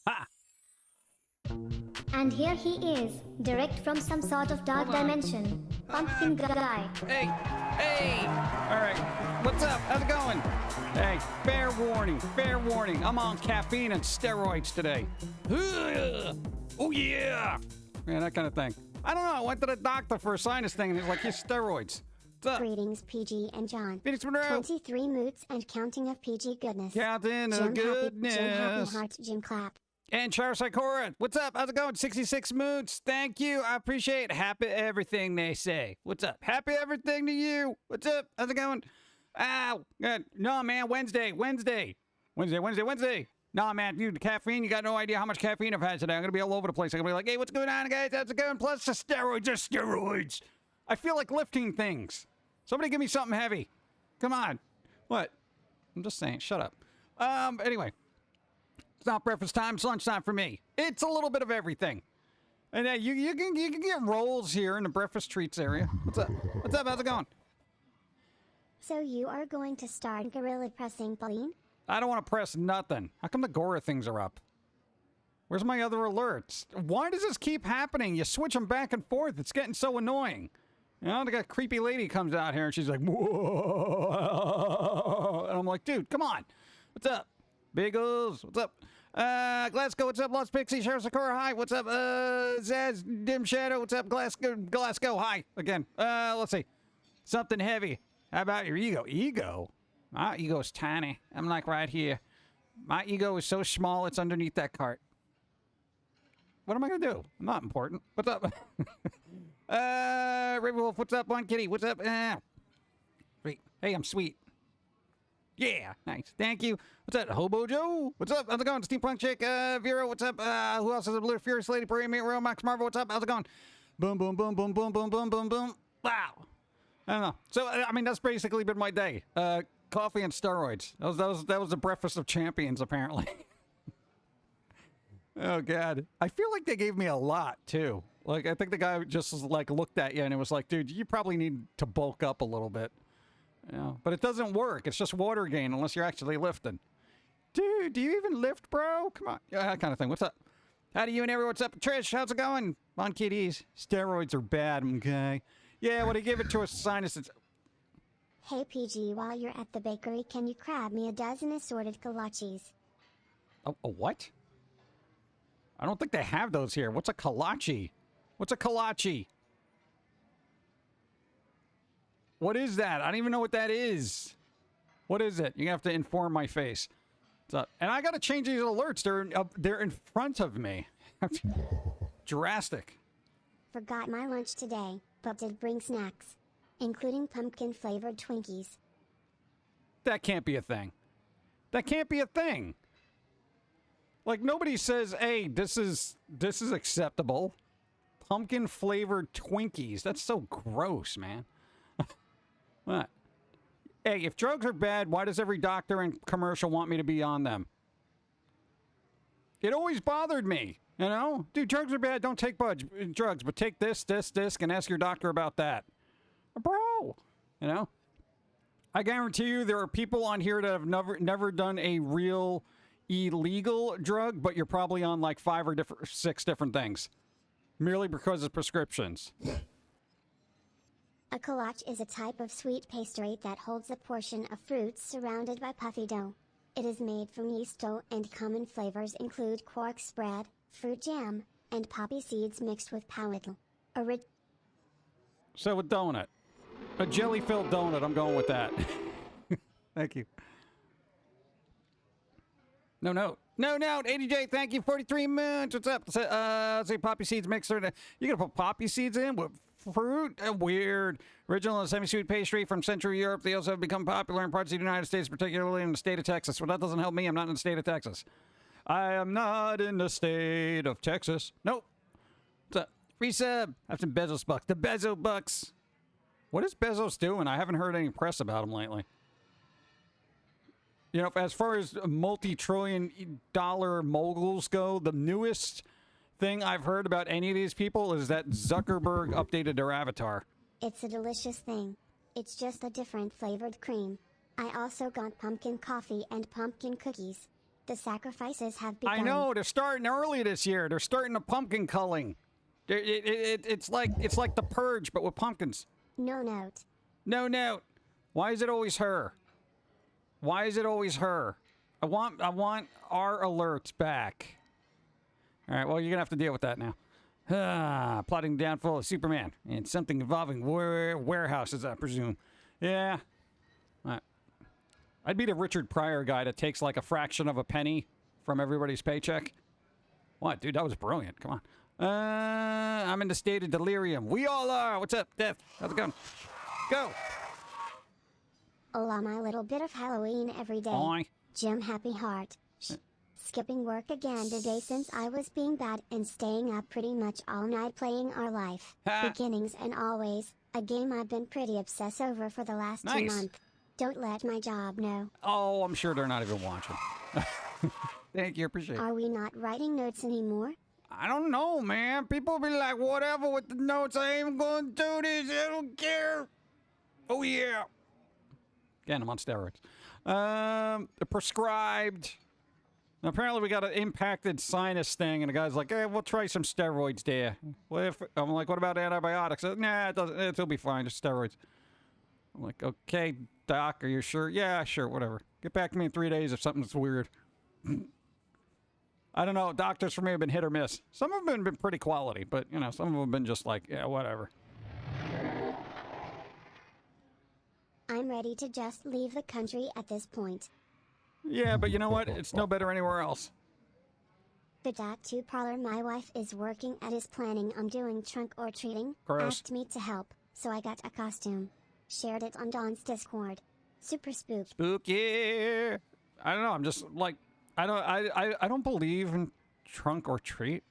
Ha! And here he is, direct from some sort of dark dimension. Pumpkin guy. Hey! Hey! Alright, what's up? How's it going? Hey, fair warning. I'm on caffeine and steroids today. Oh yeah! Yeah, that kind of thing. I don't know, I went to the doctor for a sinus thing and he's like, here's steroids. What's up? Greetings, PG and John. Phoenix Monroe. 23 moots and counting of PG goodness. Counting Jim of goodness. Happy, Jim Happy Heart, Jim Clap. And Charles Sikora, what's up? How's it going? 66 moods. Thank you. I appreciate happy everything they say. What's up? Happy everything to you. What's up? How's it going? Ow. Good. No, man. Wednesday. No, man. Dude, caffeine, you got no idea how much caffeine I've had today. I'm going to be all over the place. I'm going to be like, hey, what's going on, guys? How's it going? Plus the steroids are steroids. I feel like lifting things. Somebody give me something heavy. Come on. What? I'm just saying. Shut up. Anyway. It's not breakfast time. It's lunchtime for me. It's a little bit of everything. And you can get rolls here in the breakfast treats area. What's up? What's up? How's it going? So you are going to start gorilla pressing, Pauline? I don't want to press nothing. How come the Gora things are up? Where's my other alerts? Why does this keep happening? You switch them back and forth. It's getting so annoying. You know, the creepy lady comes out here and she's like, whoa. And I'm like, dude, come on. What's up? Bagels, what's up? Glasgow, what's up? Lost Pixie, Sheriff Sakura, hi. What's up? Zaz, Dim Shadow, what's up? Glasgow, hi. Again, let's see. Something heavy. How about your ego? Ego? My ego's tiny. I'm like right here. My ego is so small, it's underneath that cart. What am I gonna do? I'm not important. What's up? Raven Wolf, what's up? One Kitty, what's up? Sweet. Hey, I'm sweet. Yeah, nice. Thank you. What's up, Hobo Joe? What's up? How's it going? Steampunk Chick, Vera, what's up? Who else is a Blue Furious Lady? Parade Mate, Real Max Marvel, what's up? How's it going? Boom, boom, boom, boom, boom, boom, boom, boom, boom. Wow. I don't know. So, I mean, that's basically been my day. Coffee and steroids. That was the breakfast of champions, apparently. Oh, God. I feel like they gave me a lot, too. Like, I think the guy just, like, looked at you and it was like, dude, you probably need to bulk up a little bit. Yeah, but it doesn't work. It's just water gain unless you're actually lifting. Dude, do you even lift, bro? Come on. Yeah, that kind of thing. What's up? How do you and everyone? What's up? Trish, how's it going? On kiddies. Steroids are bad, okay? Yeah, when I give it to a sinus, it's... Hey PG, while you're at the bakery, can you grab me a dozen assorted kolaches? A what? I don't think they have those here. What's a kolache? What's a kolache? What is that? I don't even know what that is. What is it? You have to inform my face. And I got to change these alerts. They're in front of me. Drastic. Forgot my lunch today, but did bring snacks, including pumpkin-flavored Twinkies. That can't be a thing. That can't be a thing. Like, nobody says, hey, this is acceptable. Pumpkin-flavored Twinkies. That's so gross, man. What? Hey, if drugs are bad, why does every doctor and commercial want me to be on them? It always bothered me, you know? Dude, drugs are bad, don't take drugs, but take this, and ask your doctor about that. Bro, you know? I guarantee you there are people on here that have never done a real illegal drug, but you're probably on like 5 or 6 different things. Merely because of prescriptions. A kolache is a type of sweet pastry that holds a portion of fruits surrounded by puffy dough. It is made from yeast dough and common flavors include quark spread, fruit jam, and poppy seeds mixed with powidl. So a donut. A jelly-filled donut, I'm going with that. Thank you. No note. No note. ADJ, thank you. 43 moons. What's up? Let's say poppy seeds mixer. You're going to put poppy seeds in with fruit? Weird. Original and semi-sweet pastry from Central Europe. They also have become popular in parts of the United States, particularly in the state of Texas. Well, that doesn't help me. I'm not in the state of Texas. I am not in the state of Texas. Nope. What's up? Resub. I have some Bezos bucks. The Bezo bucks. What is Bezos doing? I haven't heard any press about him lately. You know, as far as multi-trillion-dollar moguls go, the newest thing I've heard about any of these people is that Zuckerberg updated their avatar. It's a delicious thing. It's just a different flavored cream. I also got pumpkin coffee and pumpkin cookies. The sacrifices have begun. I know, they're starting early this year. They're starting the pumpkin culling. It's like the purge, but with pumpkins. No note. No note. Why is it always her? Why is it always her? I want our alerts back. All right, well, you're going to have to deal with that now. Plotting the downfall of Superman and something involving warehouses, I presume. Yeah. I'd be the Richard Pryor guy that takes like a fraction of a penny from everybody's paycheck. What, dude? That was brilliant. Come on. I'm in the state of delirium. We all are. What's up, Death? How's it going? Go. Hola, my little bit of Halloween every day. Oi. Jim Happy Heart. Skipping work again today since I was being bad and staying up pretty much all night playing Our Life. Beginnings and Always, a game I've been pretty obsessed over for the last 2 months. Don't let my job know. Oh, I'm sure they're not even watching. Thank you, appreciate it. Are we not writing notes anymore? I don't know, man. People be like, whatever with the notes. I ain't gonna do this. I don't care. Oh, yeah. Again, I'm on steroids. Prescribed. Apparently, we got an impacted sinus thing, and the guy's like, hey, we'll try some steroids there. I'm like, what about antibiotics? Nah, it'll be fine. Just steroids. I'm like, okay, doc, are you sure? Yeah, sure, whatever. Get back to me in 3 days if something's weird. I don't know. Doctors for me have been hit or miss. Some of them have been pretty quality, but, you know, some of them have been just like, yeah, whatever. I'm ready to just leave the country at this point. Yeah, but you know what? It's no better anywhere else. The tattoo parlor my wife is working at is planning on doing trunk or treating. Gross. Asked me to help, so I got a costume. Shared it on Dawn's Discord. Super spook. Spooky. I don't know. I'm just like, I don't believe in trunk or treat.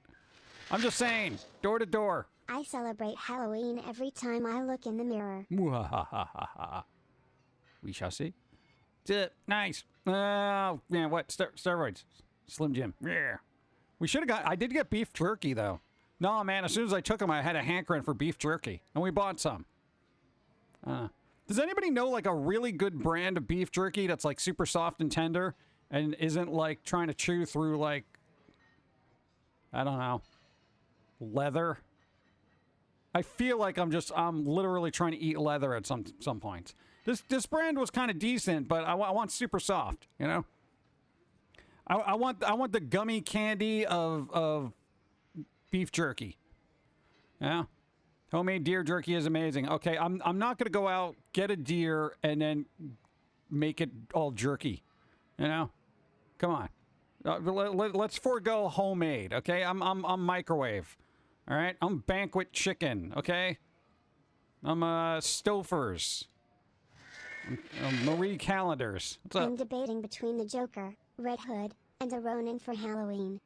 I'm just saying, door to door. I celebrate Halloween every time I look in the mirror. We shall see. Nice. Oh, yeah, what? Steroids. Slim Jim. Yeah. We should have got, I did get beef jerky, though. No, man, as soon as I took them, I had a hankering for beef jerky. And we bought some. Does anybody know, like, a really good brand of beef jerky that's, like, super soft and tender and isn't, like, trying to chew through, like, I don't know, leather? I feel like I'm literally trying to eat leather at some points. This brand was kind of decent, but I want super soft, you know? I want the gummy candy of beef jerky. Yeah. Homemade deer jerky is amazing. Okay, I'm not gonna go out, get a deer, and then make it all jerky. You know? Come on. Let's forego homemade, okay? I'm microwave. All right? I'm banquet chicken, okay? I'm Stofers. Marie Calendars. What's up? I'm debating between the Joker, Red Hood, and the Ronin for Halloween.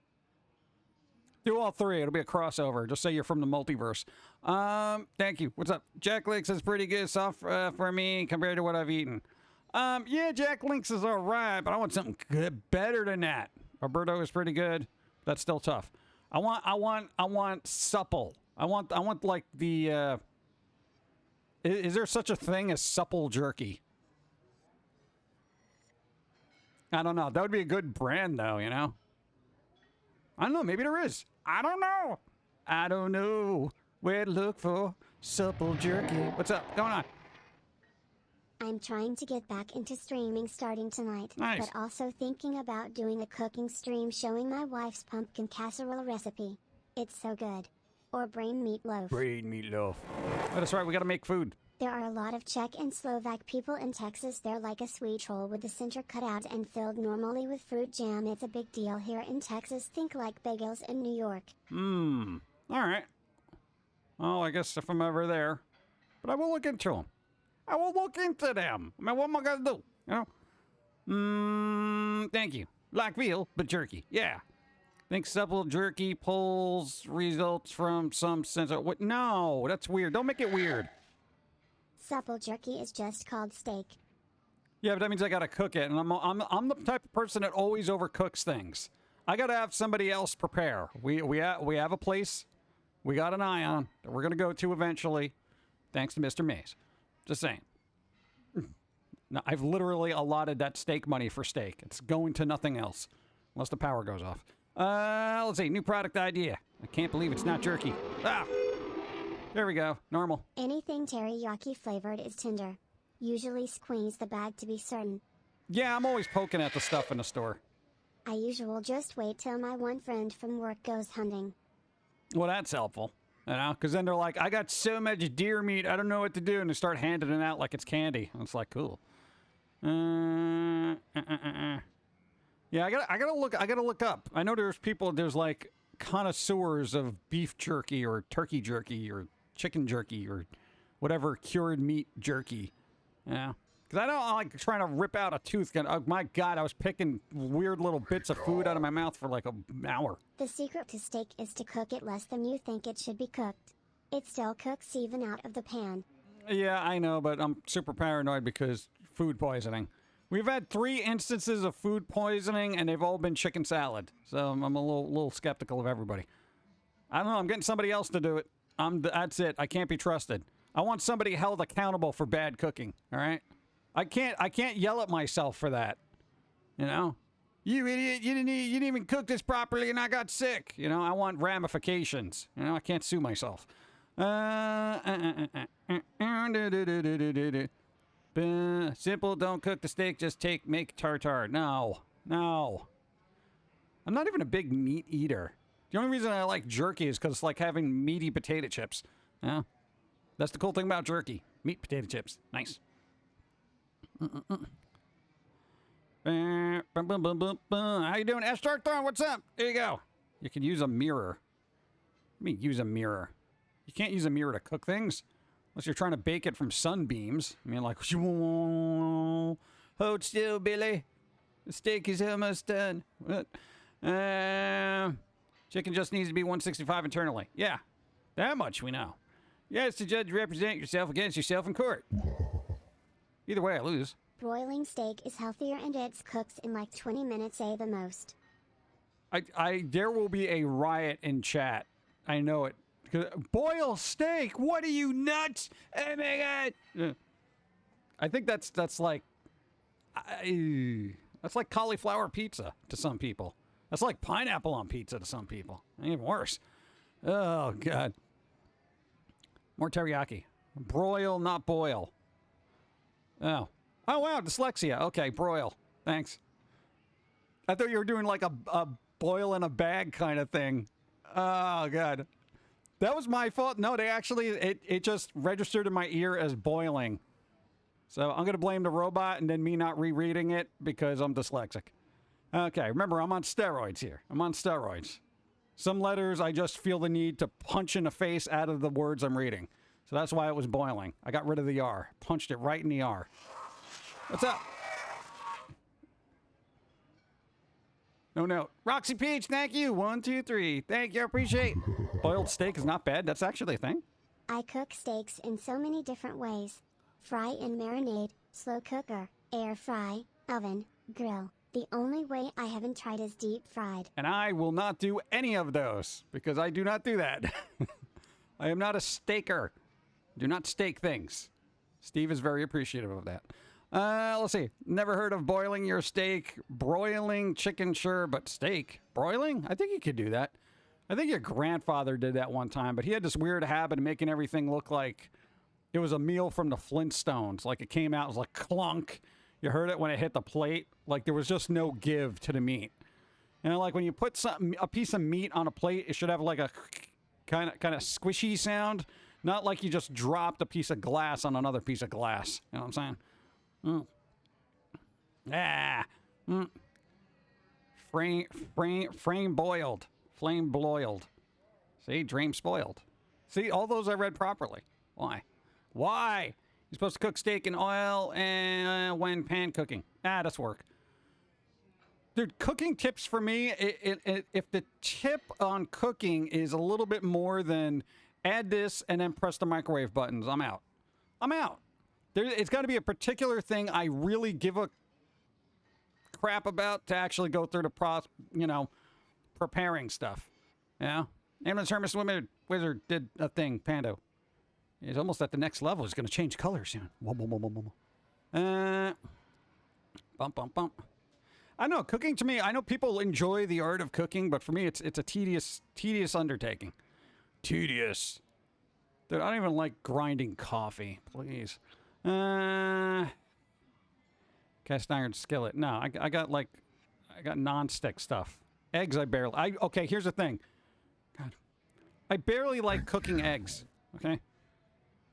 Do all three. It'll be a crossover. Just say you're from the multiverse. Thank you. What's up? Jack Links is pretty good stuff for me compared to what I've eaten. Yeah, Jack Links is all right, but I want something good, better than that. Alberto is pretty good. That's still tough. I want supple. I want like the. Is there such a thing as supple jerky? I don't know. That would be a good brand, though. You know. I don't know. Maybe there is. I don't know. I don't know where to look for supple jerky. What's up? Going on? I'm trying to get back into streaming starting tonight, Nice. but also thinking about doing a cooking stream showing my wife's pumpkin casserole recipe. It's so good. Or brain meatloaf. Brain meatloaf. Oh, that's right. We got to make food. There are a lot of Czech and Slovak people in Texas. They're like a sweet roll with the center cut out and filled normally with fruit jam. It's a big deal here in Texas. Think like bagels in New York. All right. Well, I guess if I'm ever there. But I will look into them. I will look into them. I mean, what am I going to do? You know? Thank you. Like veal, but jerky. Yeah. Think supple jerky pulls results from some sense of... What? No, that's weird. Don't make it weird. Supple jerky is just called steak. Yeah, but that means I got to cook it. And I'm the type of person that always overcooks things. I got to have somebody else prepare. We have a place we got an eye on that we're going to go to eventually, thanks to Mr. Mays. Just saying. No, I've literally allotted that steak money for steak. It's going to nothing else. unless the power goes off. Let's see, new product idea. I can't believe it's not jerky. Ah! There we go, normal. Anything teriyaki flavored is tender. Usually squeeze the bag to be certain. Yeah, I'm always poking at the stuff in the store. I usually just wait till my one friend from work goes hunting. Well, that's helpful, you know, because then they're like, I got so much deer meat, I don't know what to do, and they start handing it out like it's candy. And it's like, cool. Yeah, I gotta look up. I know there's like connoisseurs of beef jerky or turkey jerky or chicken jerky or whatever cured meat jerky. Yeah. Because I don't like trying to rip out a tooth. Oh my God, I was picking weird little bits of food out of my mouth for like an hour. The secret to steak is to cook it less than you think it should be cooked. It still cooks even out of the pan. Yeah, I know, but I'm super paranoid because food poisoning. We've had 3 instances of food poisoning, and they've all been chicken salad. So I'm a little skeptical of everybody. I don't know. I'm getting somebody else to do it. That's it. I can't be trusted. I want somebody held accountable for bad cooking. All right. I can't yell at myself for that. You know, you idiot! You didn't even cook this properly, and I got sick. You know, I want ramifications. You know, I can't sue myself. Simple, don't cook the steak, just make tartare. No. I'm not even a big meat eater. The only reason I like jerky is because it's like having meaty potato chips. Yeah, that's the cool thing about jerky. Meat potato chips. Nice. How you doing, S. Darkthorn? What's up? There you go. You can use a mirror. Let me use a mirror. You can't use a mirror to cook things. Unless you're trying to bake it from sunbeams. I mean, like, hold still, Billy. The steak is almost done. What? Chicken just needs to be 165 internally. Yeah, that much we know. Yes, the judge represent yourself against yourself in court. Either way, I lose. Broiling steak is healthier and it's cooked in like 20 minutes at the most. There will be a riot in chat. I know it. Boil steak? What are you, nuts? Oh my God! I think that's like cauliflower pizza to some people. That's like pineapple on pizza to some people. Even worse. Oh God. More teriyaki. Broil, not boil. Oh wow, dyslexia. Okay, broil. Thanks. I thought you were doing like a boil in a bag kind of thing. Oh God. That was my fault. No, they actually, it just registered in my ear as boiling. So I'm going to blame the robot and then me not rereading it because I'm dyslexic. Okay, remember, I'm on steroids here. I'm on steroids. Some letters I just feel the need to punch in the face out of the words I'm reading. So that's why it was boiling. I got rid of the R. Punched it right in the R. What's up? No. Roxy Peach, thank you. 1, 2, 3. Thank you. I appreciate. Boiled steak is not bad. That's actually a thing. I cook steaks in so many different ways. Fry and marinade, slow cooker, air fry, oven, grill. The only way I haven't tried is deep fried. And I will not do any of those because I do not do that. I am not a steaker. Do not steak things. Steve is very appreciative of that. Let's see. Never heard of boiling your steak. Broiling chicken, sure, but steak. Broiling? I think you could do that. I think your grandfather did that one time, but he had this weird habit of making everything look like it was a meal from the Flintstones. Like it came out, it was like clunk. You heard it when it hit the plate. Like there was just no give to the meat. And like when you put a piece of meat on a plate, it should have like a kind of squishy sound. Not like you just dropped a piece of glass on another piece of glass. You know what I'm saying? Frame boiled. Flame broiled. See, dream spoiled. See, all those I read properly. Why? You're supposed to cook steak in oil and when pan cooking. That's work. Dude, cooking tips for me, if the tip on cooking is a little bit more than add this and then press the microwave buttons, I'm out. It's got to be a particular thing I really give a crap about to actually go through the preparing stuff. Yeah. Ambulance Hermes Wizard did a thing, Pando. He's almost at the next level. He's going to change color soon. Bump. I know cooking to me. I know people enjoy the art of cooking, but for me, it's a tedious undertaking. Tedious. Dude, I don't even like grinding coffee. Please. Cast iron skillet. No, I got non-stick stuff. Eggs, I barely. Okay, here's the thing. God, I barely like cooking eggs. Okay.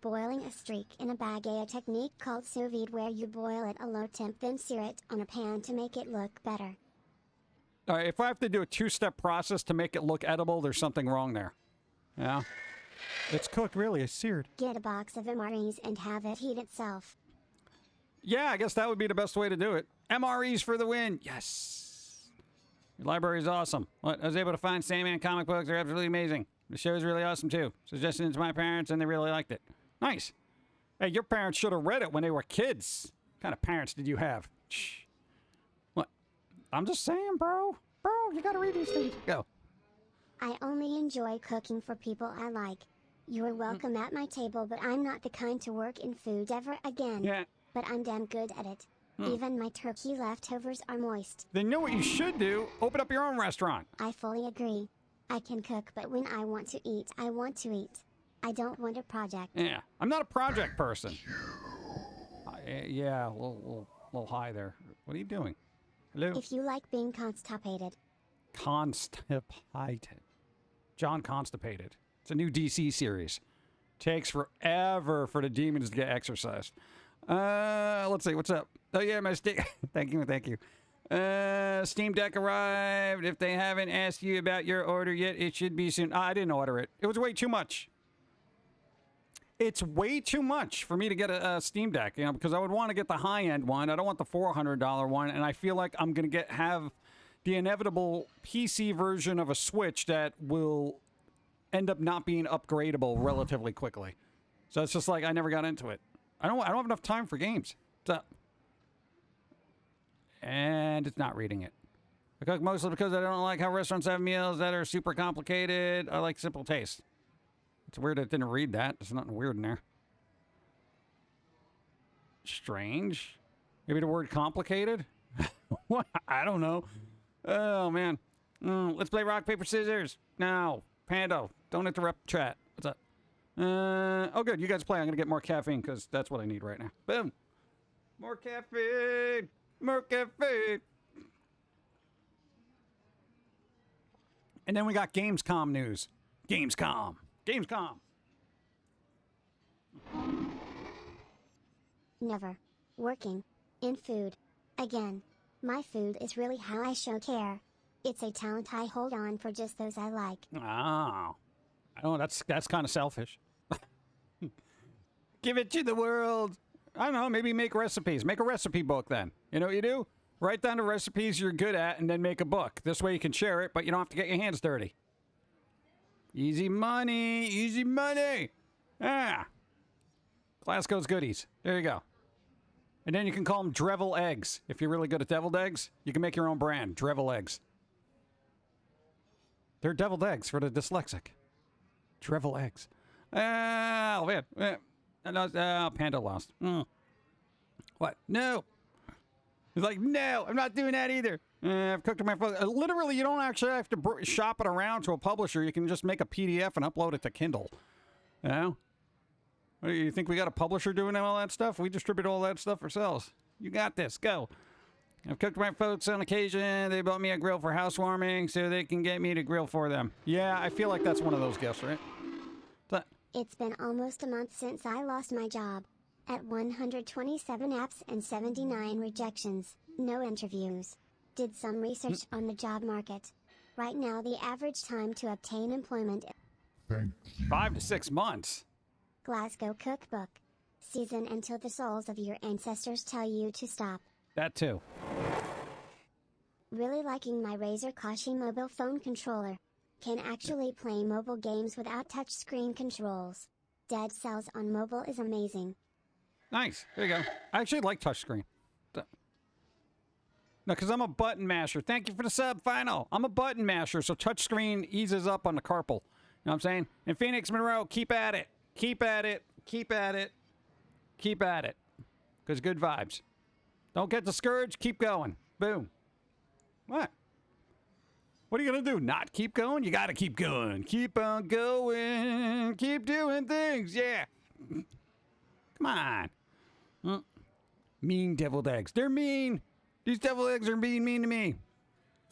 Boiling a streak in a bag, a technique called sous vide, where you boil it a low temp, then sear it on a pan to make it look better. All right, if I have to do a two-step process to make it look edible, there's something wrong there. Yeah. It's cooked, really. It's seared. Get a box of MREs and have it heat itself. Yeah, I guess that would be the best way to do it. MREs for the win. Yes. Your library is awesome. What? I was able to find Sandman comic books. They're absolutely amazing. The show is really awesome, too. Suggested it to my parents, and they really liked it. Nice. Hey, your parents should have read it when they were kids. What kind of parents did you have? Shh. What? I'm just saying, bro. Bro, you gotta read these things. Go. I only enjoy cooking for people I like. You are welcome at my table, but I'm not the kind to work in food ever again. Yeah. But I'm damn good at it. Even my turkey leftovers are moist. Then you know what you should do? Open up your own restaurant. I fully agree. I can cook, but when I want to eat, I want to eat. I don't want a project. Yeah, I'm not a project person. Yeah, a little high there. What are you doing? Hello? If you like being constipated. Constipated. John Constipated. It's a new DC series. Takes forever for the demons to get exorcised. Let's see, what's up? Oh yeah, my stick. Thank you. Steam Deck arrived. If they haven't asked you about your order yet, it should be soon. I didn't order it. It was way too much. It's way too much for me to get a Steam Deck, you know, because I would want to get the high-end one. I don't want the $400 one, and I feel like I'm going to have the inevitable PC version of a Switch that will end up not being upgradable relatively quickly. So it's just like I never got into it. I don't have enough time for games. What's up? And it's not reading it. I cook mostly because I don't like how restaurants have meals that are super complicated. I like simple taste. It's weird it didn't read that. There's nothing weird in there. Strange. Maybe the word complicated? What? I don't know. Oh, man. Let's play rock, paper, scissors. No. Pando, don't interrupt chat. What's up? Oh, good. You guys play. I'm going to get more caffeine because that's what I need right now. Boom. More caffeine. More caffeine. And then we got Gamescom news. Gamescom. Never. Working. In food. Again. My food is really how I show care. It's a talent I hold on for just those I like. Oh. Oh, that's kind of selfish. Give it to the world. I don't know, maybe make recipes. Make a recipe book then. You know what you do? Write down the recipes you're good at and then make a book. This way you can share it, but you don't have to get your hands dirty. Easy money. Easy money. Ah. Glasgow's goodies. There you go. And then you can call them Drevel eggs. If you're really good at deviled eggs, you can make your own brand. Drevel eggs. They're deviled eggs for the dyslexic. Drevel eggs. Oh, man. Panda lost. What? No. He's like, no, I'm not doing that either. I've cooked my phone. Literally, you don't actually have to shop it around to a publisher. You can just make a PDF and upload it to Kindle. You know? What, do you think we got a publisher doing all that stuff? We distribute all that stuff ourselves. You got this. Go. I've cooked my folks on occasion. They bought me a grill for housewarming so they can get me to grill for them. Yeah, I feel like that's one of those gifts, right? It's been almost a month since I lost my job. At 127 apps and 79 rejections, no interviews. Did some research on the job market. Right now the average time to obtain employment is 5 to 6 months. Glasgow Cookbook. Season until the souls of your ancestors tell you to stop. That too. Really liking my Razer Kashi mobile phone controller. Can actually play mobile games without touchscreen controls. Dead Cells on mobile is amazing. Nice. There you go. I actually like touchscreen. No, because I'm a button masher. Thank you for the sub, Final. I'm a button masher, so touchscreen eases up on the carpal. You know what I'm saying? And Phoenix Monroe, keep at it. Keep at it. Keep at it. Keep at it. Because good vibes. Don't get discouraged. Keep going. Boom. What? What are you going to do? Not keep going? You got to keep going. Keep on going. Keep doing things. Yeah. Come on. Mean deviled eggs. They're mean. These deviled eggs are being mean to me.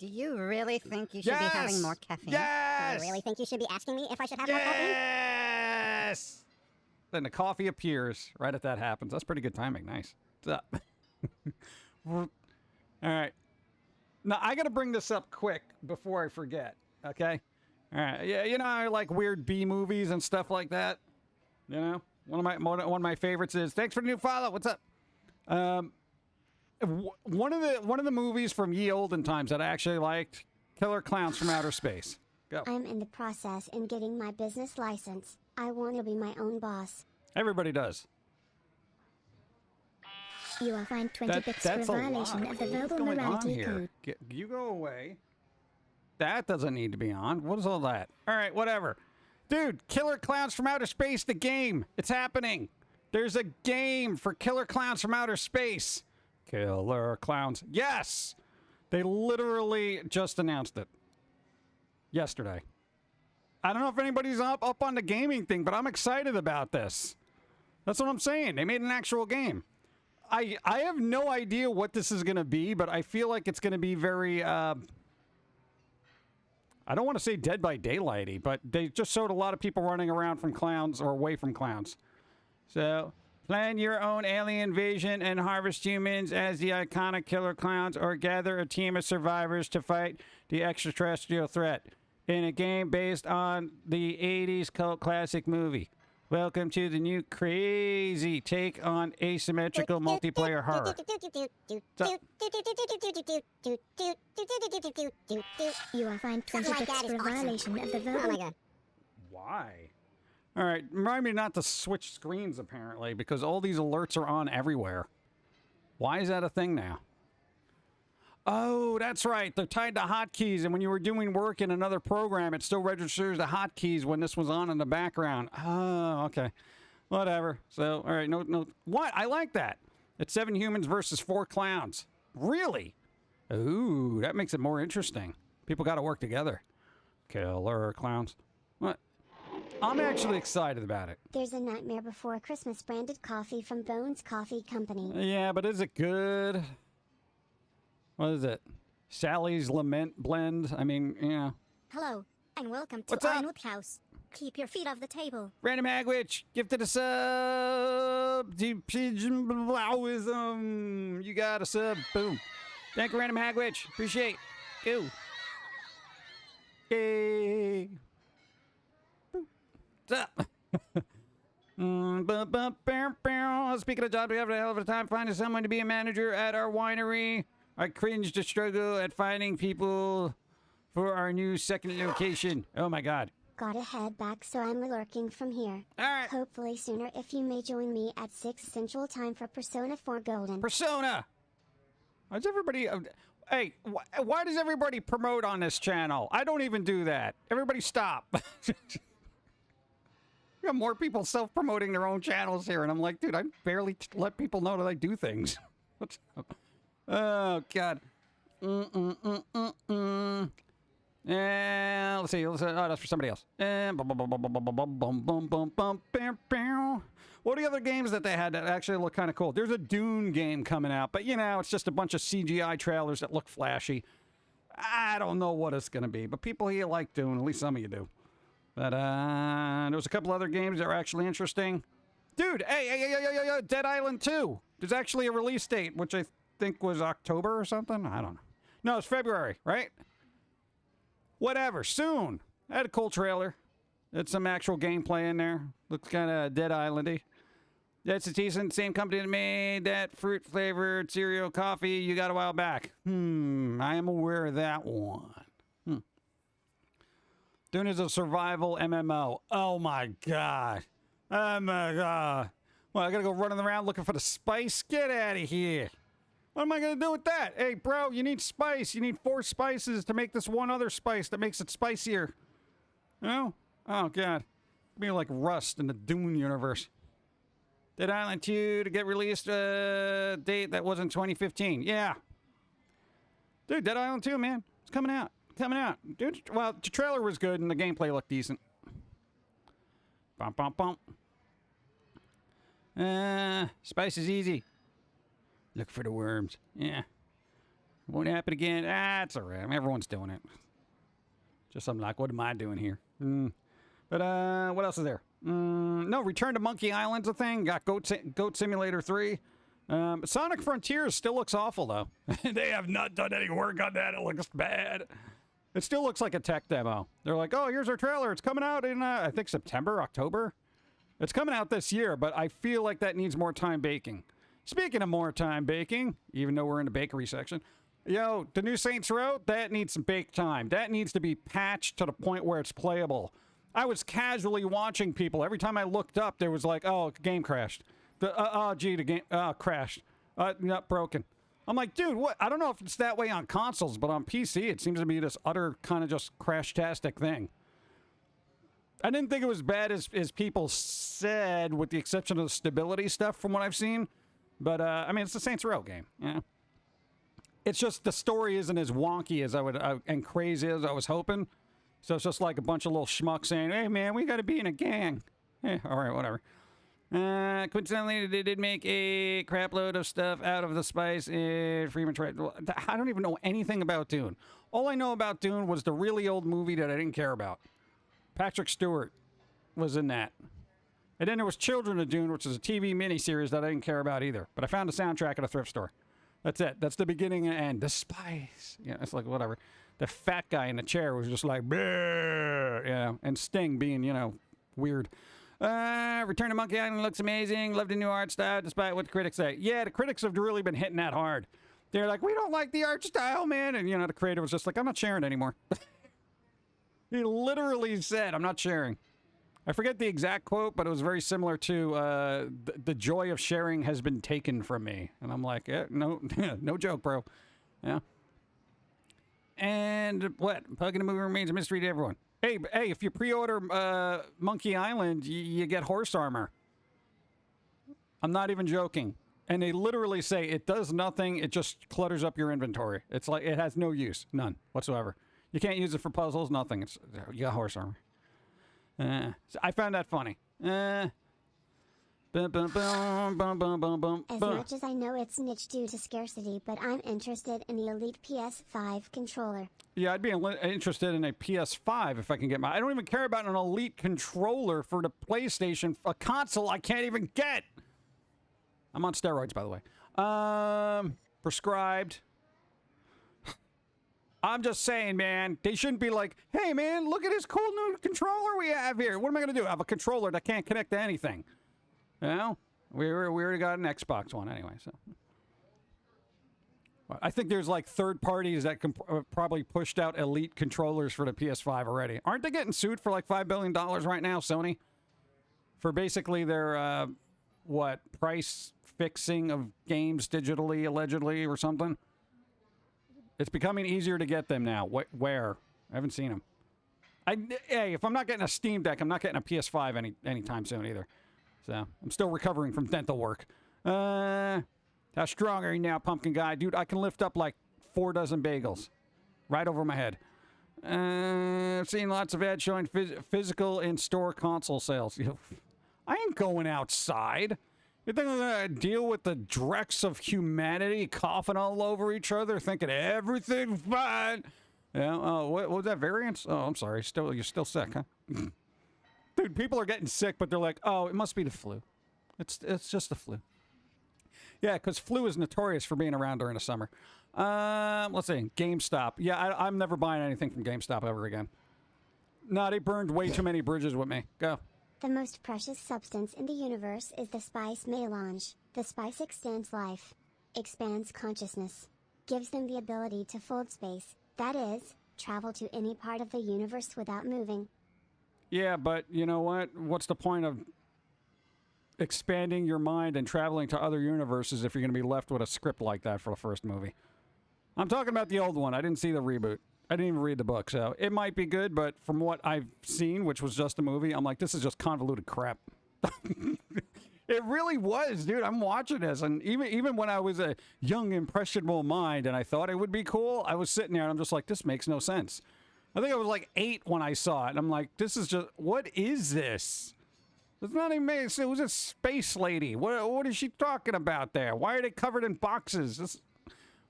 Do you really think you should be having more caffeine? Yes! Do you really think you should be asking me if I should have more caffeine? Yes! Then the coffee appears right as that happens. That's pretty good timing. Nice. What's up? All right. Now, I got to bring this up quick before I forget, okay? All right. Yeah, you know, I like weird B movies and stuff like that. You know? One of my favorites is, thanks for the new follow. What's up? One of the movies from ye olden times that I actually liked, Killer Klowns from Outer Space. Go. I'm in the process in getting my business license. I want to be my own boss. Everybody does. You will find 20 bits for violation of the verbal morality code. You go away. That doesn't need to be on. What is all that? All right, whatever. Dude, Killer Klowns from Outer Space, the game. It's happening. There's a game for Killer Klowns from Outer Space. Killer Klowns. Yes! They literally just announced it. Yesterday. I don't know if anybody's up on the gaming thing, but I'm excited about this. That's what I'm saying. They made an actual game. I have no idea what this is going to be, but I feel like it's going to be very, I don't want to say Dead by Daylight-y, but they just showed a lot of people running around from clowns or away from clowns. So, plan your own alien invasion and harvest humans as the iconic Killer Klowns, or gather a team of survivors to fight the extraterrestrial threat in a game based on the 80s cult classic movie. Welcome to the new crazy take on asymmetrical multiplayer horror. You will find 20 bits for violation of the verbal... Oh my god. Why? All right, remind me not to switch screens, apparently, because all these alerts are on everywhere. Why is that a thing now? Oh, that's right. They're tied to hotkeys, and when you were doing work in another program, it still registers the hotkeys when this was on in the background. Oh, okay. Whatever. So, all right, no. What? I like that. It's 7 humans versus 4 clowns. Really? Ooh, that makes it more interesting. People got to work together. Killer Klowns. What? I'm actually excited about it. There's a Nightmare Before Christmas branded coffee from Bones Coffee Company. Yeah, but is it good? What is it? Sally's Lament Blend? I mean, yeah. Hello, and welcome to What's up? Ironwood House. Keep your feet off the table. Random Hagwitch, gifted a sub. Deep Pigeon Blowism. You got a sub. Boom. Thank you, Random Hagwitch. Appreciate. Go. Yay. Boom. What's up? Speaking of jobs, we have a hell of a time finding someone to be a manager at our winery. I cringe to struggle at finding people for our new second location. Oh my god. Gotta head back, so I'm lurking from here. Alright. Hopefully sooner, if you may join me at 6 Central Time for Persona 4 Golden. Persona! Why's everybody... hey, why does everybody promote on this channel? I don't even do that. Everybody stop. We got more people self-promoting their own channels here, and I'm like, dude, I barely let people know that I do things. What's up? Oh, God. Let's see. Oh, that's for somebody else. What are the other games that they had that actually look kind of cool? There's a Dune game coming out, but, you know, it's just a bunch of CGI trailers that look flashy. I don't know what it's going to be, but people here like Dune. At least some of you do. But there was a couple other games that were actually interesting. Dude, hey, Dead Island 2. There's actually a release date, which I think was October or something. I don't know. No, it's February, right? Whatever. Soon. I had a cool trailer. Had some actual gameplay in there. Looks kind of Dead Island-y. That's a decent. Same company that made that fruit-flavored cereal coffee you got a while back. I am aware of that one. Dune is a survival MMO. Oh, my God. Oh, my God. Well, I got to go running around looking for the spice? Get out of here. What am I going to do with that? Hey, bro, you need spice. You need 4 spices to make this one other spice that makes it spicier. You know? Oh, God. Be like Rust in the Dune universe. Dead Island 2 to get released date that wasn't 2015. Yeah. Dude, Dead Island 2, man. It's coming out. Coming out. Dude, well, the trailer was good and the gameplay looked decent. Bump, bump, bump. Spice is easy. Look for the worms. Yeah. Won't happen again. It's all right. Everyone's doing it. Just I'm like, what am I doing here? But what else is there? No, Return to Monkey Island's a thing. Got Goat Simulator 3. Sonic Frontiers still looks awful, though. They have not done any work on that. It looks bad. It still looks like a tech demo. They're like, oh, here's our trailer. It's coming out in, I think, September, October. It's coming out this year, but I feel like that needs more time baking. Speaking of more time baking, even though we're in the bakery section, yo, the new Saints Row, that needs some bake time. That needs to be patched to the point where it's playable. I was casually watching people. Every time I looked up, there was like, oh, game crashed. The game crashed. Not broken. I'm like, dude, what? I don't know if it's that way on consoles, but on PC, it seems to be this utter kind of just crash-tastic thing. I didn't think it was bad as people said, with the exception of the stability stuff from what I've seen. But, I mean, it's the Saints Row game, you know? It's just the story isn't as wonky as and crazy as I was hoping. So it's just like a bunch of little schmucks saying, hey, man, we got to be in a gang. All right, whatever. Coincidentally, they did make a crap load of stuff out of the spice in Freeman Trade. I don't even know anything about Dune. All I know about Dune was the really old movie that I didn't care about. Patrick Stewart was in that. And then there was Children of Dune, which is a TV miniseries that I didn't care about either. But I found the soundtrack at a thrift store. That's it. That's the beginning and end. The spice. Yeah, it's like whatever. The fat guy in the chair was just like, bleh, you know, and Sting being, you know, weird. Return to Monkey Island looks amazing. Love the new art style, despite what the critics say. Yeah, the critics have really been hitting that hard. They're like, we don't like the art style, man. And, you know, the creator was just like, I'm not sharing anymore. He literally said, I'm not sharing. I forget the exact quote, but it was very similar to the joy of sharing has been taken from me. And I'm like, no, no joke, bro. Yeah. And what? Pum'Kin the movie remains a mystery to everyone. Hey, if you pre-order Monkey Island, you get horse armor. I'm not even joking. And they literally say it does nothing. It just clutters up your inventory. It's like it has no use. None whatsoever. You can't use it for puzzles, nothing. You got horse armor. So I found that funny. As much as I know it's niche due to scarcity, but I'm interested in the Elite PS5 controller. Yeah, I'd be interested in a PS5 if I can get my... I don't even care about an Elite controller for the PlayStation, a console I can't even get. I'm on steroids, by the way. Prescribed. I'm just saying, man, they shouldn't be like, hey, man, look at this cool new controller we have here. What am I going to do? I have a controller that can't connect to anything. You know? We already got an Xbox One anyway, so. Well, I think there's like third parties that probably pushed out Elite controllers for the PS5 already. Aren't they getting sued for like $5 billion right now, Sony? For basically their, price fixing of games digitally, allegedly, or something? It's becoming easier to get them now. Where? I haven't seen them. Hey, if I'm not getting a Steam Deck, I'm not getting a PS5 anytime soon either. So, I'm still recovering from dental work. How strong are you now, Pumpkin Guy? Dude, I can lift up like 4 dozen bagels. Right over my head. I've seen lots of ads showing physical in-store console sales. I ain't going outside. You think I'm going to deal with the dregs of humanity coughing all over each other, thinking everything's fine? Yeah, what was that, variance? Oh, I'm sorry. You're still sick, huh? Dude, people are getting sick, but they're like, oh, it must be the flu. It's just the flu. Yeah, because flu is notorious for being around during the summer. Let's see. GameStop. Yeah, I'm never buying anything from GameStop ever again. No, they burned way too many bridges with me. Go. The most precious substance in the universe is the spice melange. The spice extends life, expands consciousness, gives them the ability to fold space, that is, travel to any part of the universe without moving. Yeah, but you know what? What's the point of expanding your mind and traveling to other universes if you're going to be left with a script like that for the first movie? I'm talking about the old one. I didn't see the reboot. I didn't even read the book, so it might be good, but from what I've seen, which was just a movie, I'm like, this is just convoluted crap. It really was, dude. I'm watching this, and even when I was a young, impressionable mind, and I thought it would be cool, I was sitting there, and I'm just like, this makes no sense. I think I was like 8 when I saw it, and I'm like, this is just, what is this? It's not even, it was a space lady. What is she talking about there? Why are they covered in boxes?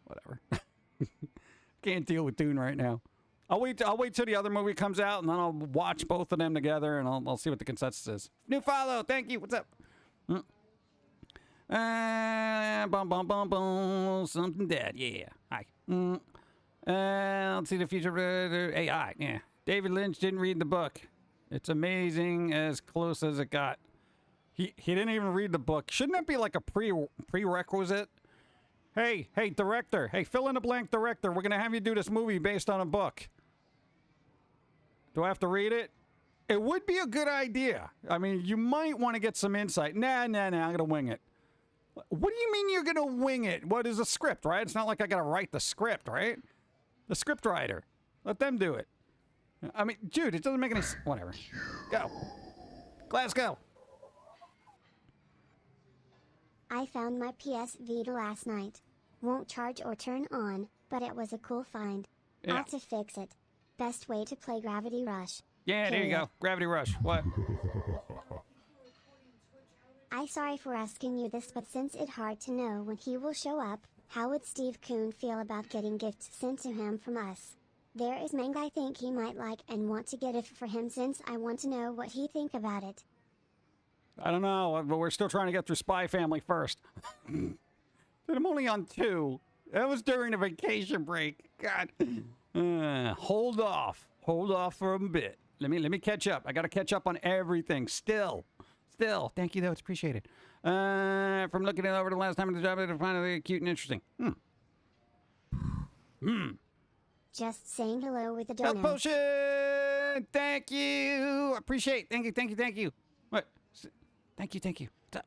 Whatever. Can't deal with Dune right now. I'll wait till the other movie comes out, and then I'll watch both of them together, and I'll see what the consensus is. New follow, thank you. What's up? Something dead. Yeah. Hi. Let's see the future of AI. Yeah. David Lynch didn't read the book. It's amazing as close as it got. He didn't even read the book. Shouldn't that be like a prerequisite? Hey, director. Hey, fill in the blank director. We're going to have you do this movie based on a book. Do I have to read it? It would be a good idea. I mean, you might want to get some insight. Nah, I'm going to wing it. What do you mean you're going to wing it? What is a script, right? It's not like I got to write the script, right? The script writer. Let them do it. I mean, dude, it doesn't make any sense. Whatever. Go. Glasgow. I found my PS Vita last night. Won't charge or turn on, but it was a cool find. Yeah. Had to fix it. Best way to play Gravity Rush. Yeah, there you go. Gravity Rush. What? I'm sorry for asking you this, but since it's hard to know when he will show up, how would Steve Kuhn feel about getting gifts sent to him from us? There is manga I think he might like and want to get it for him, since I want to know what he think about it. I don't know, but we're still trying to get through Spy Family first. Dude, I'm only on 2. That was during the vacation break. God. Hold off. Hold off for a bit. Let me catch up. I got to catch up on everything. Still. Thank you, though. It's appreciated. From looking it over the last time in the job, it's finally cute and interesting. Just saying hello with a Health donut. potion! Thank you! Appreciate. Thank you. What? Thank you. What's up?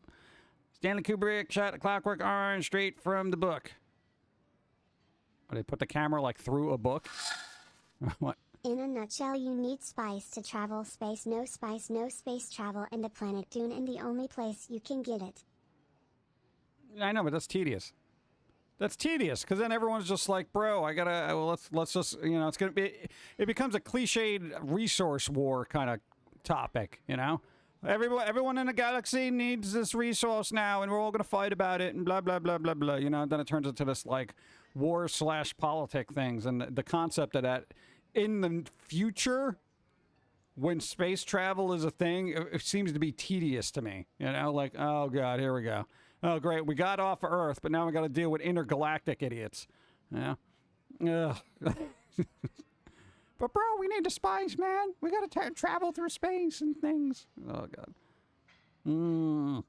Stanley Kubrick shot a Clockwork Orange straight from the book. Oh, they put the camera, like, through a book? What? In a nutshell, you need spice to travel space, no space travel, and the planet Dune, and the only place you can get it. I know, but that's tedious. Because then everyone's just like, bro, I gotta, well, let's just, it's gonna be, it becomes a cliched resource war kind of topic, Everyone in the galaxy needs this resource now, and we're all gonna fight about it, and blah, blah, blah, blah, blah, Then it turns into this, like, war/politic things, and the concept of that, in the future, when space travel is a thing, it seems to be tedious to me. Like, oh, God, here we go. Oh, great, we got off of Earth, but now we got to deal with intergalactic idiots. Ugh. But, bro, we need the spice, man. We got to travel through space and things. Oh, God.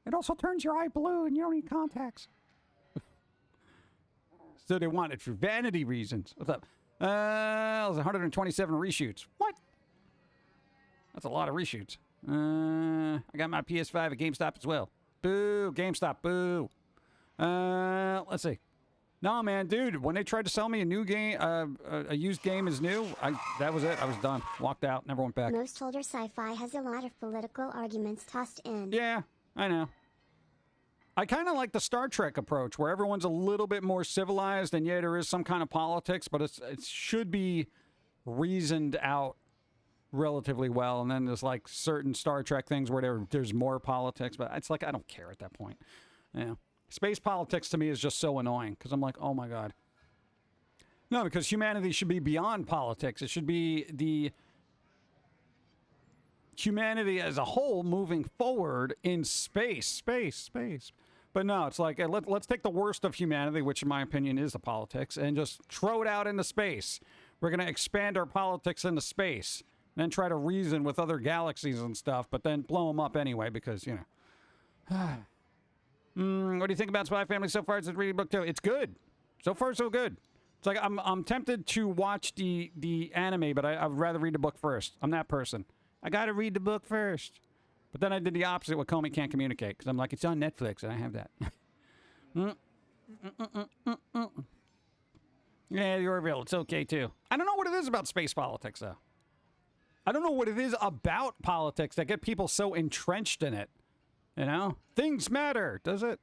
It also turns your eye blue, and you don't need contacts. So they want it for vanity reasons. What's up? It was 127 reshoots. What? That's a lot of reshoots. I got my PS5 at GameStop as well. Boo, GameStop, boo. Let's see. No, man, dude, when they tried to sell me a new game, a used game is new, that was it. I was done. Walked out, never went back. Most older sci-fi has a lot of political arguments tossed in. Yeah, I know. I kind of like the Star Trek approach, where everyone's a little bit more civilized, and yeah, there is some kind of politics, but it should be reasoned out relatively well. And then there's like certain Star Trek things where there's more politics, but it's like I don't care at that point. Yeah, space politics to me is just so annoying because I'm like, oh my God. No, because humanity should be beyond politics. It should be the humanity as a whole moving forward in space. But no, it's like, let's take the worst of humanity, which in my opinion is the politics, and just throw it out into space. We're going to expand our politics into space, and then try to reason with other galaxies and stuff, but then blow them up anyway, because, What do you think about Spy Family so far? It's a reading book too. It's good. So far, so good. It's like, I'm tempted to watch the anime, but I'd rather read the book first. I'm that person. I got to read the book first. But then I did the opposite with Foamy Can't Communicate, because I'm like, it's on Netflix, and I have that. Yeah, the Orville, it's okay, too. I don't know what it is about space politics, though. I don't know what it is about politics that get people so entrenched in it. You know? Things matter, does it?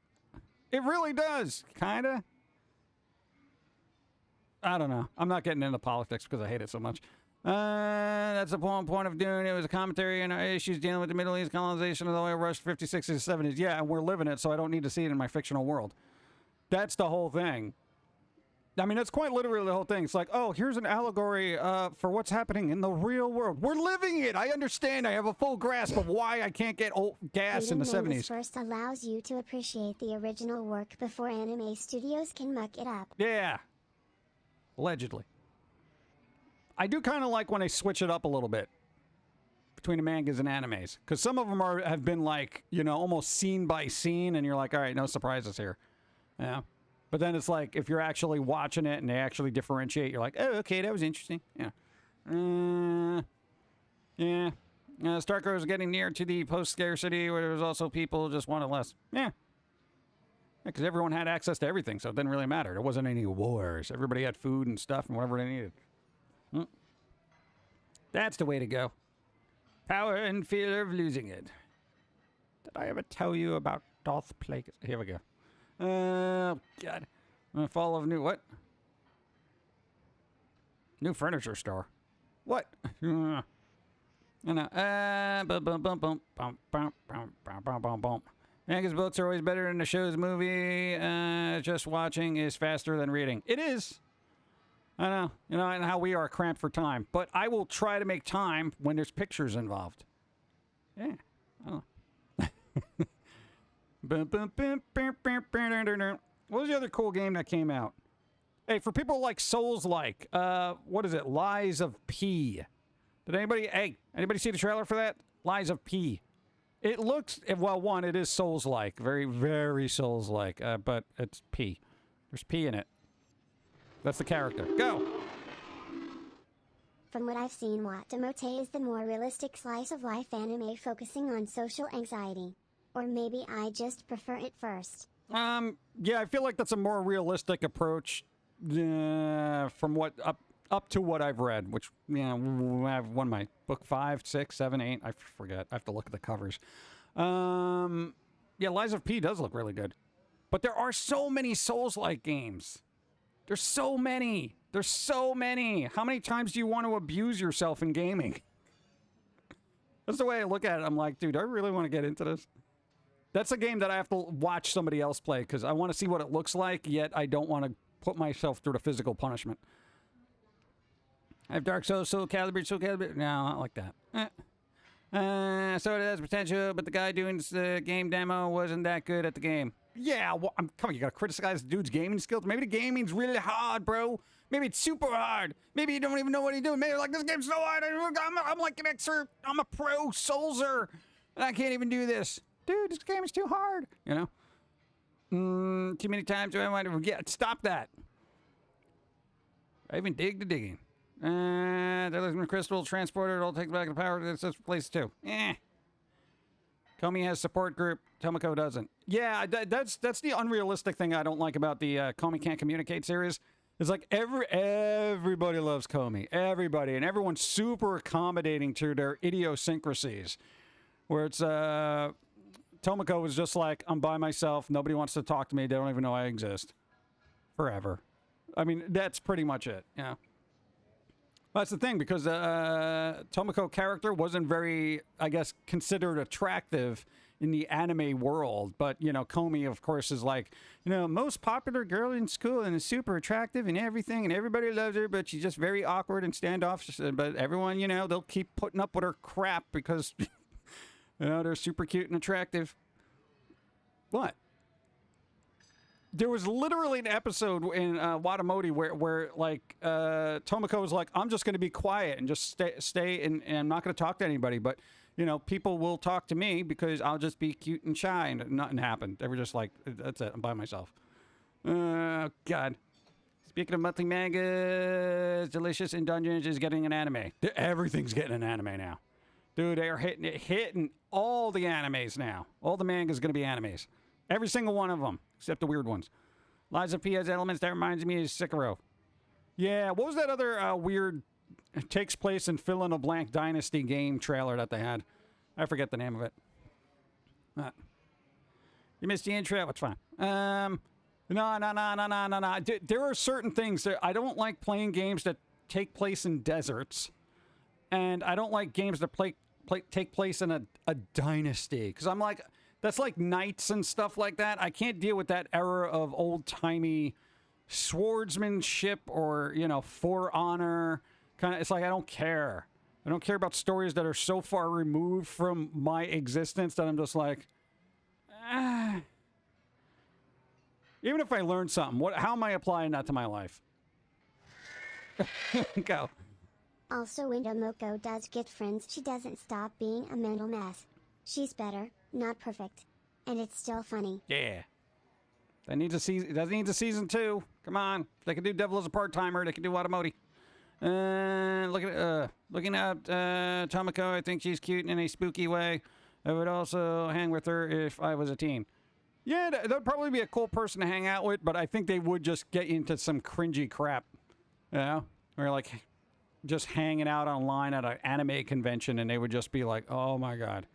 It really does, kinda. I don't know. I'm not getting into politics because I hate it so much. That's the point of Dune. It was a commentary on our issues dealing with the Middle East colonization of the oil rush 50s, 60s, 70s. Yeah, and we're living it, so I don't need to see it in my fictional world. That's the whole thing. I mean, that's quite literally the whole thing. It's like, oh, here's an allegory for what's happening in the real world. We're living it. I understand. I have a full grasp of why I can't get gas in the 70s. First allows you to appreciate the original work before anime studios can muck it up. Yeah. Allegedly. I do kind of like when they switch it up a little bit between the mangas and animes. Because some of them have been like, you know, almost scene by scene. And you're like, all right, no surprises here. Yeah. But then it's like, if you're actually watching it and they actually differentiate, you're like, oh, okay, that was interesting. Yeah. Yeah. StarCraft is getting near to the post-scarcity where there was also people just wanted less. Yeah. Because everyone had access to everything, so it didn't really matter. There wasn't any wars. Everybody had food and stuff and whatever they needed. That's the way to go. Power and fear of losing it. Did I ever tell you about Darth Plagueis? Here we go. Oh, God. Fall of new... What? New furniture store. What? I know. Manga's books are always better than the show's movie. Just watching is faster than reading. It is. I know. You know, and how we are cramped for time. But I will try to make time when there's pictures involved. Yeah. I don't know. What was the other cool game that came out? Hey, for people like Souls-like, what is it? Lies of P. Did anybody see the trailer for that? Lies of P. It looks, well, one, it is Souls-like. Very, very Souls-like. But it's P. There's P in it. That's the character. Go! From what I've seen, Watamote is the more realistic slice of life anime focusing on social anxiety. Or maybe I just prefer it first. Yeah, I feel like that's a more realistic approach from what up to what I've read, which, you know, I have one of my book 5, 6, 7, 8. I forget. I have to look at the covers. Yeah, Lies of P does look really good. But there are so many Souls-like games. There's so many. There's so many. How many times do you want to abuse yourself in gaming? That's the way I look at it. I'm like, dude, I really want to get into this. That's a game that I have to watch somebody else play because I want to see what it looks like, yet I don't want to put myself through the physical punishment. I have Dark Souls, Soul Calibur. No, not like that. So it has potential, but the guy doing the game demo wasn't that good at the game. Yeah, well, come on, you gotta criticize the dude's gaming skills. Maybe the gaming's really hard, bro. Maybe it's super hard. Maybe you don't even know what he's doing. Maybe you're like, this game's so hard. I'm like an expert. I'm a pro Soulser, and I can't even do this. Dude, this game is too hard. You know? Too many times do I want to forget. Stop that. I even dig the digging. The crystal transporter, it'll take back the power to this place too. Komi has support group. Tomoko doesn't. Yeah, that's the unrealistic thing I don't like about the Komi Can't Communicate series. It's like everybody loves Komi. Everybody. And everyone's super accommodating to their idiosyncrasies. Where it's, Tomoko was just like, I'm by myself. Nobody wants to talk to me. They don't even know I exist. Forever. I mean, that's pretty much it. Yeah. That's the thing, because Tomoko character wasn't very, I guess, considered attractive in the anime world. But, you know, Komi, of course, is like, you know, most popular girl in school and is super attractive and everything, and everybody loves her, but she's just very awkward and standoffish. But everyone, you know, they'll keep putting up with her crap because, you know, they're super cute and attractive. What? There was literally an episode in Watamote where like Tomoko was like, I'm just going to be quiet and just stay and I'm not going to talk to anybody. But, you know, people will talk to me because I'll just be cute and shy, and nothing happened. They were just like, that's it. I'm by myself. God. Speaking of monthly mangas, Delicious in Dungeons is getting an anime. Everything's getting an anime now. Dude, they are hitting all the animes now. All the mangas going to be animes. Every single one of them, except the weird ones. Lies of P has elements that reminds me of Sekiro. Yeah, what was that other weird, takes place in fill-in-a-blank Dynasty game trailer that they had? I forget the name of it. You missed the intro. It's fine. No. There are certain things that I don't like playing games that take place in deserts, and I don't like games that take place in a dynasty, because I'm like, that's like knights and stuff like that. I can't deal with that era of old-timey swordsmanship or, you know, for honor. Kind of, it's like I don't care. I don't care about stories that are so far removed from my existence that I'm just like, ah. Even if I learn something, how am I applying that to my life? Go. Also, when Domoko does get friends, she doesn't stop being a mental mess. She's better, not perfect. And it's still funny. Yeah. That needs a season. That needs a season 2. Come on. They can do Devil as a part-timer. They can do Automotive. Looking at Tomoko, I think she's cute in a spooky way. I would also hang with her if I was a teen. Yeah, that'd probably be a cool person to hang out with, but I think they would just get into some cringy crap. You know? Or like just hanging out online at an anime convention and they would just be like, oh my god.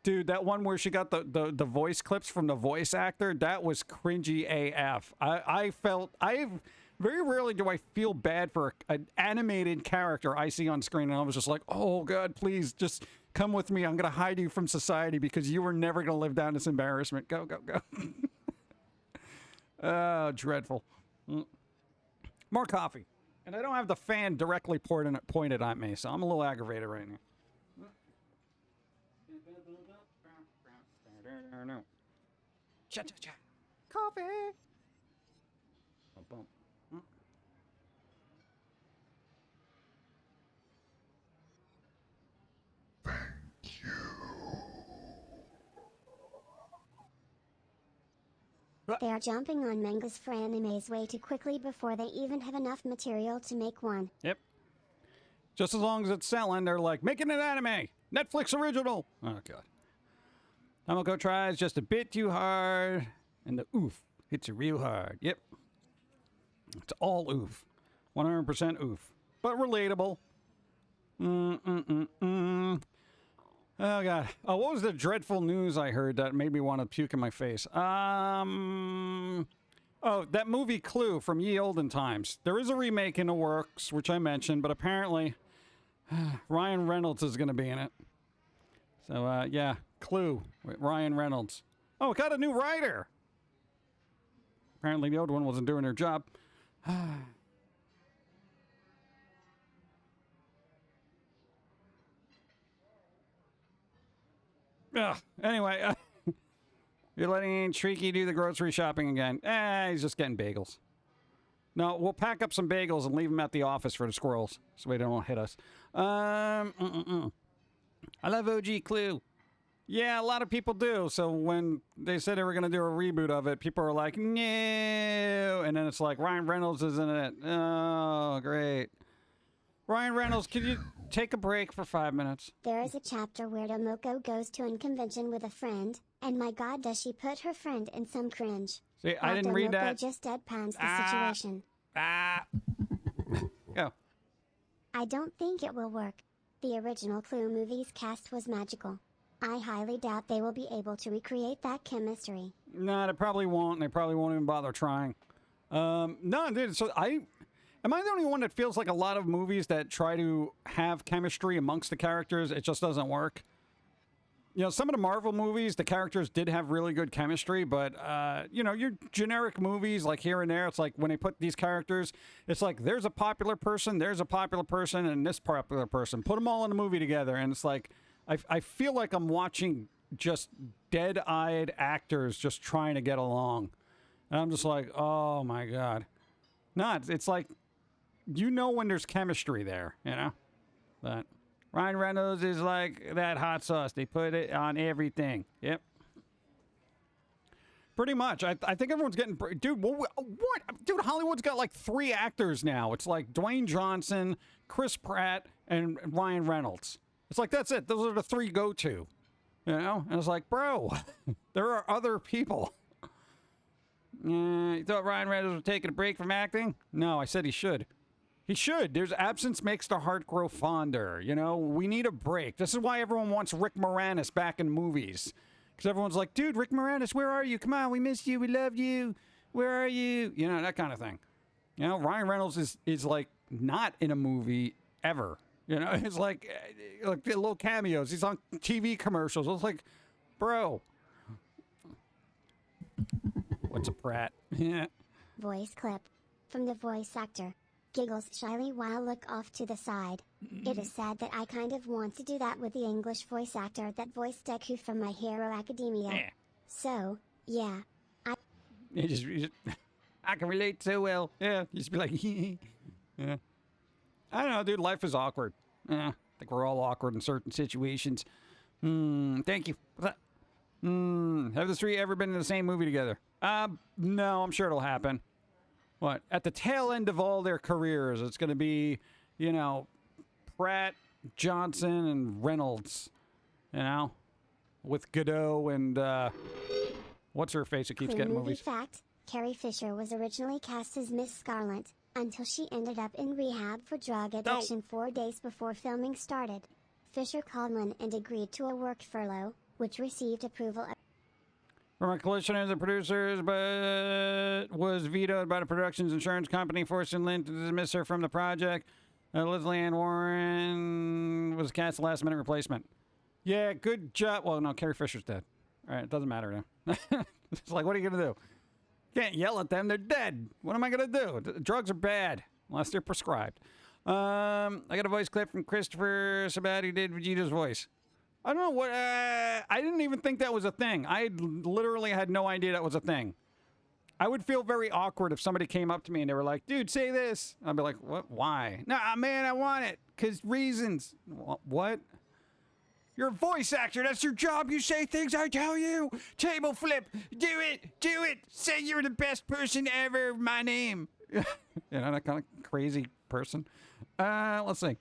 Dude, that one where she got the voice clips from the voice actor, that was cringy AF. Very rarely do I feel bad for an animated character I see on screen, and I was just like, oh god, please, just come with me. I'm going to hide you from society because you are never going to live down this embarrassment. Go, go, go. Oh, dreadful. More coffee. And I don't have the fan directly pointed at me, so I'm a little aggravated right now. Cha-cha-cha. Coffee. Bump. They are jumping on mangas for animes way too quickly before they even have enough material to make one. Yep. Just as long as it's selling, they're like, making an anime! Netflix original! Oh, God. Tomoko tries just a bit too hard, and the oof hits you real hard. Yep. It's all oof. 100% oof. But relatable. Oh, God. Oh, what was the dreadful news I heard that made me want to puke in my face? Oh, that movie Clue from Ye Olden Times. There is a remake in the works, which I mentioned, but apparently Ryan Reynolds is going to be in it. So, yeah, Clue with Ryan Reynolds. Oh, it got a new writer. Apparently the old one wasn't doing her job. Anyway, you're letting Shrieky do the grocery shopping again. He's just getting bagels. No, we'll pack up some bagels and leave them at the office for the squirrels, so they don't hit us. I love OG Clue. Yeah, a lot of people do. So when they said they were going to do a reboot of it, people are like, no. And then it's like, Ryan Reynolds is in it. Oh, great. Ryan Reynolds, could you take a break for 5 minutes? There is a chapter where Tomoko goes to a convention with a friend, and my god, does she put her friend in some cringe. See, I didn't read that. Tomoko just deadpans the situation. Go. I don't think it will work. The original Clue movie's cast was magical. I highly doubt they will be able to recreate that chemistry. No, they probably won't. They probably won't even bother trying. No, dude, so am I the only one that feels like a lot of movies that try to have chemistry amongst the characters, it just doesn't work? You know, some of the Marvel movies, the characters did have really good chemistry, but, you know, your generic movies, like here and there, it's like when they put these characters, it's like there's a popular person, and this popular person. Put them all in a movie together, and it's like, I feel like I'm watching just dead-eyed actors just trying to get along. And I'm just like, oh, my God. No, it's like, you know when there's chemistry there, you know? But Ryan Reynolds is like that hot sauce. They put it on everything. Yep. Pretty much. I think everyone's getting... Dude, what? Dude, Hollywood's got like 3 actors now. It's like Dwayne Johnson, Chris Pratt, and Ryan Reynolds. It's like, that's it. Those are the 3 go-to. You know? And it's like, bro, there are other people. You thought Ryan Reynolds was taking a break from acting? No, I said he should. He should. There's absence makes the heart grow fonder. You know, we need a break. This is why everyone wants Rick Moranis back in movies. Because everyone's like, dude, Rick Moranis, where are you? Come on, we missed you. We love you. Where are you? You know, that kind of thing. You know, Ryan Reynolds is like not in a movie ever. You know, it's like little cameos. He's on TV commercials. It's like, bro. What's a prat? Yeah. Voice clip. From the voice actor. Giggles shyly while look off to the side. It is sad that I kind of want to do that with the English voice actor that voiced Deku from My Hero Academia. Yeah. So, yeah. You just, I can relate so well. Yeah, you just be like, yeah. I don't know, dude. Life is awkward. Yeah, I think we're all awkward in certain situations. Thank you. Have the three ever been in the same movie together? No, I'm sure it'll happen. What? At the tail end of all their careers, it's going to be, you know, Pratt, Johnson, and Reynolds. You know, with Godot and what's her face who keeps Clue getting movie movies? fact, Carrie Fisher was originally cast as Miss Scarlet, until she ended up in rehab for drug addiction 4 days before filming started. Fisher called in and agreed to a work furlough, which received approval From a collision of the producers, but was vetoed by the production's insurance company, forcing Lynn to dismiss her from the project. Leslie Ann Warren was cast last-minute replacement. Yeah, good job. Well, no, Carrie Fisher's dead. All right, it doesn't matter now. It's like, what are you going to do? Can't yell at them. They're dead. What am I going to do? Drugs are bad, unless they're prescribed. I got a voice clip from Christopher Sabat who did Vegeta's voice. I don't know what, I didn't even think that was a thing. I literally had no idea that was a thing. I would feel very awkward if somebody came up to me and they were like, dude, say this. I'd be like, what? Why? Nah, man, I want it. Because reasons. What? You're a voice actor. That's your job. You say things I tell you. Table flip. Do it. Do it. Say you're the best person ever. My name. You know, that kind of crazy person. Let's see.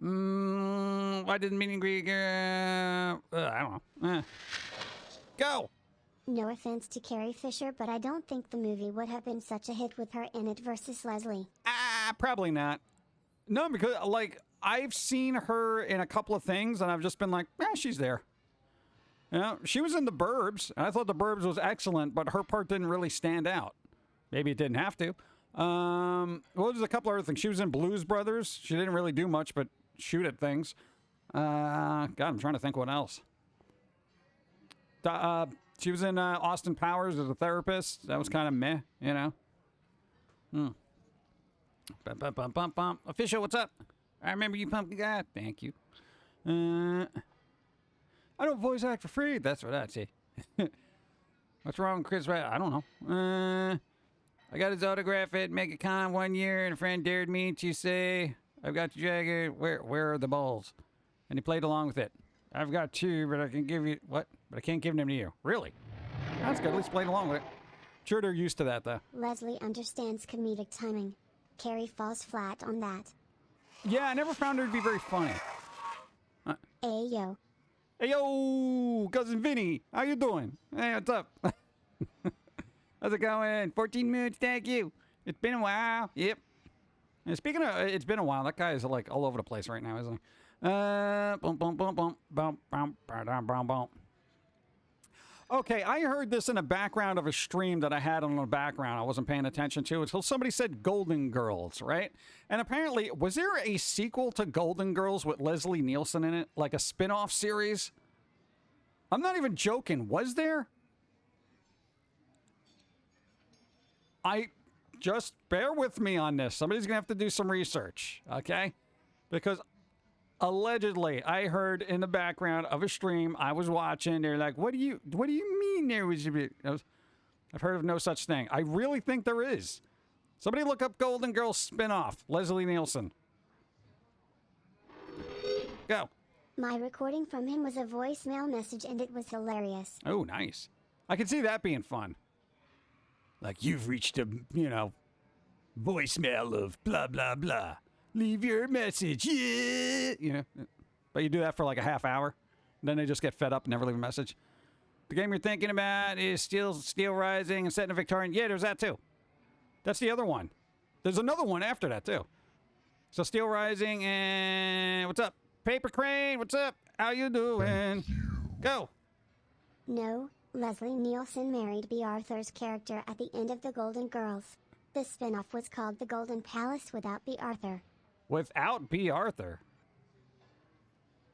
Why didn't meet and greet? I don't know. Go. No offense to Carrie Fisher, but I don't think the movie would have been such a hit with her in it versus Leslie. Probably not. No, because, like, I've seen her in a couple of things, and I've just been like, she's there. You know, she was in The Burbs, and I thought The Burbs was excellent, but her part didn't really stand out. Maybe it didn't have to. Well, there's a couple other things. She was in Blues Brothers. She didn't really do much, but shoot at things. God, I'm trying to think what else. She was in Austin Powers as a therapist. That was kind of meh, you know. Official, what's up? I remember you, Pumpkin Guy. Thank you. I don't voice act for free. That's what I'd say. What's wrong with Chris? I don't know. I got his autograph at MegaCon 1 year, and a friend dared me to say, I've got the jacket. Where are the balls? And he played along with it. I've got two, but I can give you... What? But I can't give them to you. Really? That's good. At least played along with it. Sure, they're used to that, though. Leslie understands comedic timing. Carrie falls flat on that. Yeah, I never found her to be very funny. Ayo. Hey, yo, Cousin Vinny. How you doing? Hey, what's up? How's it going? 14 minutes, thank you. It's been a while. Yep. And speaking of, it's been a while. That guy is like all over the place right now, isn't he? Bum, bum, bum, bum, bum, bum, bum, bum, bum. Okay, I heard this in the background of a stream that I had on the background. I wasn't paying attention to until somebody said Golden Girls, right? And apparently, was there a sequel to Golden Girls with Leslie Nielsen in it? Like a spin-off series? I'm not even joking. Was there? Just bear with me on this. Somebody's going to have to do some research, okay? Because allegedly, I heard in the background of a stream I was watching, they're like, what do you mean there was a bit? I've heard of no such thing. I really think there is. Somebody look up Golden Girls spin-off, Leslie Nielsen. Go. My recording from him was a voicemail message and it was hilarious. Oh, nice. I can see that being fun. Like, you've reached a, voicemail of blah, blah, blah. Leave your message, yeah. But you do that for like a half hour. Then they just get fed up and never leave a message. The game you're thinking about is Steel Rising and set in a Victorian. Yeah, there's that too. That's the other one. There's another one after that too. So Steel Rising and what's up? Paper Crane, what's up? How you doing? Go. No, Leslie Nielsen married B. Arthur's character at the end of The Golden Girls. The spin-off was called The Golden Palace without B. Arthur. Without B. Arthur?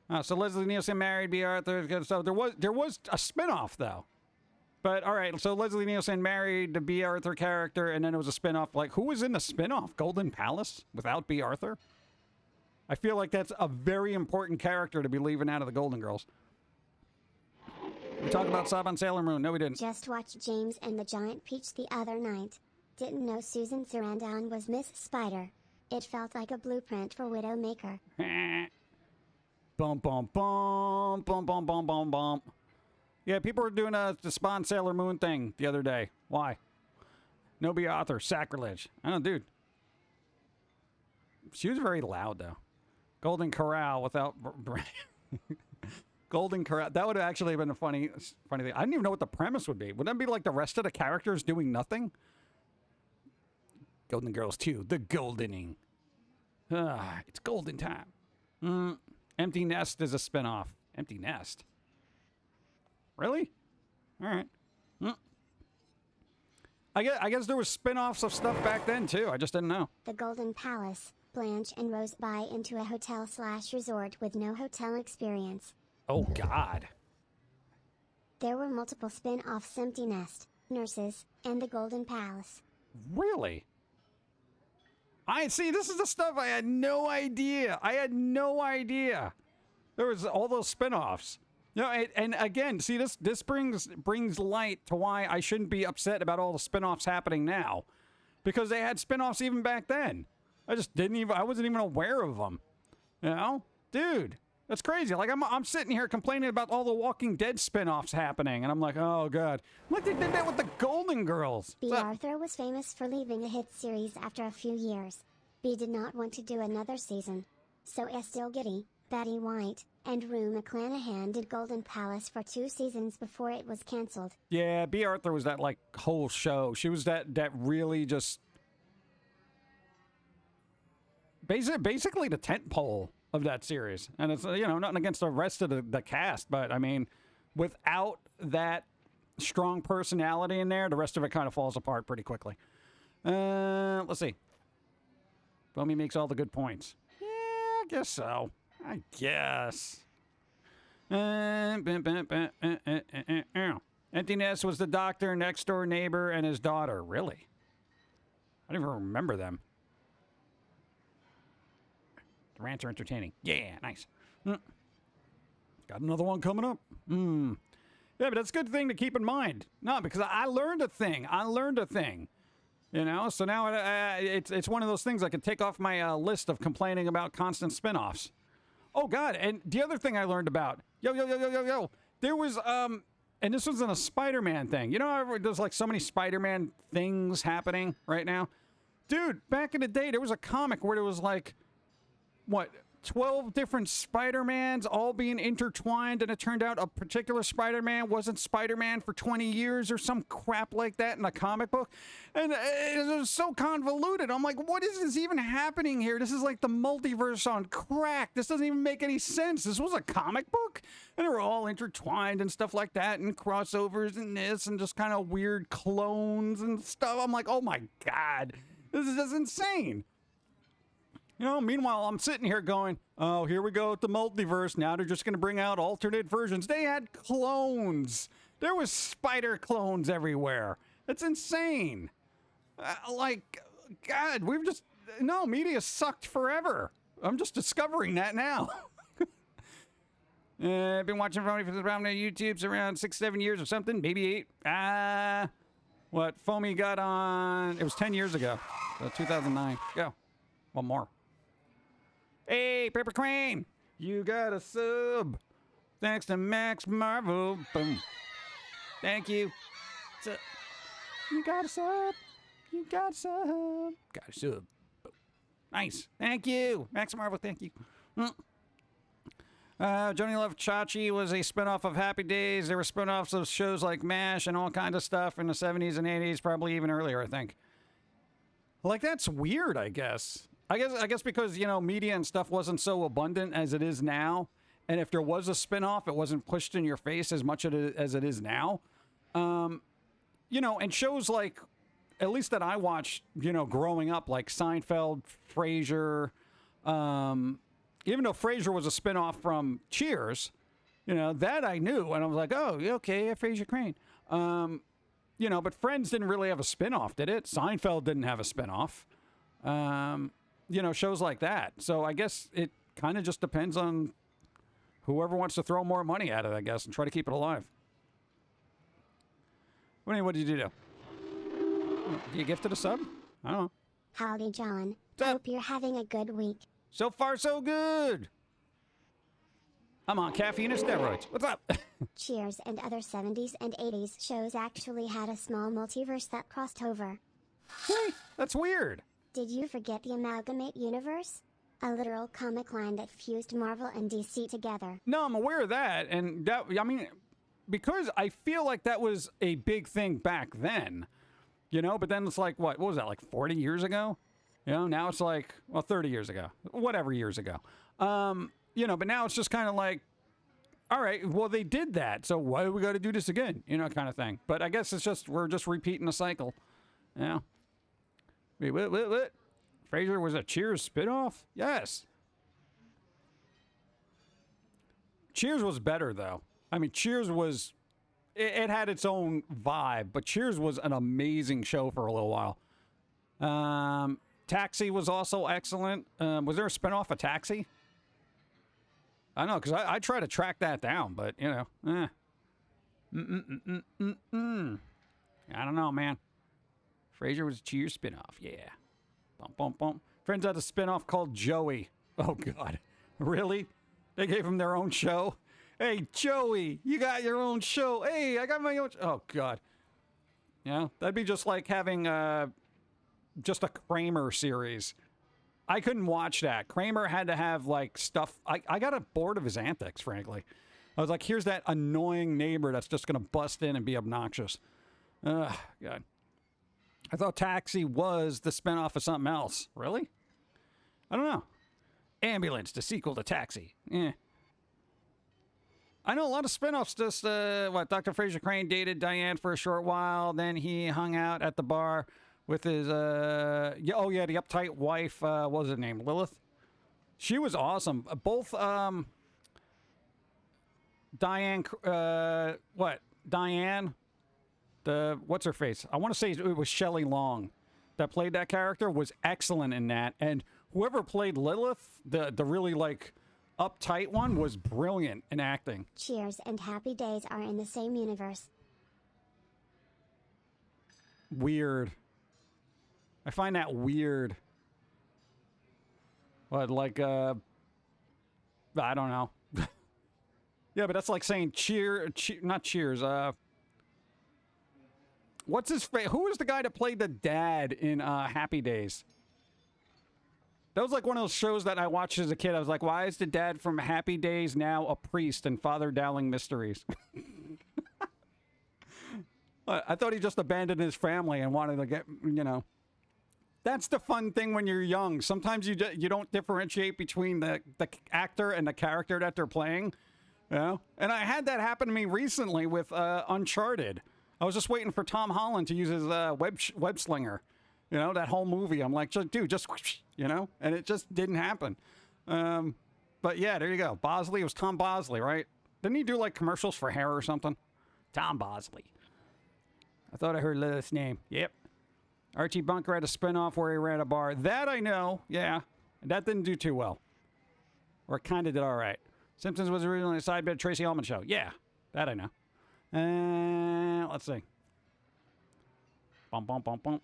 Oh, so Leslie Nielsen married B. Arthur. So there was a spin-off, though. But, all right, so Leslie Nielsen married the B. Arthur character, and then it was a spin-off. Like, who was in the spin-off? Golden Palace without B. Arthur? I feel like that's a very important character to be leaving out of the Golden Girls. We talked about Sob on Sailor Moon. No, we didn't. Just watched James and the Giant Peach the other night. Didn't know Susan Sarandon was Miss Spider. It felt like a blueprint for Widowmaker. Bum, bum, bum, bum, bum, bum, bum, bum. Yeah, people were doing the Spawn Sailor Moon thing the other day. Why? No B. Arthur. Sacrilege. I don't know, dude. She was very loud, though. Golden Corral without... Golden Corral. That would have actually been a funny thing. I didn't even know what the premise would be. Would that be like the rest of the characters doing nothing? Golden Girls 2. The Goldening. It's golden time. Empty Nest is a spinoff. Empty Nest? Really? All right. I guess there was spin-offs of stuff back then, too. I just didn't know. The Golden Palace. Blanche and Rose buy into a hotel/resort with no hotel experience. Oh, God. There were multiple spin-offs: Empty Nest, Nurses, and The Golden Palace. Really? I see. This is the stuff I had no idea. There was all those spin-offs. You know, and again, see, this brings light to why I shouldn't be upset about all the spin-offs happening now. Because they had spin-offs even back then. I wasn't even aware of them. You know? Dude, that's crazy. Like, I'm sitting here complaining about all the Walking Dead spin-offs happening, and I'm like, oh, God. Look, they did that with the Golden Girls. B. Arthur was famous for leaving a hit series after a few years. B did not want to do another season. So Estelle Getty, Betty White, and Rue McClanahan did Golden Palace for 2 seasons before it was canceled. Yeah, B. Arthur was that, like, whole show. She was that really just... Basically the tentpole of that series. And it's, you know, nothing against the rest of the cast, but, I mean, without that strong personality in there, the rest of it kind of falls apart pretty quickly. Let's see. Foamy makes all the good points. Yeah, I guess so. I guess. Empty Nest was the doctor, next door neighbor, and his daughter. Really? I don't even remember them. The rants are entertaining. Yeah, nice. Got another one coming up. Yeah, but that's a good thing to keep in mind. No, because I learned a thing. You know, so now it's one of those things I can take off my list of complaining about constant spinoffs. Oh, God, and the other thing I learned about, there was, and this was in a Spider-Man thing. You know, there's like so many Spider-Man things happening right now. Dude, back in the day, there was a comic where there was like, 12 different Spider-Mans all being intertwined, and it turned out a particular Spider-Man wasn't Spider-Man for 20 years or some crap like that in the comic book. And it was so convoluted. I'm like, what is this even happening here? This is like the multiverse on crack. This doesn't even make any sense. This was a comic book? And they were all intertwined and stuff like that, and crossovers and this, and just kind of weird clones and stuff. I'm like, oh my God, this is just insane. You know, meanwhile, I'm sitting here going, oh, here we go with the multiverse. Now they're just going to bring out alternate versions. They had clones. There was spider clones everywhere. That's insane. Like, God, media sucked forever. I'm just discovering that now. I've been watching Foamy around YouTube's around 6-7 years or something, maybe 8. What Foamy got on, it was 10 years ago, 2009. Go. One more. Hey, Paper Crane, you got a sub. Thanks to Max Marvel. Boom. Thank you. You got a sub. Got a sub. Nice. Thank you. Max Marvel, thank you. Johnny Love Chachi was a spinoff of Happy Days. There were spinoffs of shows like MASH and all kinds of stuff in the 70s and 80s, probably even earlier, I think. Like, that's weird, I guess. I guess because, you know, media and stuff wasn't so abundant as it is now, And if there was a spinoff, it wasn't pushed in your face as much as it is now. You know, and shows like, at least that I watched, you know, growing up, like Seinfeld, Frasier, even though Frasier was a spinoff from Cheers, you know, that I knew. And I was like, oh, okay, Frasier Crane. You know, but Friends didn't really have a spinoff, did it? Seinfeld didn't have a spinoff. You know, shows like that. So I guess it kind of just depends on whoever wants to throw more money at it, I guess, and try to keep it alive. What did you do? Do you gifted a sub? I don't know. Howdy, John. What's up? Hope you're having a good week. So far, so good. I'm on caffeine and steroids. What's up? Cheers and other 70s and 80s shows actually had a small multiverse that crossed over. Hey, that's weird. Did you forget the Amalgamate Universe? A literal comic line that fused Marvel and DC together. No, I'm aware of that. And that, I mean, because I feel like that was a big thing back then. You know, but then it's like, what was that, like 40 years ago? You know, now it's like, well, 30 years ago. Whatever years ago. You know, but now it's just kind of like, all right, well, they did that, so why do we got to do this again? You know, kind of thing. But I guess it's just, we're just repeating the cycle. Yeah. Wait, what? Frasier was a Cheers spinoff? Yes. Cheers was better, though. I mean, Cheers was, it had its own vibe, but Cheers was an amazing show for a little while. Taxi was also excellent. Was there a spinoff of Taxi? I don't know, because I try to track that down, but, you know, I don't know, man. Frasier was a Cheers spinoff, yeah. Bump, bump, bump. Friends had a spinoff called Joey. Oh, God. Really? They gave him their own show? Hey, Joey, you got your own show. Hey, I got my own oh, God. Yeah, that'd be just like having just a Kramer series. I couldn't watch that. Kramer had to have, like, stuff. I got bored of his antics, frankly. I was like, here's that annoying neighbor that's just going to bust in and be obnoxious. Ugh, God. I thought Taxi was the spinoff of something else. Really? I don't know. Ambulance, the sequel to Taxi. Yeah. I know a lot of spinoffs. Just, Dr. Fraser Crane dated Diane for a short while. Then he hung out at the bar with his, the uptight wife, what was her name? Lilith? She was awesome. Both, Diane, Diane, what's her face? I want to say it was Shelley Long that played that character, was excellent in that. And whoever played Lilith, the really, like, uptight one, was brilliant in acting. Cheers and Happy Days are in the same universe. Weird. I find that weird. What, like, I don't know. Yeah, but that's like saying not Cheers. What's his face? Who was the guy that played the dad in Happy Days? That was like one of those shows that I watched as a kid. I was like, why is the dad from Happy Days now a priest in Father Dowling Mysteries? I thought he just abandoned his family and wanted to get, you know. That's the fun thing when you're young. Sometimes you don't differentiate between the actor and the character that they're playing. You know? And I had that happen to me recently with Uncharted. I was just waiting for Tom Holland to use his web slinger. You know, that whole movie. I'm like, dude, just, you know? And it just didn't happen. But yeah, there you go. Bosley, it was Tom Bosley, right? Didn't he do like commercials for hair or something? Tom Bosley. I thought I heard Lilith's name. Yep. Archie Bunker had a spinoff where he ran a bar. That I know, yeah. That didn't do too well. Or it kind of did all right. Simpsons was originally a side bit of Tracy Ullman show. Yeah, that I know. Let's see. Bump, bump, bump, bump.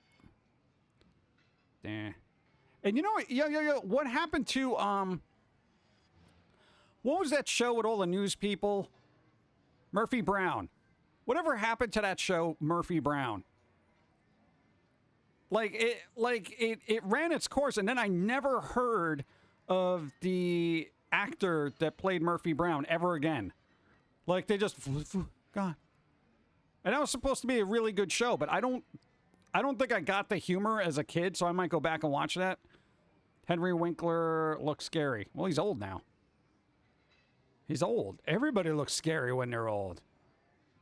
And you know what? Yo. What happened to, what was that show with all the news people? Murphy Brown. Whatever happened to that show, Murphy Brown? It ran its course, and then I never heard of the actor that played Murphy Brown ever again. Like, they just gone. And that was supposed to be a really good show, but I don't think I got the humor as a kid, so I might go back and watch that. Henry Winkler looks scary. Well, he's old now. He's old. Everybody looks scary when they're old.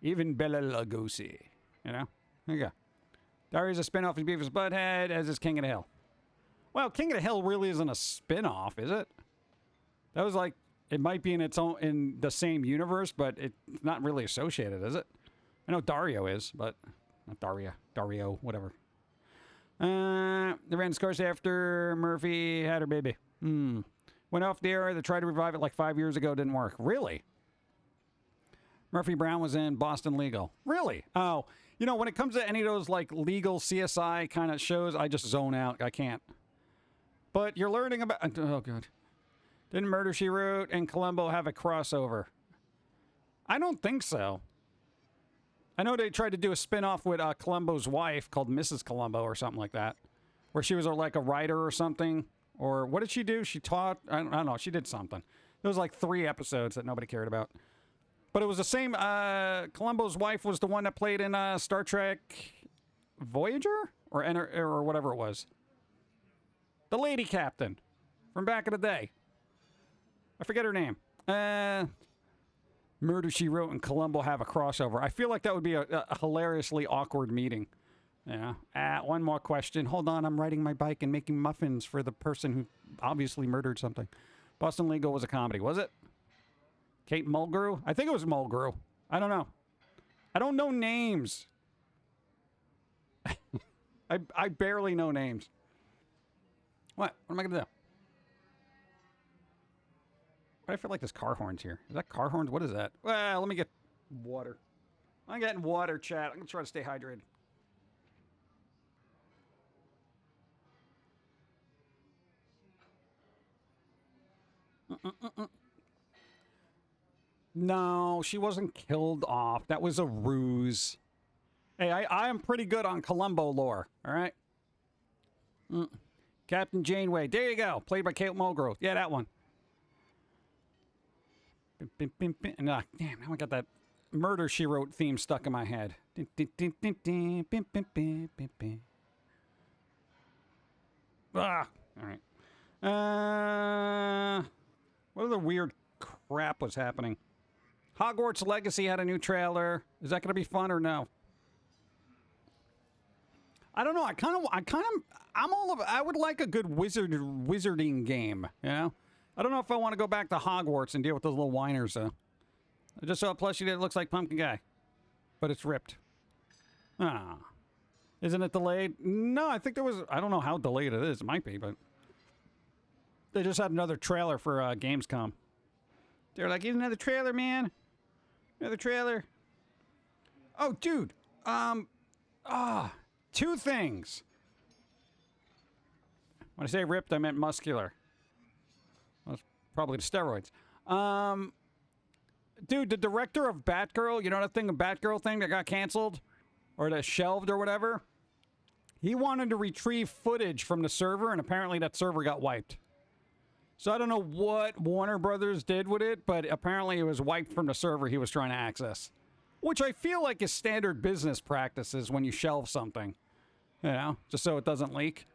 Even Bela Lugosi. You know? There you go. Diary is a spinoff of Beavis Butthead, as is King of the Hill. Well, King of the Hill really isn't a spinoff, is it? That was like, it might be in its own, in the same universe, but it's not really associated, is it? I know Dario is, but not Dario, whatever. They ran discourse after Murphy had her baby. Went off the air. They tried to revive it like 5 years ago. Didn't work. Really? Murphy Brown was in Boston Legal. Really? Oh, you know, when it comes to any of those like legal CSI kind of shows, I just zone out. I can't. But you're learning about... Oh, good. Didn't Murder, She Wrote and Columbo have a crossover? I don't think so. I know they tried to do a spin-off with Columbo's wife called Mrs. Columbo or something like that, where she was like a writer or something. Or what did she do? She taught? I don't know. She did something. There was like 3 episodes that nobody cared about. But it was the same. Columbo's wife was the one that played in Star Trek Voyager? Or whatever it was. The lady captain from back in the day. I forget her name. Murder, She Wrote and Columbo have a crossover. I feel like that would be a hilariously awkward meeting. Yeah. One more question. Hold on. I'm riding my bike and making muffins for the person who obviously murdered something. Boston Legal was a comedy, was it? Kate Mulgrew? I think it was Mulgrew. I don't know. I don't know names. I barely know names. What? What am I going to do? I feel like there's car horns here. Is that car horns? What is that? Well, let me get water. I'm getting water, chat. I'm going to try to stay hydrated. No, she wasn't killed off. That was a ruse. Hey, I am pretty good on Columbo lore, all right? Captain Janeway. There you go. Played by Kate Mulgrew. Yeah, that one. Damn, now I got that Murder, She Wrote theme stuck in my head. All right. What other weird crap was happening? Hogwarts Legacy had a new trailer. Is that going to be fun or no? I don't know. I would like a good wizarding game, you know? I don't know if I want to go back to Hogwarts and deal with those little whiners, though. I just saw a plushie that looks like Pum'Kin Guy. But it's ripped. Ah. Isn't it delayed? No, I think there was... I don't know how delayed it is. It might be, but... They just had another trailer for Gamescom. They're like, here's another trailer, man. Another trailer. Oh, dude. 2 things. When I say ripped, I meant muscular. Well, it's probably the steroids. Dude, the director of Batgirl, you know that thing, the Batgirl thing that got canceled? Or that shelved or whatever? He wanted to retrieve footage from the server, and apparently that server got wiped. So I don't know what Warner Brothers did with it, but apparently it was wiped from the server he was trying to access. Which I feel like is standard business practices when you shelve something. You know, just so it doesn't leak.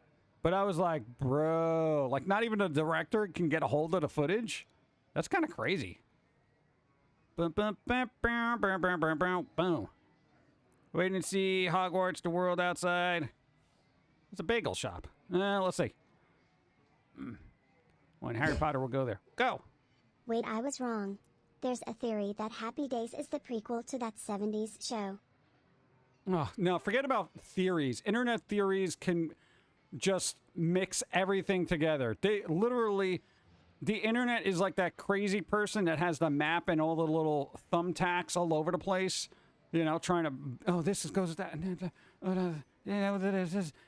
But I was like, bro, like not even the director can get a hold of the footage? That's kind of crazy. Boom, boom, boom, boom, boom, boom, boom, boom, boom. Waiting to see Hogwarts, the world outside. It's a bagel shop. Let's see. When Harry Potter will go there. Go! Wait, I was wrong. There's a theory that Happy Days is the prequel to that 70s show. Oh, no, forget about theories. Internet theories can just mix everything together. They literally... The internet is like that crazy person that has the map and all the little thumbtacks all over the place. You know, trying to... Oh, this goes with that. And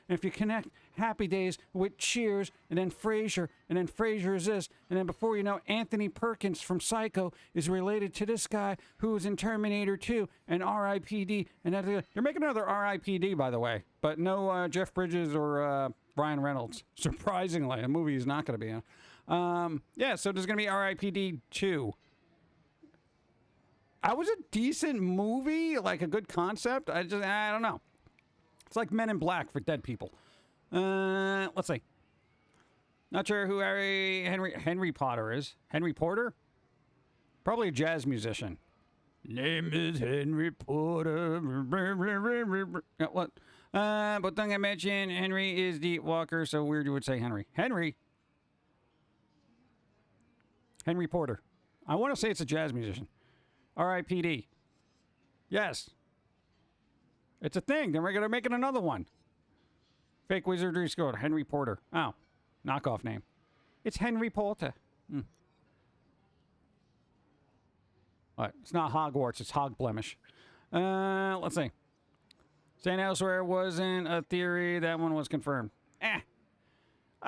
if you connect Happy Days with Cheers, and then Frasier, and then Frasier is this, and then before you know, Anthony Perkins from Psycho is related to this guy who was in Terminator 2 and R.I.P.D. And you're making another R.I.P.D. by the way, but no Jeff Bridges or Ryan Reynolds. Surprisingly, a movie he's not going to be in. Yeah, so there's going to be R.I.P.D. 2. That was a decent movie, like a good concept. I don't know. It's like Men in Black for dead people. Let's see. Not sure who Henry Potter is. Henry Porter? Probably a jazz musician. Name is Henry Porter. Yeah, what? But then I mentioned Henry is the walker, so weird you would say Henry. Henry Porter. I want to say it's a jazz musician. R.I.P.D. Yes. It's a thing. Then we're going to make it another one. Fake wizardry scored. Henry Porter. Oh. Knockoff name. It's Henry Porter. What? It's not Hogwarts. It's Hog Blemish. Let's see. Saying elsewhere wasn't a theory. That one was confirmed. I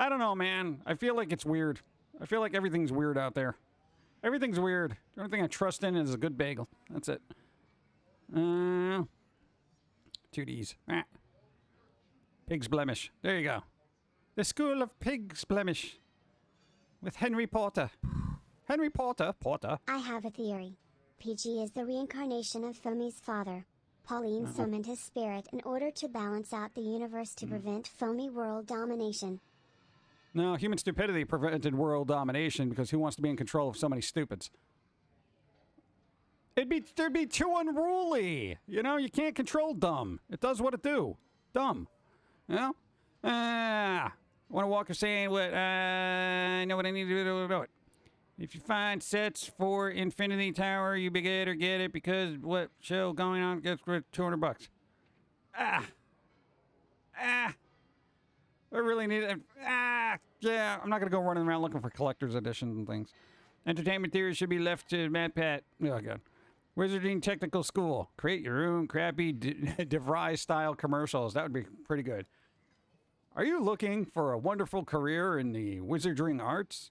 don't know, man. I feel like it's weird. I feel like everything's weird out there. Everything's weird. The only thing I trust in is a good bagel. That's it. 2 D's. Pig's Blemish. There you go. The School of Pig's Blemish. With Henry Porter. Henry Porter. I have a theory. PG is the reincarnation of Foamy's father. Pauline summoned his spirit in order to balance out the universe to prevent Foamy world domination. No, human stupidity prevented world domination because who wants to be in control of so many stupids? There'd be too unruly. You know, you can't control dumb. It does what it do. Dumb. You know? Want to walk or saying what I know what I need to do it. If you find sets for Infinity Tower, you better get it because what show going on gets for $200. I really need it. Yeah, I'm not going to go running around looking for collector's editions and things. Entertainment theory should be left to Matt Pat. Oh, God. Wizarding Technical School. Create your own crappy DeVry style commercials. That would be pretty good. Are you looking for a wonderful career in the wizarding arts?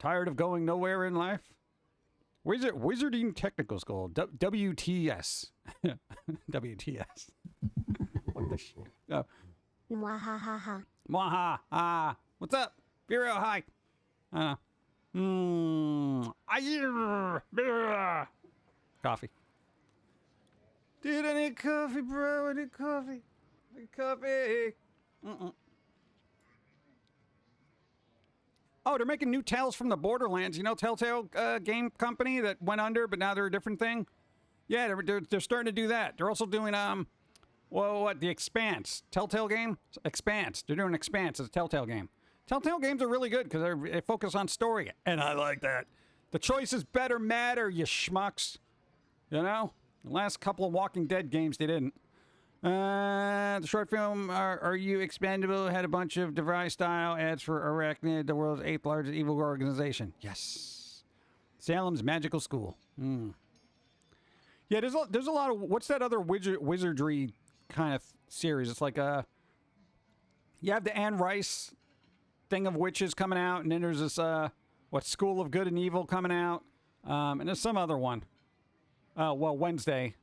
Tired of going nowhere in life? Wizarding Technical School. WTS. WTS. What the shit? Oh. Mwahaha. Mwaha. What's up? Be real high. Coffee. Dude, I need coffee, bro. I need coffee. I need coffee. Oh, they're making new Tales from the Borderlands. You know, Telltale game company that went under, but now they're a different thing. Yeah, they're starting to do that. They're also doing The Expanse. Telltale game? Expanse. They're doing Expanse as a Telltale game. Telltale games are really good because they focus on story, and I like that. The choices better matter, you schmucks. You know? The last couple of Walking Dead games, they didn't. The short film, Are You Expendable, had a bunch of DeVry-style ads for Arachnid, the world's 8th largest evil organization. Yes. Salem's Magical School. Yeah, there's a lot of... What's that other wizardry kind of series? It's like you have the Anne Rice thing of witches coming out, and then there's this School of Good and Evil coming out, and there's some other one. Wednesday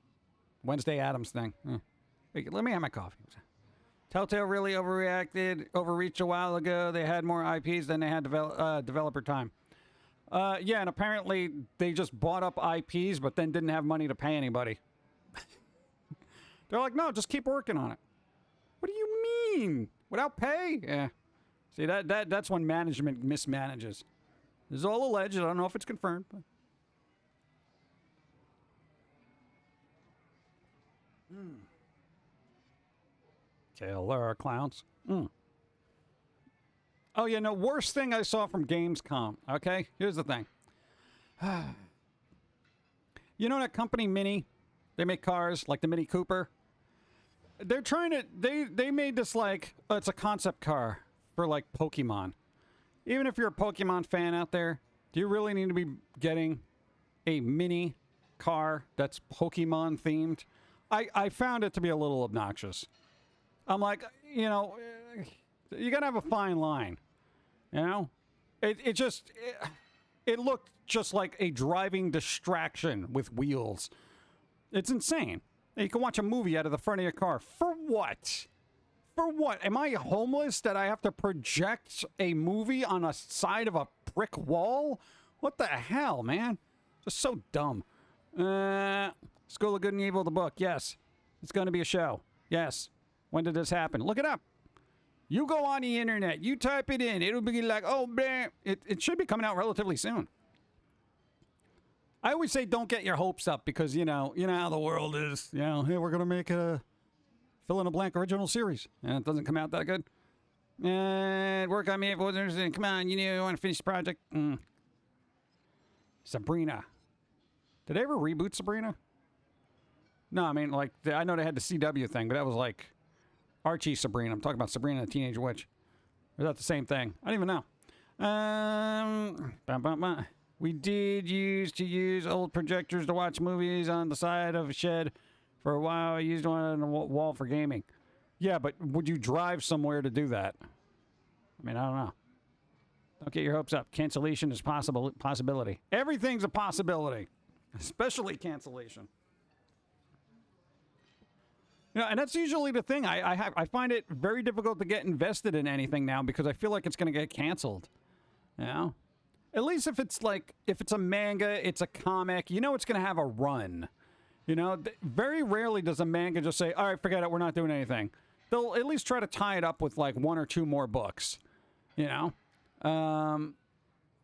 Addams thing. Wait, let me have my coffee. Telltale really overreached a while ago. They had more IPs than they had developer time. Yeah, and apparently they just bought up IPs, but then didn't have money to pay anybody. They're like, no, just keep working on it. What do you mean? Without pay? Yeah. See, that's when management mismanages. This is all alleged. I don't know if it's confirmed. But... Killer clowns. Oh, yeah, no, worst thing I saw from Gamescom. Okay, here's the thing. You know that company Mini? They make cars like the Mini Cooper. They're trying to... They made this like... it's a concept car for like Pokemon. Even if you're a Pokemon fan out there, do you really need to be getting a mini car that's Pokemon themed? I found it to be a little obnoxious. I'm like, you know, you gotta have a fine line. You know? It looked just like a driving distraction with wheels. It's insane. You can watch a movie out of the front of your car. For what? For what? Am I homeless that I have to project a movie on a side of a brick wall? What the hell, man? Just so dumb. School of Good and Evil, the book. Yes. It's going to be a show. Yes. When did this happen? Look it up. You go on the internet. You type it in. It'll be like, oh, man. It should be coming out relatively soon. I always say don't get your hopes up because, you know how the world is. You know, hey, we're going to make a fill-in-the-blank original series. And it doesn't come out that good. And work on me if it wasn't interesting. Come on, you want to finish the project. Sabrina. Did they ever reboot Sabrina? No, I mean, like, I know they had the CW thing, but that was like Archie Sabrina. I'm talking about Sabrina the Teenage Witch. Or is that the same thing? I don't even know. We did used to use old projectors to watch movies on the side of a shed. For a while, I used one on the wall for gaming. Yeah, but would you drive somewhere to do that? I mean, I don't know. Don't get your hopes up. Cancellation is possibility. Everything's a possibility, especially cancellation. You know, and that's usually the thing. I find it very difficult to get invested in anything now because I feel like it's going to get canceled. You know? At least if it's a manga, it's a comic, you know it's going to have a run. You know, very rarely does a manga just say, all right, forget it, we're not doing anything. They'll at least try to tie it up with like one or two more books, you know?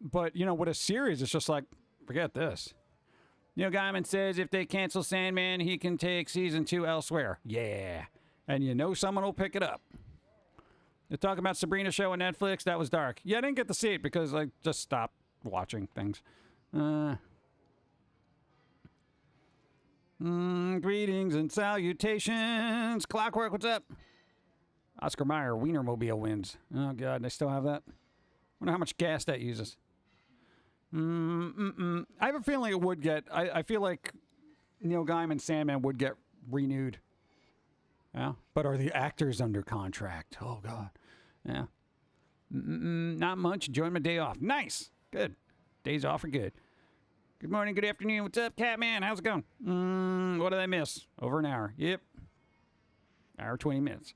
But, you know, with a series, it's just like, forget this. Neil Gaiman says if they cancel Sandman, he can take season 2 elsewhere. Yeah. And you know someone will pick it up. They're talking about Sabrina show on Netflix. That was dark. Yeah, I didn't get to see it because I just stopped watching things. Greetings and salutations. Clockwork, what's up? Oscar Mayer, Wienermobile wins. Oh, God, they still have that? Wonder how much gas that uses. I have a feeling it would get... I feel like Neil Gaiman Sandman would get renewed. Yeah? But are the actors under contract? Oh, God. Yeah. Not much. Enjoying my day off. Nice. Good. Days off are good. Good morning, good afternoon. What's up, Catman? How's it going? What did I miss? Over an hour. Yep. Hour 20 minutes.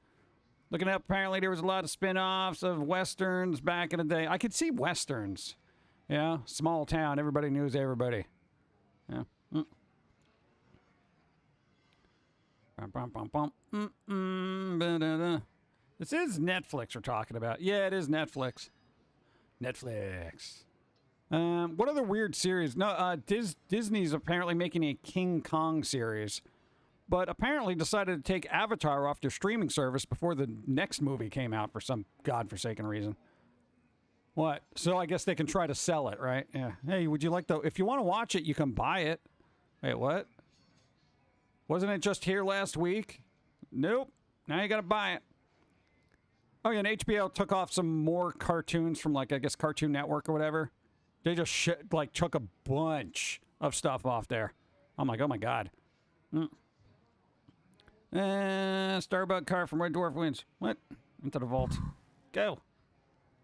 Looking up, apparently there was a lot of spin-offs of Westerns back in the day. I could see Westerns. Yeah, small town. Everybody knows everybody. Yeah. This is Netflix we're talking about. Yeah, it is Netflix. Netflix. What other weird series? No, Disney's apparently making a King Kong series, but apparently decided to take Avatar off their streaming service before the next movie came out for some godforsaken reason. What? So I guess they can try to sell it, right? Yeah. Hey, would you like to... If you want to watch it, you can buy it. Wait, what? Wasn't it just here last week? Nope. Now you got to buy it. Oh, yeah, and HBO took off some more cartoons from, like, I guess Cartoon Network or whatever. They just, took a bunch of stuff off there. I'm like, oh, my God. Starbug car from Red Dwarf wins. What? Into the vault. Go.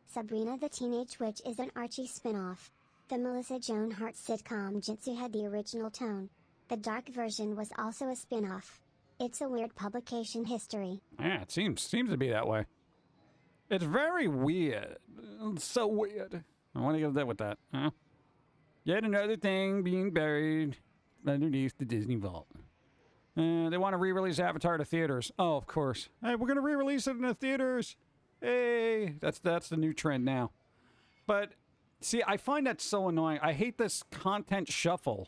Sabrina the Teenage Witch is an Archie spin-off. The Melissa Joan Hart sitcom Jitsu had the original tone. The dark version was also a spin-off. It's a weird publication history. Yeah, it seems to be that way. It's very weird. It's so weird. I want to get that with that. Huh? Yet another thing being buried underneath the Disney vault. They want to re-release Avatar to theaters. Oh, of course. Hey, we're going to re-release it in the theaters. Hey, that's the new trend now. But, see, I find that so annoying. I hate this content shuffle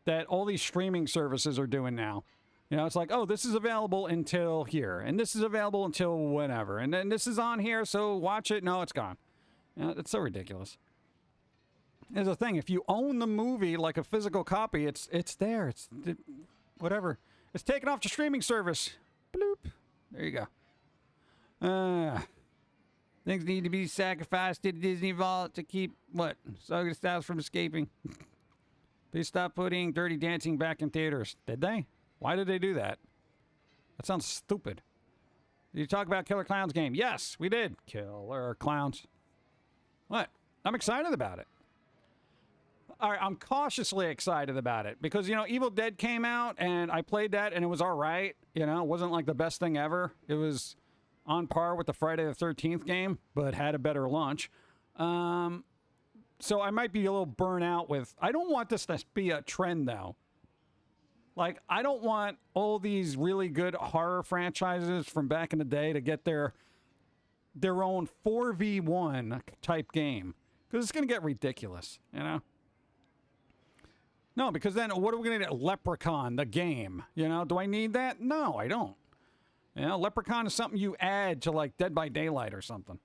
that all these streaming services are doing now. You know, it's like, oh, this is available until here, and this is available until whenever, and then this is on here, so watch it. No, it's gone. You know, it's so ridiculous. There's a thing. If you own the movie like a physical copy, it's there. Whatever. It's taken off the streaming service. Bloop. There you go. Things need to be sacrificed to the Disney Vault to keep, what? Saga Styles from escaping. Please stop putting Dirty Dancing back in theaters. Did they? Why did they do that? That sounds stupid. Did you talk about Killer Klowns game? Yes, we did. Killer Klowns. What? I'm excited about it. All right, I'm cautiously excited about it because, you know, Evil Dead came out and I played that and it was all right. You know, it wasn't like the best thing ever. It was on par with the Friday the 13th game, but had a better launch. So I might be a little burnt out with... I don't want this to be a trend, though. Like, I don't want all these really good horror franchises from back in the day to get their own 4v1 type game. Because it's going to get ridiculous, you know? No, because then what are we going to do? Leprechaun, the game. You know, do I need that? No, I don't. You know, Leprechaun is something you add to like Dead by Daylight or something.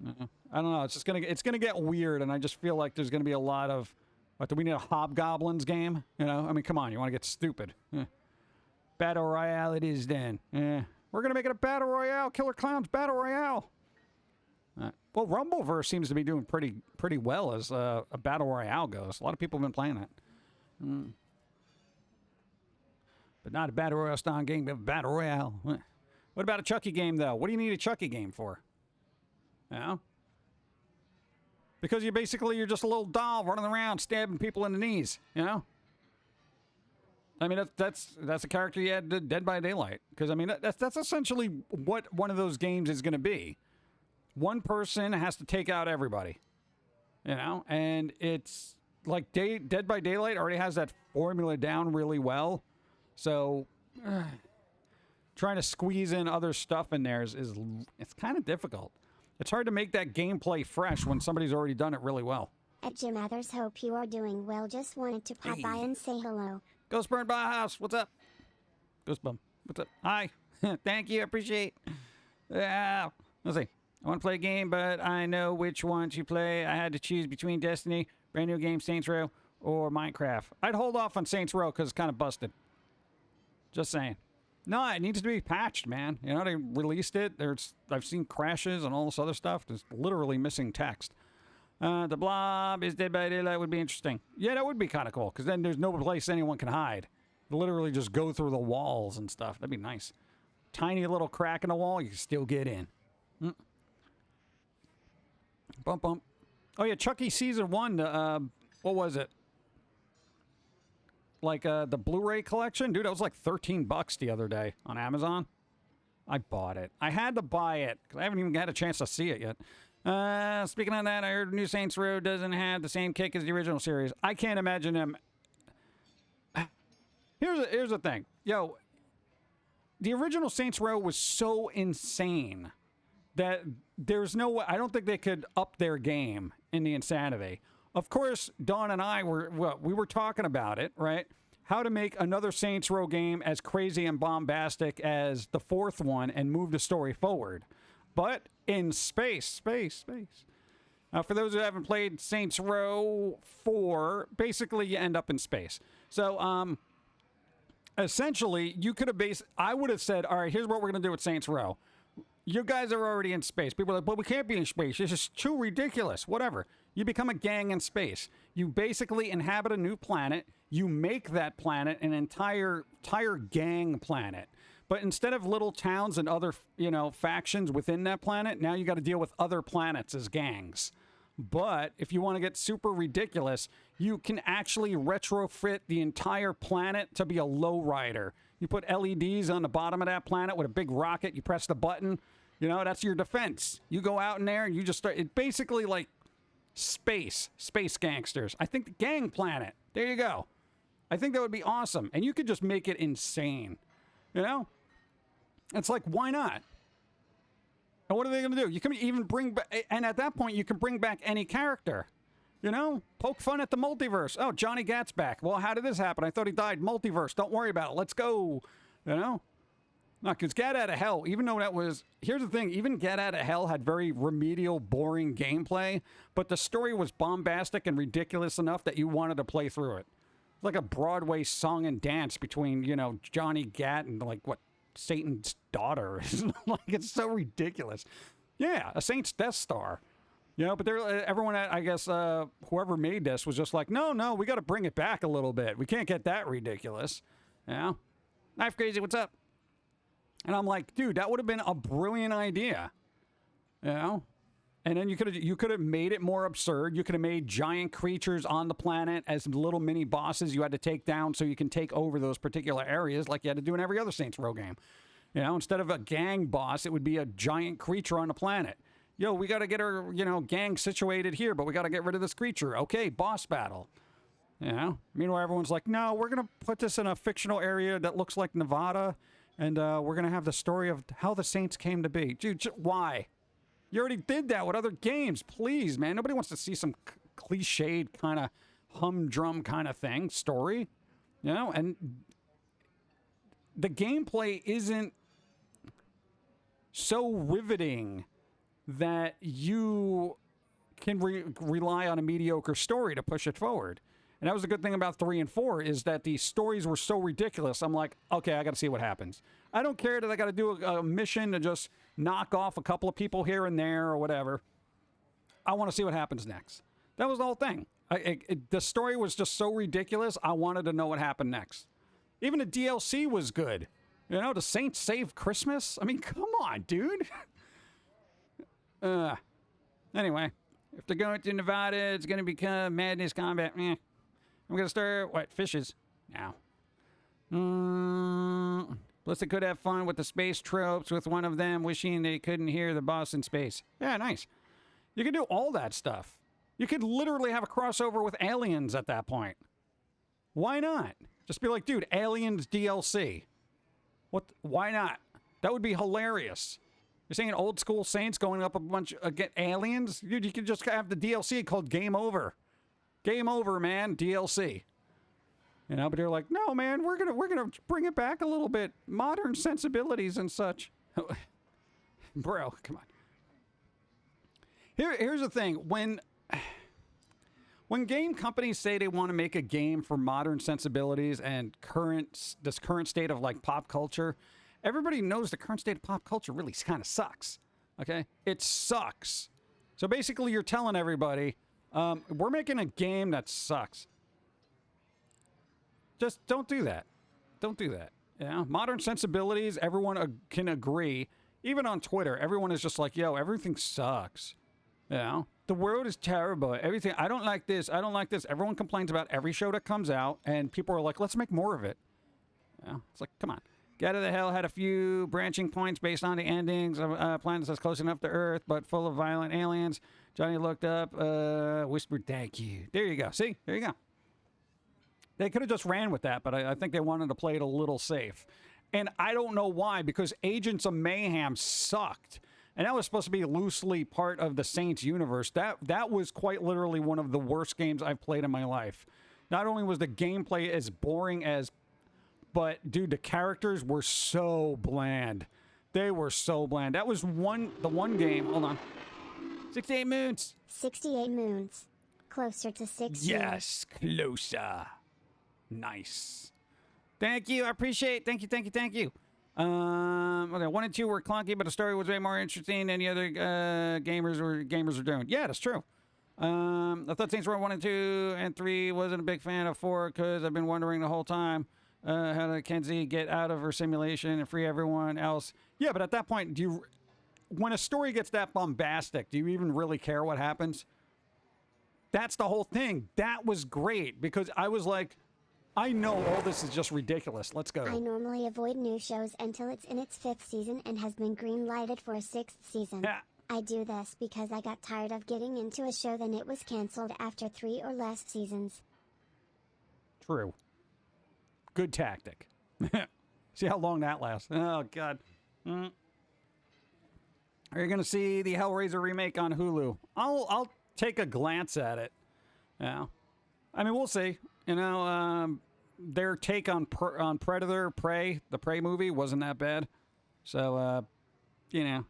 I don't know. It's just gonna get weird, and I just feel like there's gonna be a lot of. What, do we need a Hobgoblins game? You know, I mean, come on, you want to get stupid? Battle Royale it is then. We're gonna make it a Battle Royale, Killer Klowns Battle Royale. Well, Rumbleverse seems to be doing pretty well as a Battle Royale goes. A lot of people have been playing that. But not a Battle Royale style game, but a Battle Royale. What about a Chucky game, though? What do you need a Chucky game for? You know? Because you're just a little doll running around stabbing people in the knees, you know? I mean, that's a character you had to Dead by Daylight. Because, I mean, that's essentially what one of those games is going to be. One person has to take out everybody, you know? And it's like Dead by Daylight already has that formula down really well. So, trying to squeeze in other stuff in there is it's kind of difficult. It's hard to make that gameplay fresh when somebody's already done it really well. At Jim Others, hope you are doing well. Just wanted to pop by and say hello. Ghost Burn by House, what's up? Ghost Bum, what's up? Hi. Thank you, I appreciate. Yeah. Let's see. I want to play a game, but I know which one to play. I had to choose between Destiny, brand new game, Saints Row, or Minecraft. I'd hold off on Saints Row because it's kind of busted. Just saying. No, it needs to be patched, man. You know, they released it. I've seen crashes and all this other stuff. There's literally missing text. The Blob is Dead by Daylight would be interesting. Yeah, that would be kind of cool, because then there's no place anyone can hide. Literally just go through the walls and stuff. That'd be nice. Tiny little crack in the wall, you can still get in. Bump, bump. Oh, yeah, Chucky Season 1, what was it? Like the Blu-ray collection? Dude, that was like $13 the other day on Amazon. I bought it. I had to buy it because I haven't even had a chance to see it yet. Speaking of that, I heard New Saints Row doesn't have the same kick as the original series. I can't imagine them. Here's the thing. Yo, the original Saints Row was so insane that there's no way. I don't think they could up their game in the insanity. Of course, Dawn and I we were talking about it, right? How to make another Saints Row game as crazy and bombastic as the fourth one and move the story forward. But in space. Now, for those who haven't played Saints Row 4, basically you end up in space. So, essentially, you could have I would have said, all right, here's what we're going to do with Saints Row. You guys are already in space. People are like, but we can't be in space. This is too ridiculous. Whatever. You become a gang in space. You basically inhabit a new planet. You make that planet an entire gang planet. But instead of little towns and other, factions within that planet, now you got to deal with other planets as gangs. But if you want to get super ridiculous, you can actually retrofit the entire planet to be a lowrider. You put LEDs on the bottom of that planet with a big rocket. You press the button. That's your defense. You go out in there and you just start. It's basically like space gangsters. I think the gang planet. There you go. I think that would be awesome. And you could just make it insane. It's like, why not? And what are they going to do? You can even bring back, and at that point, you can bring back any character. Poke fun at the multiverse. Oh, Johnny Gat's back. Well, how did this happen? I thought he died. Multiverse. Don't worry about it. Let's go. No, because Get Out of Hell, even though that was, here's the thing, even Get Out of Hell had very remedial, boring gameplay, but the story was bombastic and ridiculous enough that you wanted to play through it. Like a Broadway song and dance between, Johnny Gat and Satan's daughter. It's so ridiculous. Yeah, a Saint's Death Star. But everyone, I guess, whoever made this was just like, no, we got to bring it back a little bit. We can't get that ridiculous. Knife Crazy, what's up? And I'm like, dude, that would have been a brilliant idea. And then you could have made it more absurd. You could have made giant creatures on the planet as little mini bosses you had to take down so you can take over those particular areas like you had to do in every other Saints Row game. Instead of a gang boss, it would be a giant creature on the planet. Yo, we got to get our, gang situated here, but we got to get rid of this creature. Okay, boss battle. Meanwhile, everyone's like, no, we're going to put this in a fictional area that looks like Nevada, and we're going to have the story of how the Saints came to be. Dude, why? You already did that with other games. Please, man. Nobody wants to see some cliched kind of humdrum kind of thing, story, you know, and the gameplay isn't so riveting that you can rely on a mediocre story to push it forward. And that was the good thing about 3 and 4 is that the stories were so ridiculous. I'm like, okay, I got to see what happens. I don't care that I got to do a mission to just knock off a couple of people here and there or whatever. I want to see what happens next. That was the whole thing. The story was just so ridiculous, I wanted to know what happened next. Even the DLC was good. You know, the Saints Save Christmas? I mean, come on, dude. Anyway, if they're going to Nevada, it's going to become Madness Combat. I'm going to start, fishes? Now. Plus, they could have fun with the space tropes with one of them wishing they couldn't hear the boss in space. Yeah, nice. You could do all that stuff. You could literally have a crossover with Aliens at that point. Why not? Just be like, dude, Aliens DLC. What? Why not? That would be hilarious. You're saying old school Saints going up a bunch get aliens? Dude, you could just have the DLC called Game Over. Game Over, man. DLC. You know, but they're like, no, man, we're gonna bring it back a little bit, modern sensibilities and such. Bro, come on. Here's the thing: when game companies say they want to make a game for modern sensibilities and this current state of like pop culture, everybody knows the current state of pop culture really kind of sucks. Okay, it sucks. So basically, you're telling everybody, we're making a game that sucks. Just don't do that. Don't do that. Yeah, modern sensibilities, everyone can agree. Even on Twitter, everyone is just like, yo, everything sucks. You know, the world is terrible. Everything, I don't like this. I don't like this. Everyone complains about every show that comes out, and people are like, let's make more of it. Yeah, it's like, come on. Get Out of the Hell had a few branching points based on the endings of planets that's close enough to Earth, but full of violent aliens. Johnny looked up, whispered, thank you. There you go. See? There you go. They could have just ran with that, but I think they wanted to play it a little safe. And I don't know why, because Agents of Mayhem sucked. And that was supposed to be loosely part of the Saints universe. That was quite literally one of the worst games I've played in my life. Not only was the gameplay as boring as... But, dude, the characters were so bland. They were so bland. That was the one game... Hold on. 68 moons. 68 moons. Closer to 6 Yes, closer. Nice. Thank you. I appreciate it. Thank you, thank you, thank you. Okay, 1 and 2 were clunky, but the story was way more interesting than the other gamers are doing. Yeah, that's true. I thought Saints Row 1 and 2 and 3 wasn't a big fan of 4 because I've been wondering the whole time how did Kenzie get out of her simulation and free everyone else. Yeah, but at that point, when a story gets that bombastic, do you even really care what happens? That's the whole thing. That was great because I was like, I know all this is just ridiculous. Let's go. I normally avoid new shows until it's in its 5th season and has been green-lighted for a 6th season. Yeah. I do this because I got tired of getting into a show then it was cancelled after 3 or less seasons. True. Good tactic. See how long that lasts. Oh, God. Are you going to see the Hellraiser remake on Hulu? I'll take a glance at it. Yeah. I mean, we'll see. You know, their take on Predator, Prey, the Prey movie wasn't that bad. So, you know,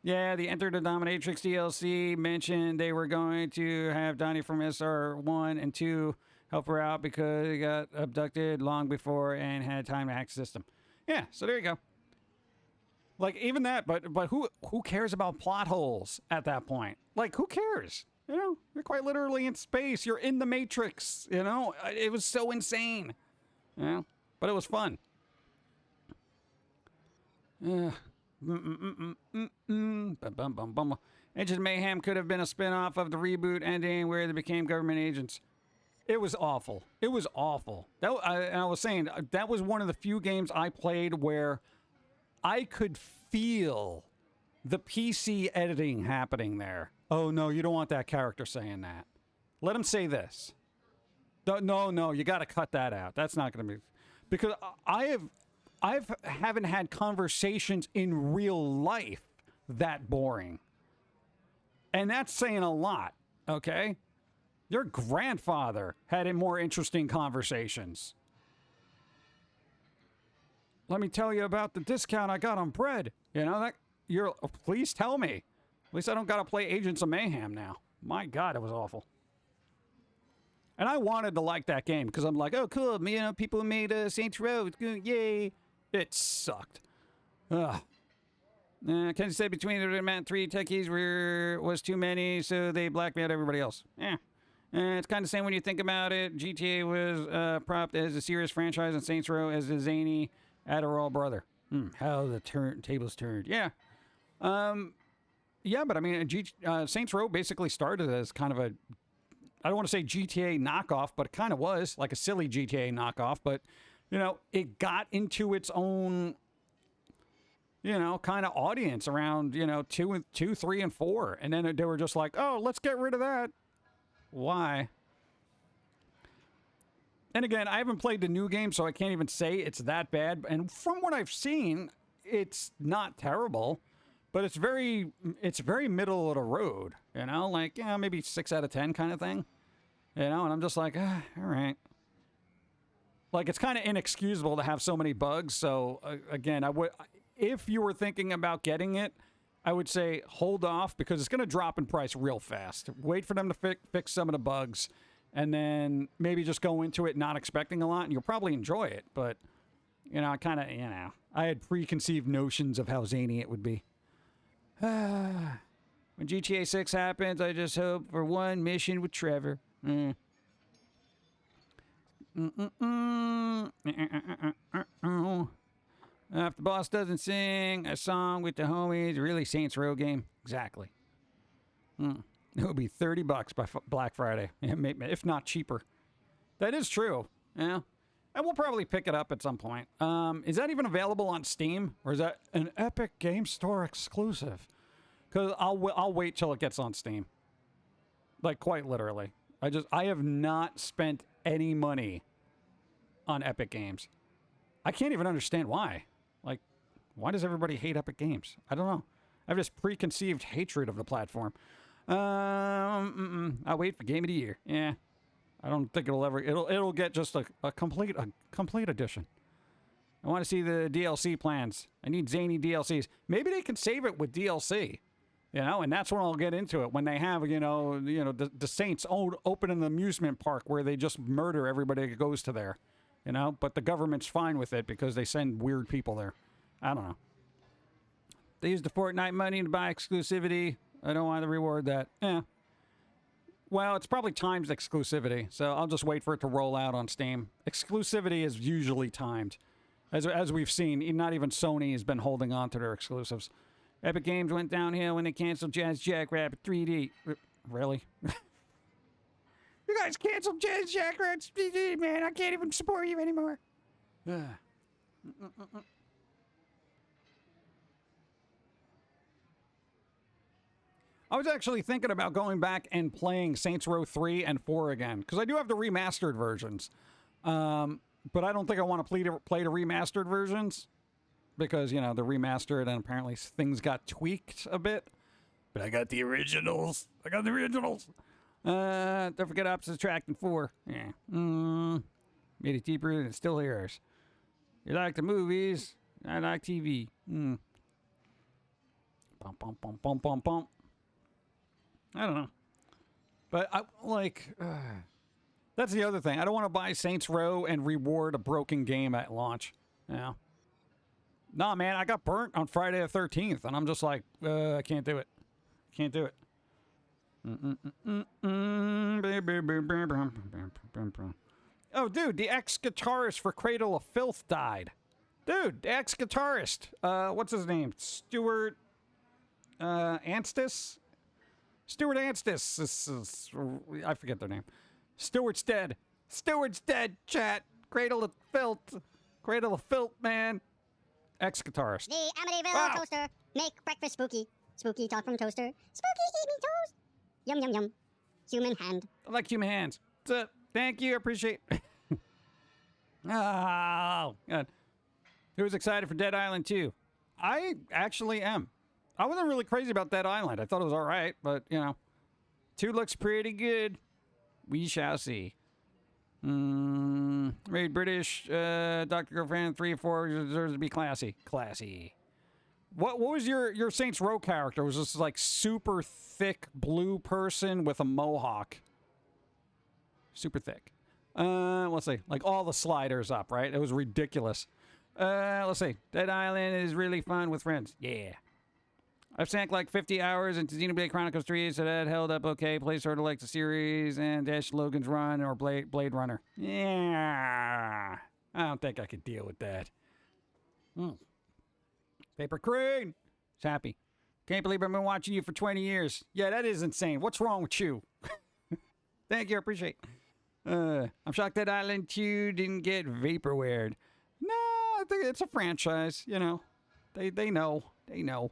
Yeah, the Enter the Dominatrix DLC mentioned they were going to have Donnie from SR1 and 2 help her out because he got abducted long before and had time to hack the system. Yeah, so there you go. Like, even that, but who cares about plot holes at that point? Like, who cares? You know, you're quite literally in space. You're in the Matrix, you know? It was so insane. You know? But it was fun. Agents of Mayhem could have been a spin-off of the reboot ending where they became government agents. It was awful. It was awful. I was saying, that was one of the few games I played where I could feel the PC editing happening there. Oh, no, you don't want that character saying that. Let him say this. No, you got to cut that out. That's not going to be... Because I haven't had conversations in real life that boring. And that's saying a lot, okay? Your grandfather had more interesting conversations. Let me tell you about the discount I got on bread. You know that please tell me. At least I don't gotta play Agents of Mayhem now. My God, it was awful. And I wanted to like that game because I'm like, oh cool, people made Saints Row, it's good, yay. It sucked. Ugh. Can you say between the amount 3 techies was too many, so they blackmailed everybody else? It's kind of the same when you think about it. GTA was propped as a serious franchise and Saints Row as a zany Adderall brother. How the tables turned. Yeah. Yeah, but I mean, Saints Row basically started as kind of a, I don't want to say GTA knockoff, but it kind of was like a silly GTA knockoff. But, it got into its own, kind of audience around, 2, 3, and 4. And then they were just like, oh, let's get rid of that. Why? And again, I haven't played the new game, so I can't even say it's that bad. And from what I've seen, it's not terrible, but it's very middle of the road, like, maybe 6 out of 10 kind of thing, and I'm just like, all right. Like, it's kind of inexcusable to have so many bugs. So again, if you were thinking about getting it, I would say hold off because it's going to drop in price real fast. Wait for them to fix some of the bugs. And then maybe just go into it not expecting a lot, and you'll probably enjoy it. But, I had preconceived notions of how zany it would be. When GTA 6 happens, I just hope for one mission with Trevor. If the boss doesn't sing a song with the homies, really Saints Row game? Exactly. It would be $30 by Black Friday, if not cheaper. That is true. Yeah. And we'll probably pick it up at some point. Is that even available on Steam? Or is that an Epic Game Store exclusive? Because I'll wait till it gets on Steam. Like, quite literally. I have not spent any money on Epic Games. I can't even understand why. Like, why does everybody hate Epic Games? I don't know. I have this preconceived hatred of the platform. I'll wait for Game of the Year. Yeah. I don't think it'll get just a complete edition. I want to see the DLC plans. I need zany DLCs. Maybe they can save it with DLC, and that's when I'll get into it. When they have, the Saints open an amusement park where they just murder everybody that goes to there, but the government's fine with it because they send weird people there. I don't know. They use the Fortnite money to buy exclusivity. I don't want to reward that. Well, it's probably timed exclusivity, so I'll just wait for it to roll out on Steam. Exclusivity is usually timed. As we've seen, not even Sony has been holding on to their exclusives. Epic Games went downhill when they canceled Jazz Jackrabbit 3D. Really? You guys canceled Jazz Jackrabbit 3D, man. I can't even support you anymore. I was actually thinking about going back and playing Saints Row 3 and 4 again, because I do have the remastered versions. But I don't think I want to play the remastered versions, because, they're remastered and apparently things got tweaked a bit. But I got the originals. Don't forget Opposites Attract in 4. Yeah. Made it deeper and it's still yours. You like the movies, I like TV. Bum, bum, bum, bum, bum, bum. I don't know. But, that's the other thing. I don't want to buy Saints Row and reward a broken game at launch. Yeah. Nah, man, I got burnt on Friday the 13th, and I'm just like, I can't do it. Can't do it. Oh, dude, the ex-guitarist for Cradle of Filth died. Dude, the ex-guitarist. What's his name? Stuart Anstis? Stuart Anstis. I forget their name. Stuart's dead. Stuart's dead, chat. Cradle of Filth. Cradle of Filth, man. Ex-guitarist. The Amityville toaster. Make breakfast spooky. Spooky talk from toaster. Spooky eat me toast. Yum, yum, yum. Human hand. I like human hands. Thank you. Appreciate it. Oh, God. Who's excited for Dead Island 2? I actually am. I wasn't really crazy about Dead Island. I thought it was all right, but, 2 looks pretty good. We shall see. Made British, Dr. Girlfriend 3 or 4 deserves to be classy. Classy. What was your Saints Row character? Was this like super thick blue person with a mohawk? Super thick. Let's see. Like all the sliders up, right? It was ridiculous. Let's see. Dead Island is really fun with friends. Yeah. I've sank like 50 hours into Xenoblade Chronicles 3, so that held up okay. Played sort of like the series and Dash Logan's Run or Blade Runner. Yeah. I don't think I could deal with that. Paper Crane. It's happy. Can't believe I've been watching you for 20 years. Yeah, that is insane. What's wrong with you? Thank you. I appreciate it. I'm shocked that Island 2 didn't get vaporwared. No, I think it's a franchise, you know. They know. They know.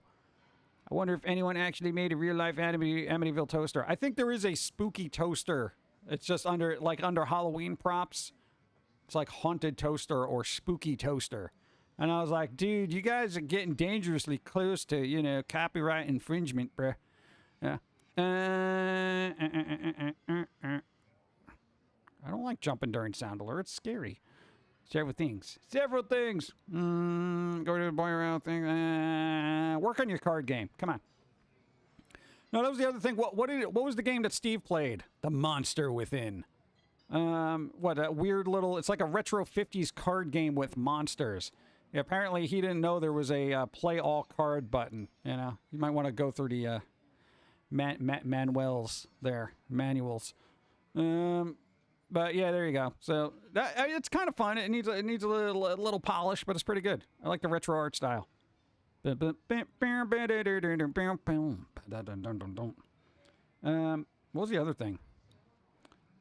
I wonder if anyone actually made a real-life Amityville toaster. I think there is a spooky toaster. It's just under Halloween props. It's like haunted toaster or spooky toaster. And I was like, dude, you guys are getting dangerously close to, you know, copyright infringement, bruh. Yeah. I don't like jumping during sound alerts. It's scary. Several things. Go to the boy around thing. Work on your card game. Come on. No, that was the other thing. What was the game that Steve played? The Monster Within. What a weird little. It's like a retro 50s card game with monsters. Yeah, apparently he didn't know there was a play all card button. You know, you might want to go through the manuals there. But yeah, there you go. So it's kind of fun. It needs a little polish, but it's pretty good. I like the retro art style. What was the other thing?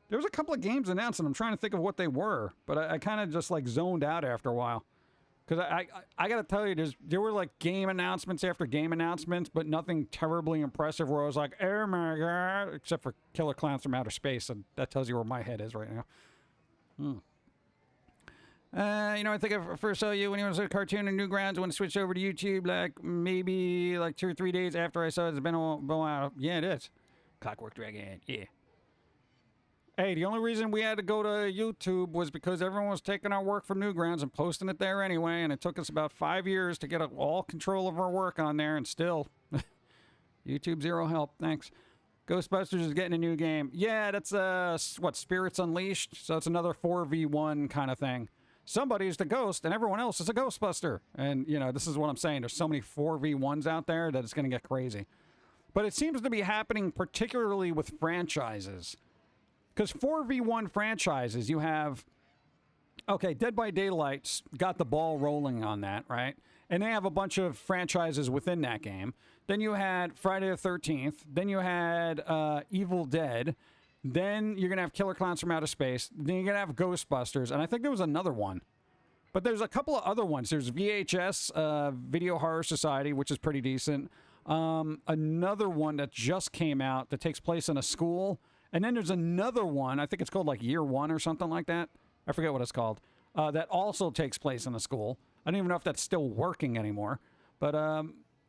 There was a couple of games announced, and I'm trying to think of what they were, but I kind of just like zoned out after a while. Because I got to tell you, there were like game announcements after game announcements, but nothing terribly impressive where I was like, oh my God, except for Killer Klowns from Outer Space. And that tells you where my head is right now. You know, I think I first saw you when you was a cartoon in Newgrounds when it switched over to YouTube, like maybe like 2 or 3 days after I saw it. It's been a while. Yeah, it is. Clockwork Dragon, yeah. Hey, the only reason we had to go to YouTube was because everyone was taking our work from Newgrounds and posting it there anyway, and it took us about 5 years to get all control of our work on there, and still, YouTube zero help. Thanks. Ghostbusters is getting a new game. Yeah, that's, Spirits Unleashed? So it's another 4v1 kind of thing. Somebody's the ghost, and everyone else is a Ghostbuster. And, you know, this is what I'm saying. There's so many 4v1s out there that it's going to get crazy. But it seems to be happening particularly with franchises. Because 4v1 franchises, you have, okay, Dead by Daylight's got the ball rolling on that, right? And they have a bunch of franchises within that game. Then you had Friday the 13th. Then you had Evil Dead. Then you're going to have Killer Klowns from Outer Space. Then you're going to have Ghostbusters. And I think there was another one. But there's a couple of other ones. There's VHS, Video Horror Society, which is pretty decent. Another one that just came out that takes place in a school. And then there's another one, I think it's called like Year One or something like that. I forget what it's called. That also takes place in a school. I don't even know if that's still working anymore. But,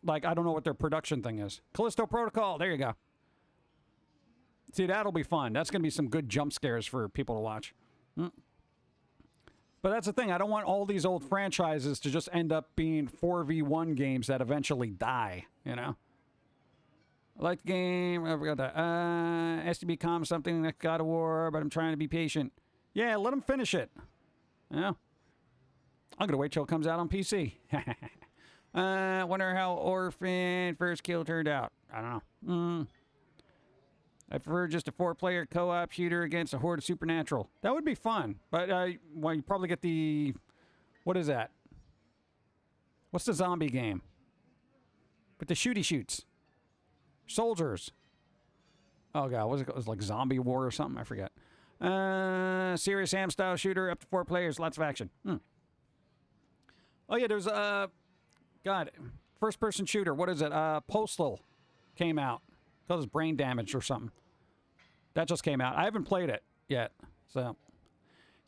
like, I don't know what their production thing is. Callisto Protocol, there you go. See, that'll be fun. That's going to be some good jump scares for people to watch. But that's the thing. I don't want all these old franchises to just end up being 4v1 games that eventually die, you know? I like the game. I forgot that. STB Calm something like God of War, but I'm trying to be patient. Yeah, let them finish it. Yeah. I'm going to wait till it comes out on PC. Wonder how Orphan First Kill turned out. I don't know. I prefer just a 4-player co-op shooter against a horde of supernatural. That would be fun. But, well, you probably get the... What is that? What's the zombie game? With the shooty shoots. Soldiers. Oh, God. What was it? It was like Zombie War or something. I forget. Serious Sam style shooter, up to 4 players, lots of action. Oh, yeah, there's God, first person shooter. What is it? Postal came out. Causes brain damage or something. That just came out. I haven't played it yet. So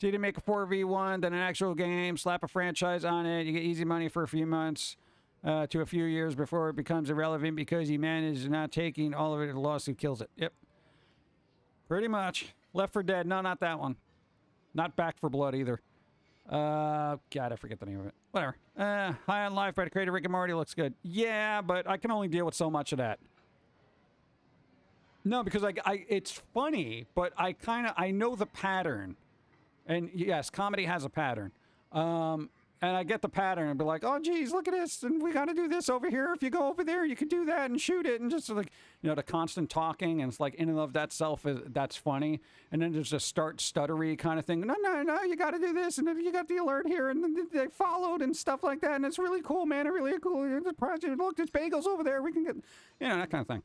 you to make a 4v1, then an actual game, slap a franchise on it. You get easy money for a few months to a few years before it becomes irrelevant because you manage not taking all of it. The lawsuit kills it. Yep. Pretty much. Left 4 Dead. No, not that one. Not Back 4 Blood either. God, I forget the name of it. Whatever. High on Life by the creator Rick and Morty looks good. Yeah, but I can only deal with so much of that. No, because it's funny, but I know the pattern. And yes, comedy has a pattern. And I get the pattern and be like, oh, geez, look at this. And we got to do this over here. If you go over there, you can do that and shoot it. And just like, the constant talking. And it's like, in and of that self, that's funny. And then there's a stuttery kind of thing. No, you got to do this. And then you got the alert here. And then they followed and stuff like that. And it's really cool, man. It's really cool. Look, there's bagels over there. We can get, that kind of thing.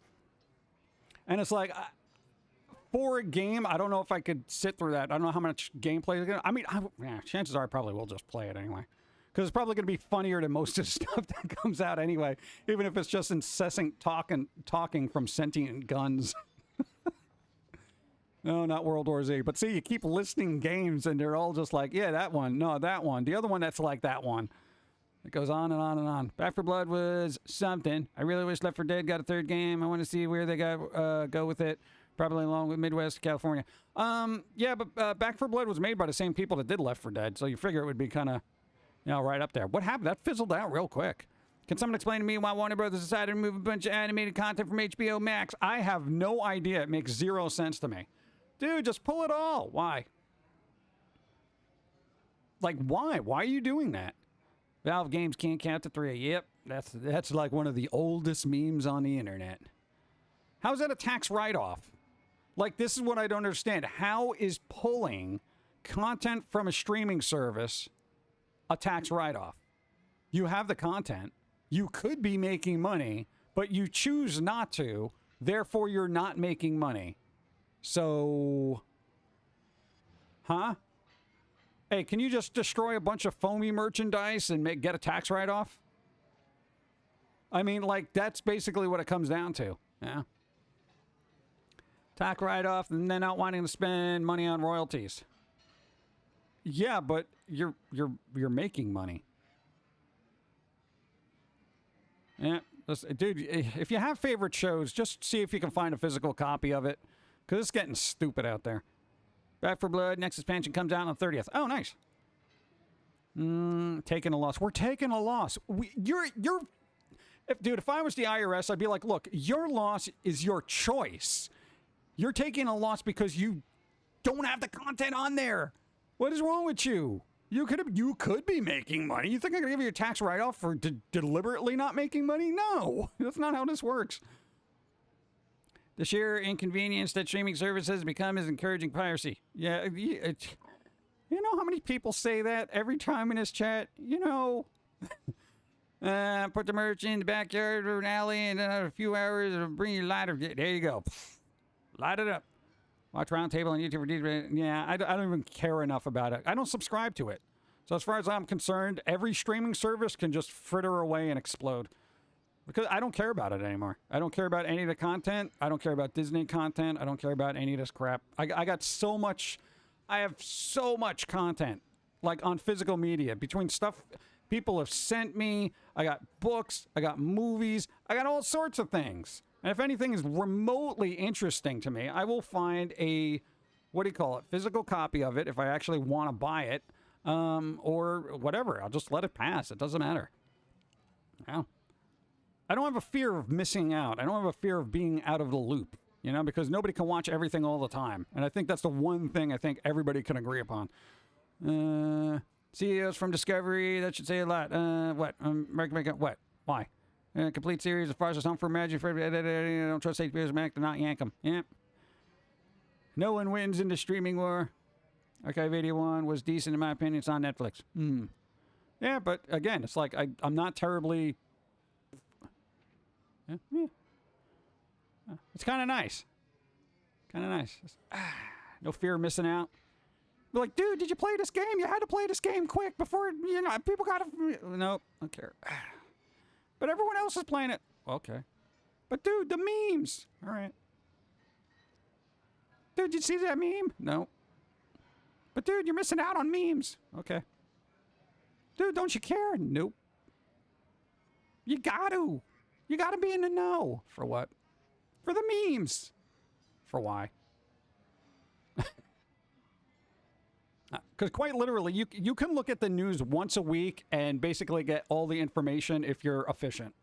And it's like, for a game, I don't know if I could sit through that. I don't know how much gameplay. I mean, chances are I probably will just play it anyway. Because it's probably going to be funnier than most of the stuff that comes out anyway. Even if it's just incessant talking from sentient guns. No, not World War Z. But see, you keep listing games and they're all just like, yeah, that one. No, that one. The other one that's like that one. It goes on and on and on. Back 4 Blood was something. I really wish Left 4 Dead got a third game. I want to see where they go with it. Probably along with Midwest California. Yeah, but Back 4 Blood was made by the same people that did Left 4 Dead. So you figure it would be kind of, right up there. What happened? That fizzled out real quick. Can someone explain to me why Warner Brothers decided to remove a bunch of animated content from HBO Max? I have no idea. It makes zero sense to me. Dude, just pull it all. Why? Like, why? Why are you doing that? Valve games can't count to 3. Yep, that's like one of the oldest memes on the internet. How's that a tax write-off? Like, this is what I don't understand. How is pulling content from a streaming service a tax write-off? You have the content. You could be making money, but you choose not to. Therefore, you're not making money. So, huh? Hey, can you just destroy a bunch of Foamy merchandise and get a tax write-off? I mean, like, that's basically what it comes down to. Yeah. Tax write-off and then not wanting to spend money on royalties. Yeah, but you're making money. Yeah, dude, if you have favorite shows, just see if you can find a physical copy of it. Because it's getting stupid out there. Back 4 Blood, next expansion comes out on the 30th. Oh, nice. Taking a loss. We're taking a loss. If I was the IRS, I'd be like, look, your loss is your choice. You're taking a loss because you don't have the content on there. What is wrong with you? You could be making money. You think I'm going to give you a tax write-off for deliberately not making money? No, that's not how this works. The sheer inconvenience that streaming services become is encouraging piracy. Yeah, you know how many people say that every time in this chat? Put the merch in the backyard or an alley, and then in a few hours it'll bring you lighter. There you go. Light it up. Watch Roundtable on YouTube for details. Yeah, I don't even care enough about it. I don't subscribe to it. So as far as I'm concerned, every streaming service can just fritter away and explode. Because I don't care about it anymore. I don't care about any of the content. I don't care about Disney content. I don't care about any of this crap. I got so much. I have so much content, like on physical media, between stuff people have sent me. I got books. I got movies. I got all sorts of things. And if anything is remotely interesting to me, I will find a, physical copy of it if I actually want to buy it, or whatever. I'll just let it pass. It doesn't matter. Yeah. I don't have a fear of missing out. I don't have a fear of being out of the loop, because nobody can watch everything all the time. And I think that's the one thing I think everybody can agree upon. CEOs from Discovery, that should say a lot. What? What? Why? Complete series of Farces Home for Magic. Don't trust HBO's Mac to not yank them. Yep. No one wins in the streaming war. Archive 81 was decent in my opinion. It's on Netflix. Yeah, but again, it's like I'm not terribly... Yeah. It's kind of nice. No fear of missing out. Be like, dude, did you play this game? You had to play this game quick before, people got to... Nope, I don't care. But everyone else is playing it. Okay. But dude, the memes. All right. Dude, did you see that meme? No. But dude, you're missing out on memes. Okay. Dude, don't you care? Nope. You got to. You got to be in the know. For what? For the memes. For why? Because quite literally, you can look at the news once a week and basically get all the information if you're efficient.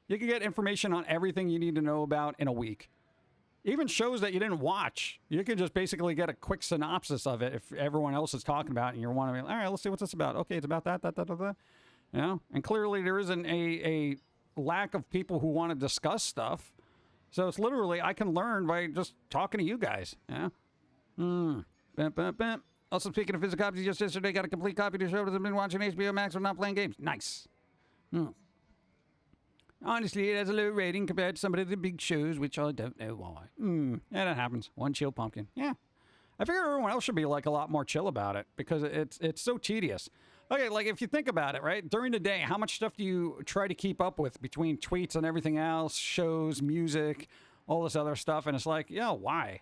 You can get information on everything you need to know about in a week. Even shows that you didn't watch, you can just basically get a quick synopsis of it if everyone else is talking about it and you want to be, all right, let's see what's this about. Okay, it's about that. You know? And clearly there isn't a lack of people who want to discuss stuff. So it's literally, I can learn by just talking to you guys. Yeah. Also, speaking of physical copies, just yesterday got a complete copy of the show that I've been watching HBO Max but not playing games. Nice. Honestly, it has a low rating compared to some of the big shows, which I don't know why. Yeah, that happens. One chill pumpkin. Yeah. I figure everyone else should be like a lot more chill about it because it's so tedious. Okay, like if you think about it, right? During the day, how much stuff do you try to keep up with between tweets and everything else, shows, music, all this other stuff? And it's like, yeah, why?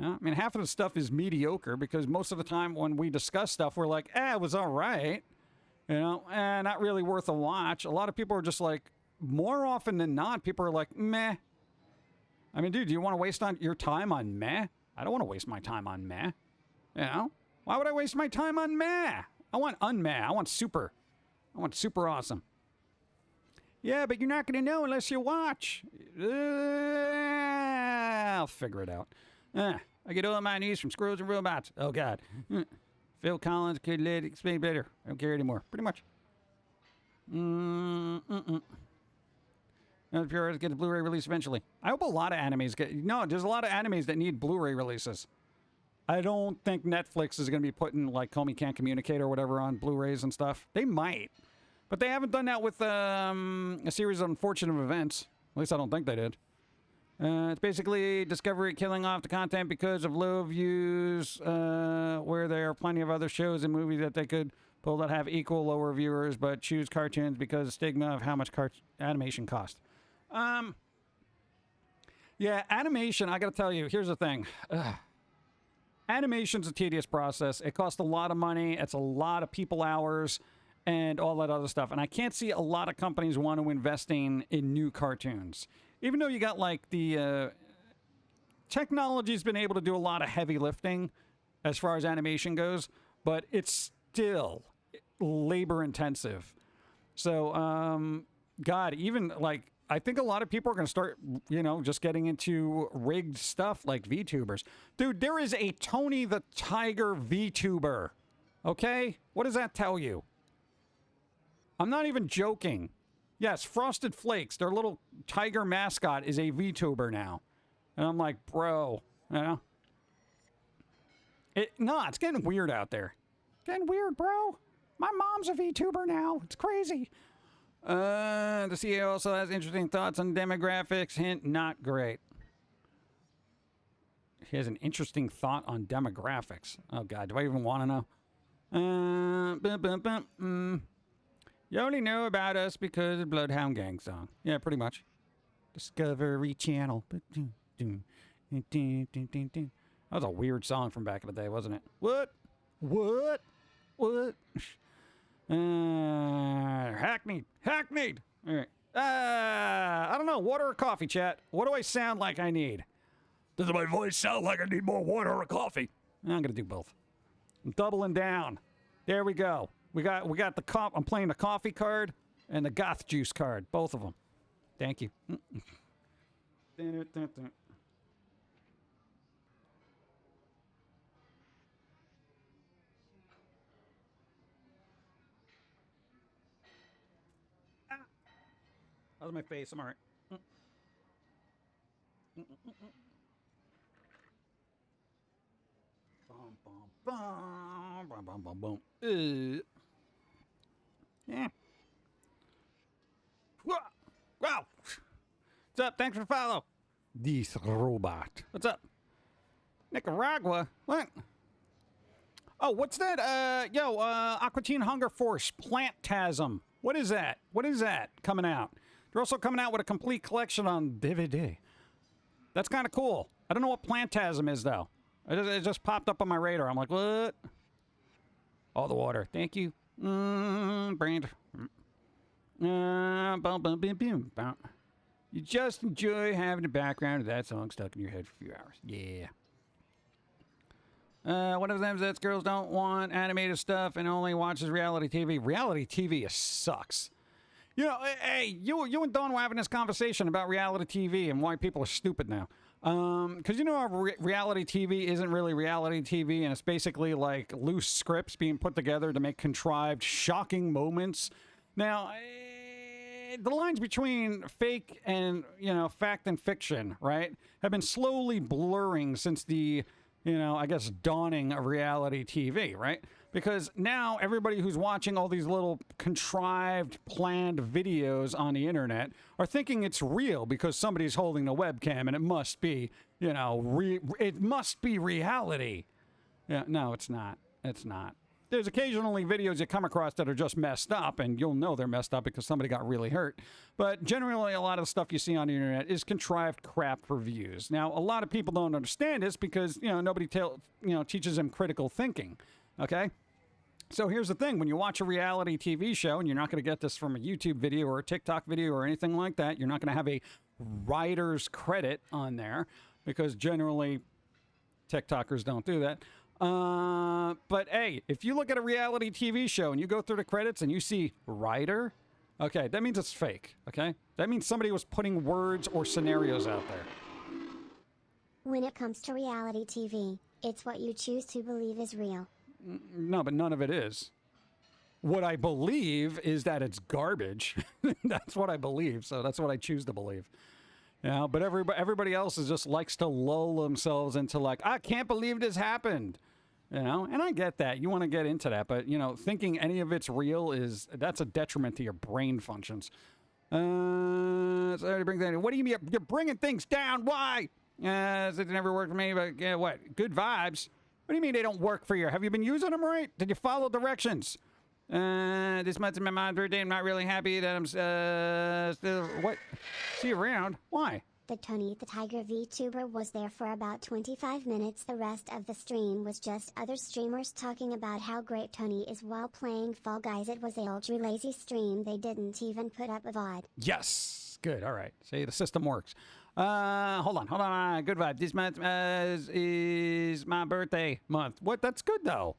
Yeah, I mean, half of the stuff is mediocre because most of the time when we discuss stuff, we're like, it was all right. You know, not really worth a watch. A lot of people are just like, more often than not, people are like, meh. I mean, dude, do you want to waste your time on meh? I don't want to waste my time on meh. You know? Why would I waste my time on meh? I want unmeh. I want super. I want super awesome. Yeah, but you're not going to know unless you watch. I'll figure it out. I get all my news from Squirrels and Robots. Oh, God. Phil Collins could let it explain better. I don't care anymore. Pretty much. Pure get a Blu-ray release eventually. I hope a lot of animes get... No, there's a lot of animes that need Blu-ray releases. I don't think Netflix is going to be putting, like, Foamy Can't Communicate or whatever on Blu-rays and stuff. They might. But they haven't done that with a series of unfortunate events. At least I don't think they did. It's basically Discovery killing off the content because of low views, where there are plenty of other shows and movies that they could pull that have equal lower viewers, but choose cartoons because of stigma of how much animation costs. Yeah, animation, I gotta tell you, here's the thing. Animation's a tedious process. It costs a lot of money. It's a lot of people hours and all that other stuff. And I can't see a lot of companies want to investing in new cartoons. Even though you got like the technology's been able to do a lot of heavy lifting as far as animation goes, but it's still labor intensive. So, God, even like, I think a lot of people are going to start, you know, just getting into rigged stuff like VTubers. Dude, there is a Tony the Tiger VTuber. Okay? What does that tell you? I'm not even joking. Yes, Frosted Flakes, their little tiger mascot, is a VTuber now. And I'm like, bro, you know? It's getting weird out there. Getting weird, bro. My mom's a VTuber now. It's crazy. The CEO also has interesting thoughts on demographics. Hint, not great. He has an interesting thought on demographics. Oh, God, do I even want to know? You only know about us because of Bloodhound Gang song. Yeah, pretty much. Discovery Channel. That was a weird song from back in the day, wasn't it? What? Hackneyed. All right. I don't know. Water or coffee, chat? What do I sound like I need? Does my voice sound like I need more water or coffee? I'm going to do both. I'm doubling down. There we go. We got the I'm playing the coffee card and the goth juice card. Both of them. Thank you. That was my face. I'm all right. Yeah. Wow. What's up? Thanks for the follow. This robot. What's up? Nicaragua? What? Oh, what's that? Aqua Teen Hunger Force Plantasm. What is that? What is that coming out? They're also coming out with a complete collection on DVD. That's kind of cool. I don't know what Plantasm is, though. It just popped up on my radar. I'm like, what? All the water. Thank you. Brand. You just enjoy having the background of that song stuck in your head for a few hours. Yeah. One of them says girls don't want animated stuff and only watches reality TV. Reality TV sucks. You know, hey, you and Dawn were having this conversation about reality TV and why people are stupid now. Because you know, reality TV isn't really reality TV, and it's basically like loose scripts being put together to make contrived, shocking moments. Now, the lines between fake and, you know, fact and fiction, right, have been slowly blurring since the, you know, I guess dawning of reality TV, right? Because now everybody who's watching all these little contrived, planned videos on the internet are thinking it's real because somebody's holding a webcam and it must be, you know, it must be reality. Yeah, no, it's not. It's not. There's occasionally videos you come across that are just messed up, and you'll know they're messed up because somebody got really hurt. But generally, a lot of the stuff you see on the internet is contrived crap for views. Now, a lot of people don't understand this because, you know, nobody teaches them critical thinking. Okay? So here's the thing. When you watch a reality TV show, and you're not going to get this from a YouTube video or a TikTok video or anything like that, you're not going to have a writer's credit on there because generally TikTokers don't do that. But hey, if you look at a reality TV show and you go through the credits and you see writer, okay, that means it's fake, okay? That means somebody was putting words or scenarios out there. When it comes to reality TV, it's what you choose to believe is real. No, but none of it is. What I believe is that it's garbage. That's what I believe, so that's what I choose to believe. You know, but everybody else is just likes to lull themselves into like, I can't believe this happened. You know, and I get that. You want to get into that, but, you know, thinking any of it's real that's a detriment to your brain functions. So what do you mean? You're bringing things down? Why? It never worked for me, but yeah, what? Good vibes? What do you mean they don't work for you? Have you been using them right? Did you follow directions? This month's my mom's birthday. I'm not really happy that I'm still... What? See you around. Why? The Tony the Tiger VTuber was there for about 25 minutes. The rest of the stream was just other streamers talking about how great Tony is while playing Fall Guys. It was a ultra lazy stream. They didn't even put up a VOD. Yes. Good. All right. See, the system works. Hold on. Good vibe. This month is my birthday month. What? That's good, though.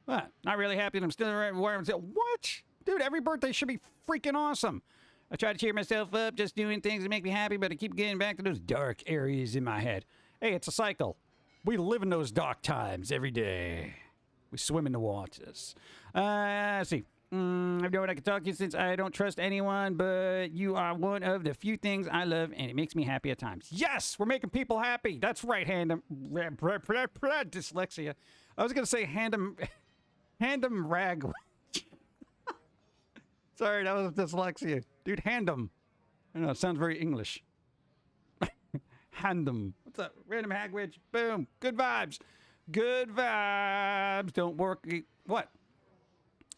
What? Not really happy that I'm still where I'm still. What? Dude, every birthday should be freaking awesome. I try to cheer myself up, just doing things that make me happy, but I keep getting back to those dark areas in my head. Hey, it's a cycle. We live in those dark times every day. We swim in the waters. Let's see. I've known I can talk to you since I don't trust anyone, but you are one of the few things I love, and it makes me happy at times. Yes, we're making people happy. That's right, dyslexia. I was going to say handem rag. Sorry, that was dyslexia. Dude, handem. I know, it sounds very English. Handem. What's up? Random hagwitch. Boom. Good vibes. Good vibes. Don't work. What?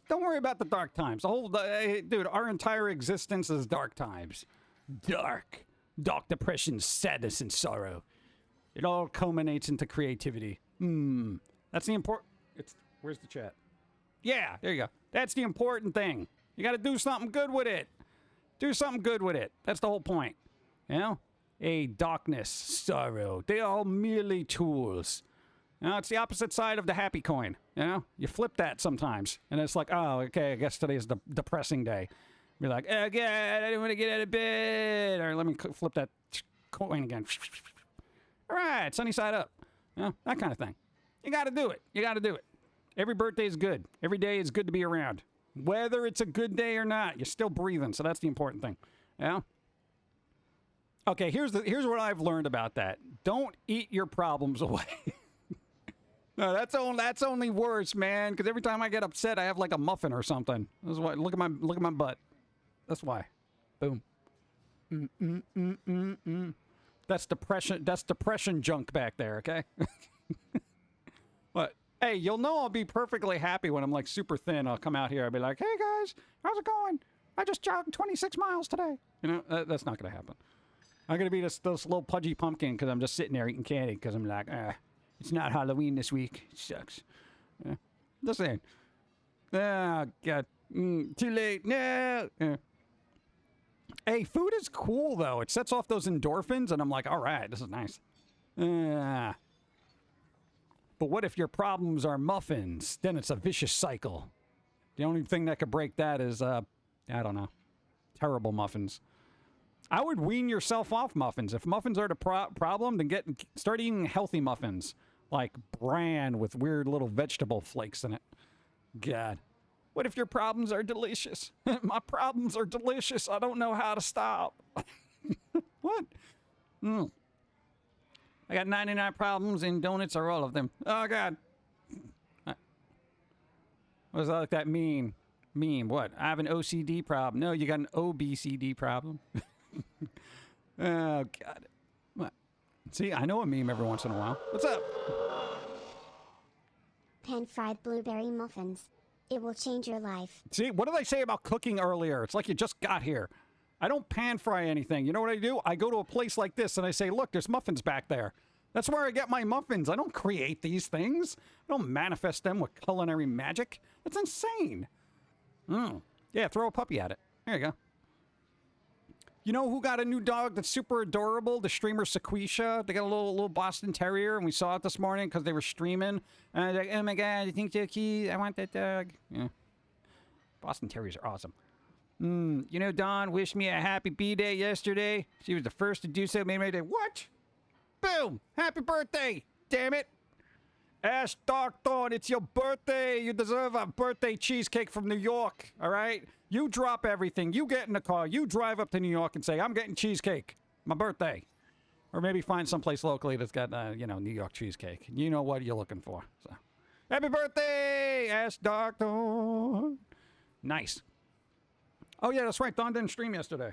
Don't worry about the dark times. The whole, dude, our entire existence is dark times. Dark depression, sadness, and sorrow. It all culminates into creativity. That's the important. Where's the chat? Yeah, there you go. That's the important thing. You got to do something good with it. Do something good with it. That's the whole point. You know? Darkness, sorrow. They are all merely tools. You know, it's the opposite side of the happy coin. You know? You flip that sometimes. And it's like, oh, okay, I guess today is the depressing day. Be like, oh, God, I didn't want to get out of bed. Or let me flip that coin again. All right, sunny side up. You know, that kind of thing. You got to do it. You got to do it. Every birthday is good. Every day is good to be around. Whether it's a good day or not, you're still breathing, so that's the important thing. Yeah? Okay, here's what I've learned about that. Don't eat your problems away. No, that's only worse, man, because every time I get upset, I have like a muffin or something. That's why. Look at my butt. That's why. Boom. That's depression junk back there, okay? What? Hey, you'll know I'll be perfectly happy when I'm like super thin. I'll come out here. I'll be like, hey guys, how's it going? I just jogged 26 miles today. You know, that's not going to happen. I'm going to be this little pudgy pumpkin because I'm just sitting there eating candy because I'm like, it's not Halloween this week. It sucks. Yeah. Just saying. Oh, God. Too late. No. Yeah. Hey, food is cool, though. It sets off those endorphins, and I'm like, all right, this is nice. But what if your problems are muffins? Then it's a vicious cycle. The only thing that could break that is, I don't know, terrible muffins. I would wean yourself off muffins. If muffins are the problem, then start eating healthy muffins. Like bran with weird little vegetable flakes in it. God. What if your problems are delicious? My problems are delicious. I don't know how to stop. What? I got 99 problems and donuts are all of them. Oh, God. What does that like that mean? What? I have an OCD problem. No, you got an OBCD problem. Oh, God. What? See, I know a meme every once in a while. What's up? Pan-fried blueberry muffins. It will change your life. See, what did I say about cooking earlier? It's like you just got here. I don't pan-fry anything. You know what I do? I go to a place like this and I say, look, there's muffins back there. That's where I get my muffins. I don't create these things. I don't manifest them with culinary magic. That's insane. Yeah, throw a puppy at it. There you go. You know who got a new dog that's super adorable? The streamer Sequisha. They got a little Boston Terrier, and we saw it this morning because they were streaming. And I was like, oh my God, I think they're cute. I want that dog. Yeah. Boston Terriers are awesome. You know, Dawn wished me a happy B-Day yesterday. She was the first to do so. Made my day. What? Boom! Happy birthday! Damn it! Ash Dark Dawn, it's your birthday! You deserve a birthday cheesecake from New York, all right? You drop everything. You get in the car. You drive up to New York and say, I'm getting cheesecake. My birthday. Or maybe find someplace locally that's got, New York cheesecake. You know what you're looking for. So, happy birthday, Ash Dark Dawn! Nice. Oh, yeah, that's right. Dawn didn't stream yesterday.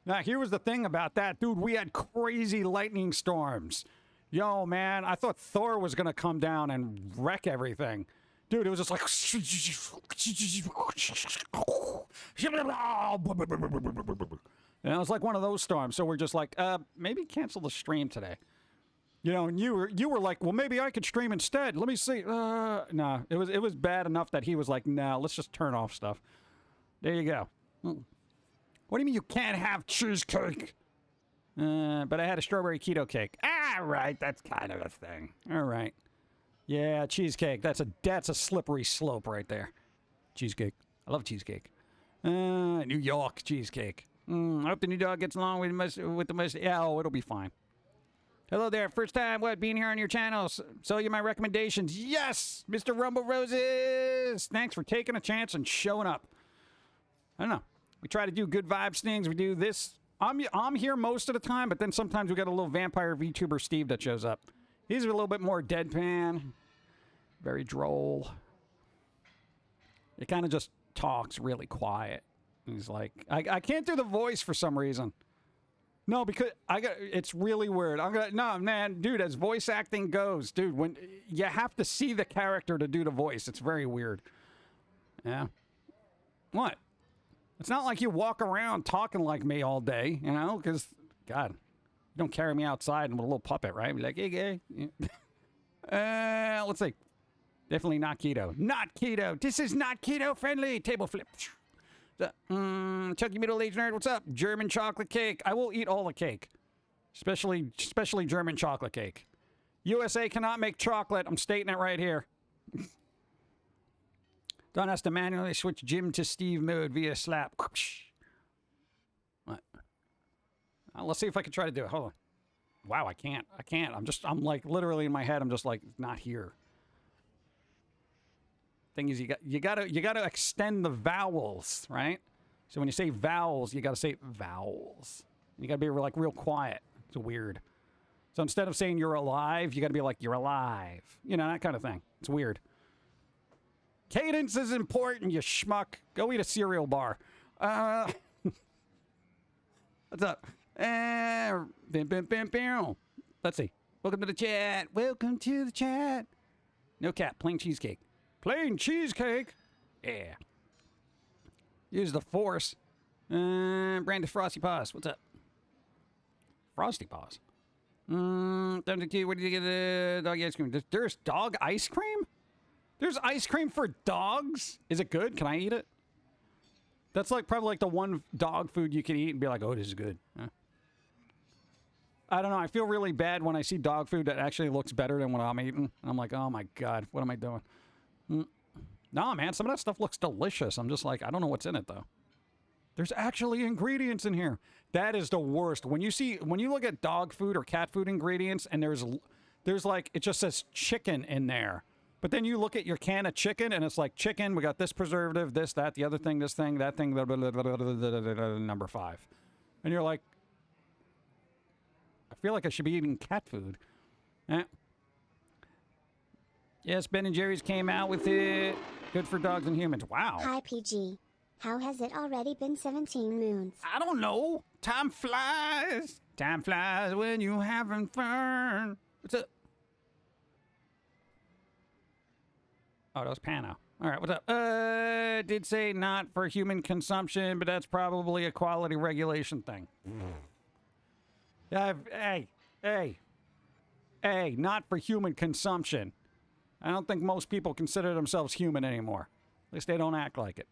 Now, here was the thing about that. Dude, we had crazy lightning storms. Yo, man, I thought Thor was going to come down and wreck everything. Dude, it was just like... And it was like one of those storms. So we're just like, maybe cancel the stream today. You know, and you were like, well, maybe I could stream instead. Let me see. No, it was bad enough that he was like, no, let's just turn off stuff. There you go. What do you mean you can't have cheesecake? But I had a strawberry keto cake. Ah, right, that's kind of a thing. All right. Yeah, cheesecake. That's a slippery slope right there. Cheesecake. I love cheesecake. New York cheesecake. I hope the new dog gets along with the most. Yeah, oh, it'll be fine. Hello there. First time, being here on your channel. So you my recommendations. Yes, Mr. Rumble Roses. Thanks for taking a chance and showing up. I don't know. We try to do good vibes things. We do this. I'm here most of the time, but then sometimes we got a little vampire VTuber Steve that shows up. He's a little bit more deadpan. Very droll. He kind of just talks really quiet. He's like, I can't do the voice for some reason. No, because it's really weird. No, man, dude, as voice acting goes, dude, when you have to see the character to do the voice, it's very weird. Yeah. What? It's not like you walk around talking like me all day, you know, because, God, you don't carry me outside with a little puppet, right? Be like, hey, gay. Let's see. Definitely not keto. Not keto. This is not keto friendly. Table flip. Chucky middle-aged nerd, what's up? German chocolate cake. I will eat all the cake, especially German chocolate cake. USA cannot make chocolate. I'm stating it right here. Don has to manually switch Jim to Steve mode via slap. What? Let's see if I can try to do it. Hold on. Wow, I can't. I'm like literally in my head. I'm just like not here. Thing is, you gotta extend the vowels, right? So when you say vowels, you gotta say vowels. You gotta be like real quiet. It's weird. So instead of saying you're alive, you gotta be like you're alive. You know, that kind of thing. It's weird. Cadence is important, you schmuck. Go eat a cereal bar. What's up? Let's see. Welcome to the chat. Welcome to the chat. No cap. Plain cheesecake. Plain cheesecake? Yeah. Use the force. Brandon Frosty Paws. What's up? Frosty Paws. What do you get? Dog ice cream. There's dog ice cream? There's ice cream for dogs? Is it good? Can I eat it? That's like probably like the one dog food you can eat and be like, oh, this is good. Huh? I don't know. I feel really bad when I see dog food that actually looks better than what I'm eating. I'm like, oh my God, what am I doing? No, man, some of that stuff looks delicious. I'm just like, I don't know what's in it though. There's actually ingredients in here. That is the worst. When you look at dog food or cat food ingredients and there's like, it just says chicken in there. But then you look at your can of chicken and it's like chicken, we got this preservative, this, that, the other thing, this thing, that thing, blah, blah, blah, blah, blah, blah, blah, number 5. And you're like, I feel like I should be eating cat food. Yes, Ben & Jerry's came out with it. Good for dogs and humans. Wow. Hi, PG. How has it already been 17 moons? I don't know. Time flies. Time flies when you having fun. What's up? Oh, that was Pano. All right, what's up? Did say not for human consumption, but that's probably a quality regulation thing. Hey, not for human consumption. I don't think most people consider themselves human anymore. At least they don't act like it.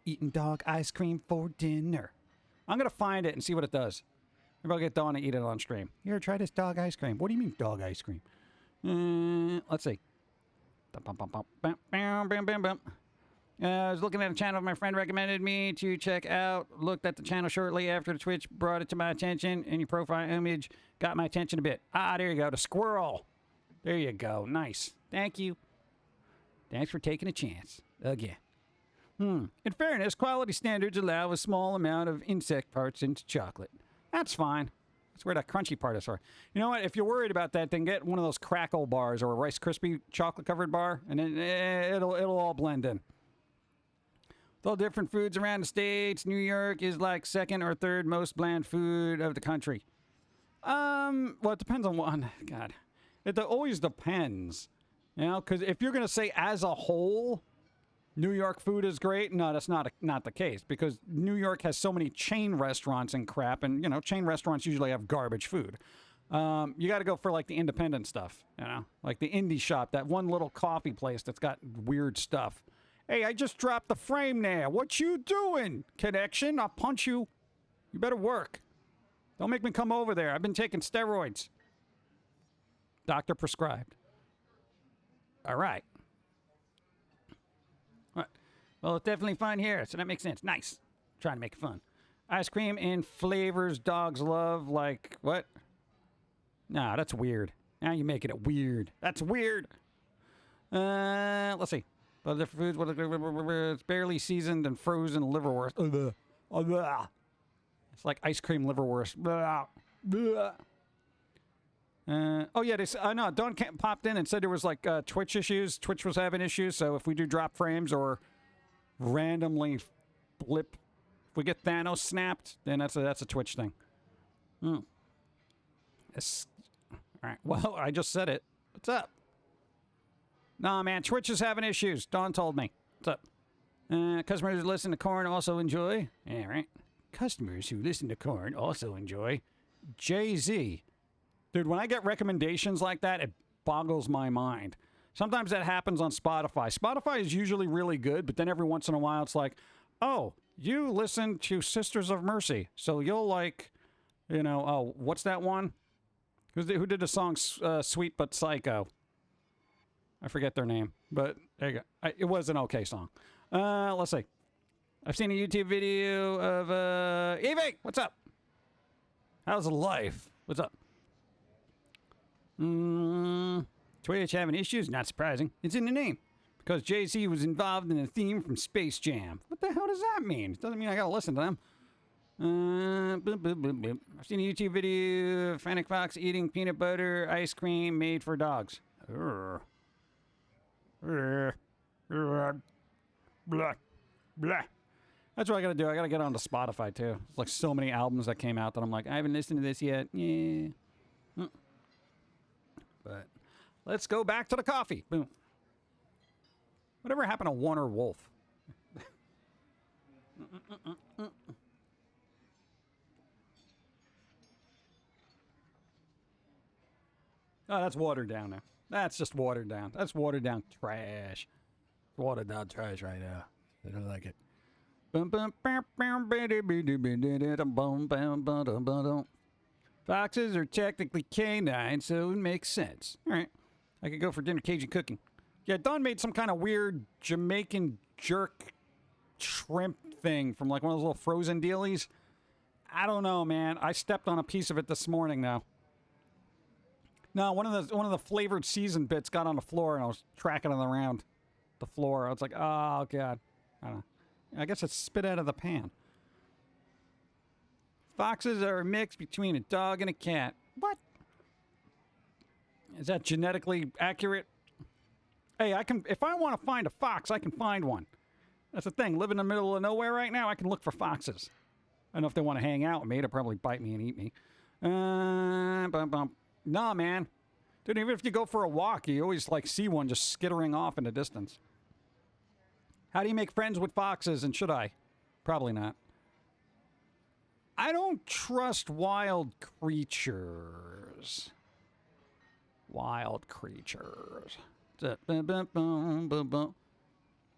Eating dog ice cream for dinner. I'm going to find it and see what it does. Maybe I'll get Dawn to eat it on stream. Here, try this dog ice cream. What do you mean dog ice cream? Let's see. I was looking at a channel my friend recommended me to check out. Looked at the channel shortly after the Twitch brought it to my attention, and your profile image got my attention a bit. Ah, there you go. The squirrel. There you go. Nice. Thank you. Thanks for taking a chance. Again. In fairness, quality standards allow a small amount of insect parts into chocolate. That's fine. That's where that crunchy part is for. You know what? If you're worried about that, then get one of those Crackle bars or a Rice Krispie chocolate-covered bar, and then it'll all blend in. With all different foods around the states, New York is like second or third most bland food of the country. Well, it depends on what. God, it always depends. You know, because if you're going to say as a whole, New York food is great, no, that's not the case, because New York has so many chain restaurants and crap, and, you know, chain restaurants usually have garbage food. You got to go for, like, the independent stuff, you know, like the indie shop, that one little coffee place that's got weird stuff. Hey, I just dropped the frame there. What you doing, connection? I'll punch you. You better work. Don't make me come over there. I've been taking steroids. Doctor prescribed. All right. Well, it's definitely fun here, so that makes sense. Nice. Trying to make it fun. Ice cream in flavors dogs love, like what? Nah, that's weird. Now you're making it weird. That's weird. Let's see. Well, different foods. It's barely seasoned and frozen liverwurst. It's like ice cream liverwurst. Oh yeah, no. Dawn popped in and said there was like Twitch issues. Twitch was having issues, so if we do drop frames or randomly blip, if we get Thanos snapped, then that's a Twitch thing. All right. Well, I just said it. What's up? Nah, man, Twitch is having issues. Dawn told me. What's up? Customers who listen to Corn also enjoy. Yeah, right. Customers who listen to Corn also enjoy. Jay-Z. Dude, when I get recommendations like that, it boggles my mind. Sometimes that happens on Spotify. Spotify is usually really good, but then every once in a while it's like, oh, you listen to Sisters of Mercy, so you'll like, you know, oh, what's that one? Who did the song Sweet But Psycho? I forget their name, but there you go. It was an okay song. Let's see. I've seen a YouTube video of Evie. What's up? How's life? What's up? Twitch having issues? Not surprising. It's in the name. Because Jay-Z was involved in a theme from Space Jam. What the hell does that mean? It doesn't mean I gotta listen to them. I've seen a YouTube video of Fennec Fox eating peanut butter ice cream made for dogs. Blah. Blah. That's what I gotta do. I gotta get onto Spotify too. There's like so many albums that came out that I'm like, I haven't listened to this yet. Yeah. But let's go back to the coffee. Boom. Whatever happened to Warner Wolf? Oh, that's watered down now. That's just watered down. That's watered down trash. Watered down trash right now. I don't like it. Foxes are technically canine, so it makes sense. All right. I could go for dinner Cajun cooking. Yeah, Don made some kind of weird Jamaican jerk shrimp thing from like one of those little frozen dealies. I don't know, man. I stepped on a piece of it this morning now. No, one of the flavored seasoned bits got on the floor and I was tracking it around the floor. I was like, oh god. I don't know. I guess it's spit out of the pan. Foxes are a mix between a dog and a cat. What? Is that genetically accurate? Hey, if I want to find a fox, I can find one. That's the thing. Living in the middle of nowhere right now, I can look for foxes. I don't know if they want to hang out with me. They'll probably bite me and eat me. Nah, man. Dude, even if you go for a walk, you always like see one just skittering off in the distance. How do you make friends with foxes, and should I? Probably not. I don't trust wild creatures. Wild creatures.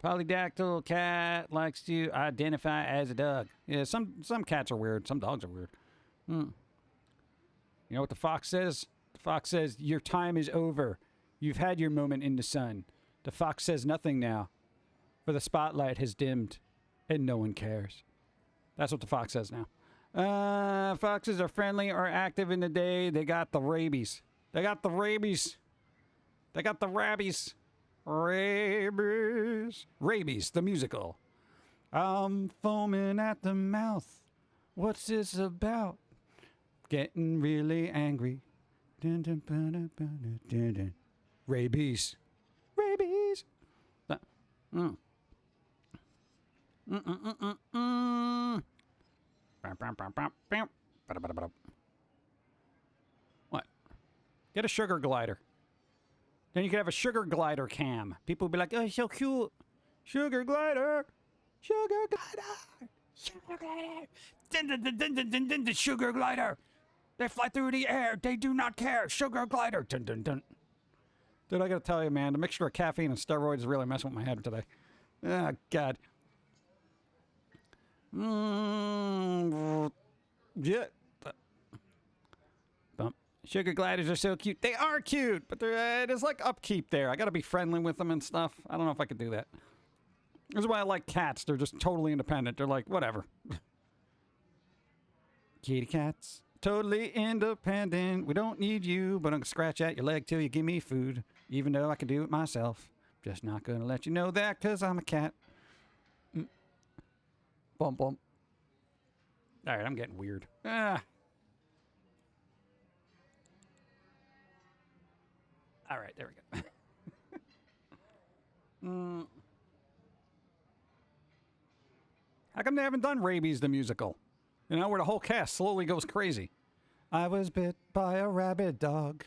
Polydactyl cat likes to identify as a dog. Yeah, some cats are weird. Some dogs are weird. You know what the fox says? The fox says, your time is over. You've had your moment in the sun. The fox says nothing now, for the spotlight has dimmed, and no one cares. That's what the fox says now. Foxes are friendly or active in the day. They got the rabies. They got the rabies. They got the rabies. Rabies. Rabies, the musical. I'm foaming at the mouth. What's this about? Getting really angry. Dun, dun, dun, dun, dun, dun, dun. Rabies. Rabies. What? Get a sugar glider. Then you could have a sugar glider cam. People would be like, oh, so cute. Sugar glider. Sugar glider. Sugar glider. Dun, dun, dun, dun, dun, dun, dun, the sugar glider. They fly through the air. They do not care. Sugar glider. Dun, dun, dun. Dude, I gotta tell you, man, the mixture of caffeine and steroids is really messing with my head today. Oh, God. Yeah. Sugar gliders are so cute. They are cute, but there's like upkeep there. I gotta be friendly with them and stuff. I don't know if I could do that. This is why I like cats. They're just totally independent. They're like, whatever. Kitty cats. Totally independent. We don't need you, but I'm gonna scratch at your leg till you give me food. Even though I can do it myself. Just not gonna let you know that, cause I'm a cat. Bump, bump. Alright, I'm getting weird. Alright, there we go. How come they haven't done Rabies the musical? You know, where the whole cast slowly goes crazy. I was bit by a rabid dog.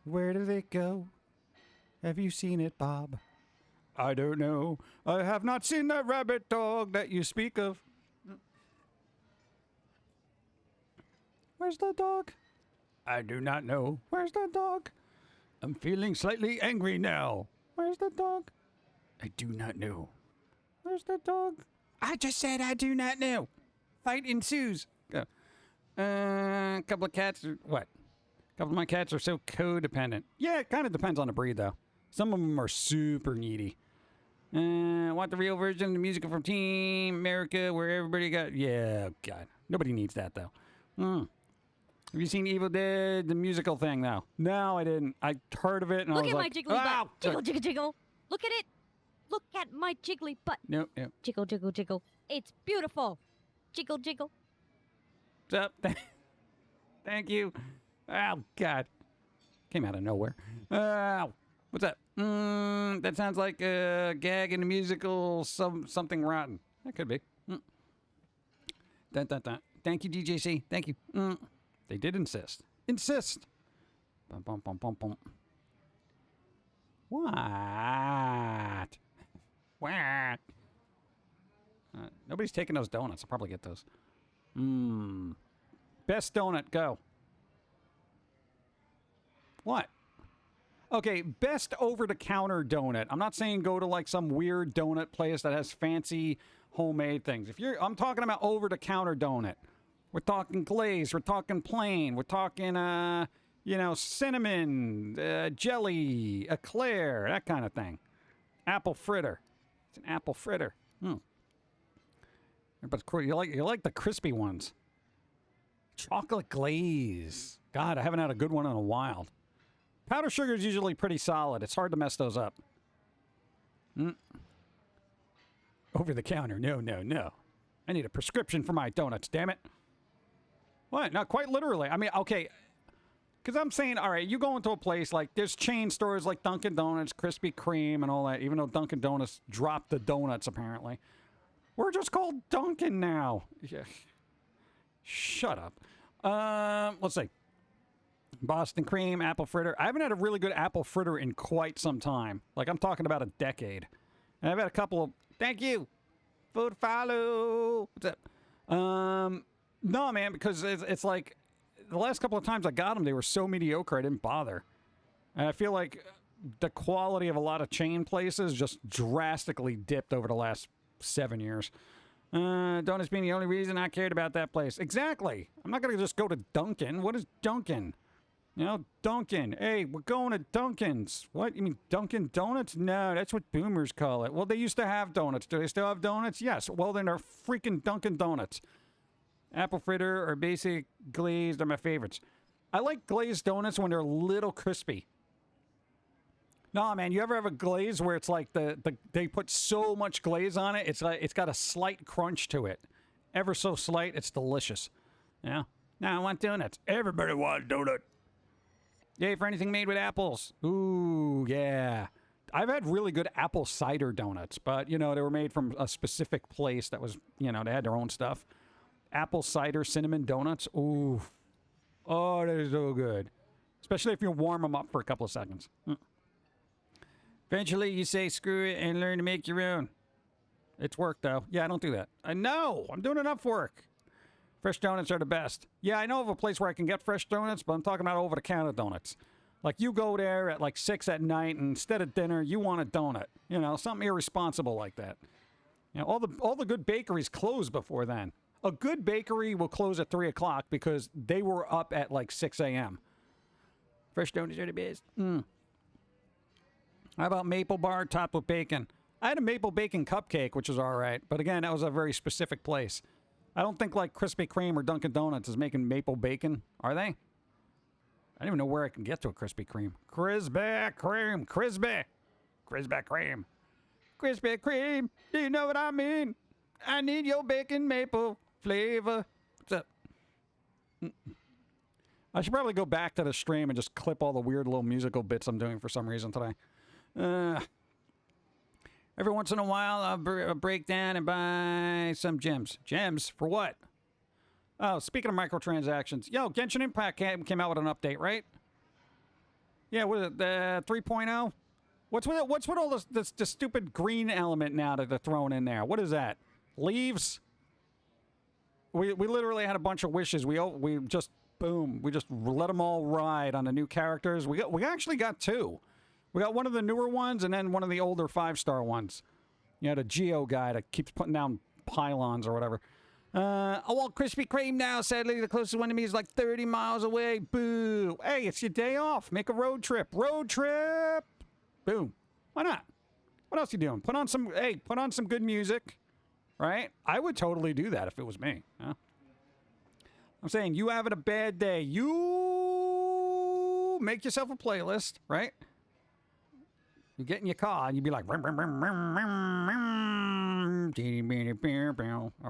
Where did it go? Have you seen it, Bob? I don't know. I have not seen that rabbit dog that you speak of. Where's the dog? I do not know. Where's the dog? I'm feeling slightly angry now. Where's the dog? I do not know. Where's the dog? I just said I do not know. Fight ensues. Go. A couple of cats are... What? A couple of my cats are so codependent. Yeah, it kind of depends on the breed, though. Some of them are super needy. Want the real version of the musical from Team America where everybody got... Yeah, God. Nobody needs that, though. Have you seen Evil Dead, the musical thing, though? No, I didn't. I heard of it, and I was like... Look at my jiggly butt. Jiggle, jiggle, jiggle. Look at it. Look at my jiggly butt. Nope, nope. Jiggle, jiggle, jiggle. It's beautiful. Jiggle, jiggle. What's up? Thank you. Oh, God. Came out of nowhere. What's up? That sounds like a gag in the musical something rotten. That could be. Dun, dun, dun. Thank you, DJC. Thank you. They did insist. Insist. Bum, bum, bum, bum, bum. What? What? Nobody's taking those donuts. I'll probably get those. Best donut, go. What? Okay, best over-the-counter donut. I'm not saying go to like some weird donut place that has fancy homemade things. I'm talking about over-the-counter donut. We're talking glaze. We're talking plain. We're talking, cinnamon, jelly, eclair, that kind of thing. Apple fritter. It's an apple fritter. But you like the crispy ones. Chocolate glaze. God, I haven't had a good one in a while. Powdered sugar is usually pretty solid. It's hard to mess those up. Over the counter. No. I need a prescription for my donuts, damn it. What? Not quite literally. I mean, okay. Because I'm saying, all right, you go into a place like, there's chain stores like Dunkin' Donuts, Krispy Kreme, and all that, even though Dunkin' Donuts dropped the donuts, apparently. We're just called Dunkin' now. Yeah. Shut up. Let's see. Boston cream, apple fritter. I haven't had a really good apple fritter in quite some time. Like, I'm talking about a decade. And I've had a couple of... Thank you. Food follow. What's up? No, man, because it's like... The last couple of times I got them, they were so mediocre, I didn't bother. And I feel like the quality of a lot of chain places just drastically dipped over the last 7 years. Donuts being the only reason I cared about that place. Exactly. I'm not going to just go to Dunkin'. What is Dunkin'? Dunkin'. Hey, we're going to Dunkin's. What? You mean Dunkin' Donuts? No, that's what boomers call it. Well, they used to have donuts. Do they still have donuts? Yes. Well, then they're freaking Dunkin' Donuts. Apple fritter or basic glazed are my favorites. I like glazed donuts when they're a little crispy. No, man, you ever have a glaze where it's like they put so much glaze on it, it's got a slight crunch to it. Ever so slight, it's delicious. Yeah. Now I want donuts. Everybody wants donut. Yay for anything made with apples. Ooh, yeah. I've had really good apple cider donuts, but, they were made from a specific place that was, they had their own stuff. Apple cider cinnamon donuts. Ooh. Oh, that is so good. Especially if you warm them up for a couple of seconds. Eventually, you say screw it and learn to make your own. It's work, though. Yeah, I don't do that. I know. I'm doing enough work. Fresh donuts are the best. Yeah, I know of a place where I can get fresh donuts, but I'm talking about over-the-counter donuts. Like, you go there at, 6 at night, and instead of dinner, you want a donut. Something irresponsible like that. All the good bakeries close before then. A good bakery will close at 3 o'clock because they were up at, 6 a.m. Fresh donuts are the best. How about maple bar topped with bacon? I had a maple bacon cupcake, which was all right. But again, that was a very specific place. I don't think Krispy Kreme or Dunkin' Donuts is making maple bacon. Are they? I don't even know where I can get to a Krispy Kreme. Krispy Kreme. Krispy Kreme. Krispy Kreme. Do you know what I mean? I need your bacon maple flavor. What's up? I should probably go back to the stream and just clip all the weird little musical bits I'm doing for some reason today. Every once in a while, I'll break down and buy some gems. Gems? For what? Oh, speaking of microtransactions. Yo, Genshin Impact came out with an update, right? Yeah, what is it? 3.0? What's with it? What's with all this stupid green element now that they're throwing in there? What is that? Leaves? We literally had a bunch of wishes. We just, boom. We just let them all ride on the new characters. We actually got 2. We got one of the newer ones and then one of the older 5-star ones. The Geo guy that keeps putting down pylons or whatever. I want Krispy Kreme now. Sadly, the closest one to me is 30 miles away. Boo. Hey, it's your day off. Make a road trip. Road trip. Boom. Why not? What else you doing? Put on some good music. Right? I would totally do that if it was me. Huh? I'm saying, you having a bad day. You make yourself a playlist, right? You get in your car and you'd be like, or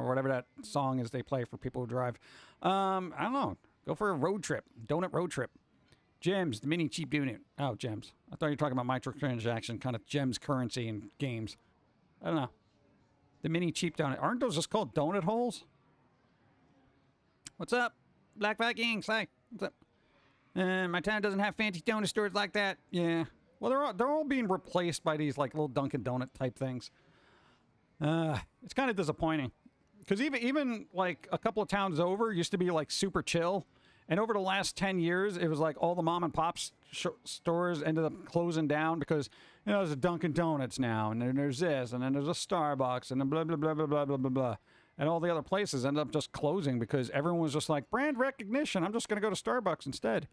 whatever that song is they play for people who drive. I don't know. Go for a road trip. Donut road trip. Gems, the mini cheap donut. Oh, gems. I thought you were talking about microtransaction, kind of gems currency in games. I don't know. The mini cheap donut. Aren't those just called donut holes? What's up? Black Vikings. Hey, what's up? My town doesn't have fancy donut stores like that. Yeah. Well, they're all being replaced by these little Dunkin' Donut type things. It's kind of disappointing because even a couple of towns over used to be super chill, And over the last 10 years, it was like all the mom and pop stores ended up closing down because, you know, there's a Dunkin' Donuts now, and then there's this, and then there's a Starbucks, and then blah, blah, blah, blah, blah, blah, blah, blah. And all the other places ended up just closing because everyone was just like, brand recognition, I'm just going to go to Starbucks instead.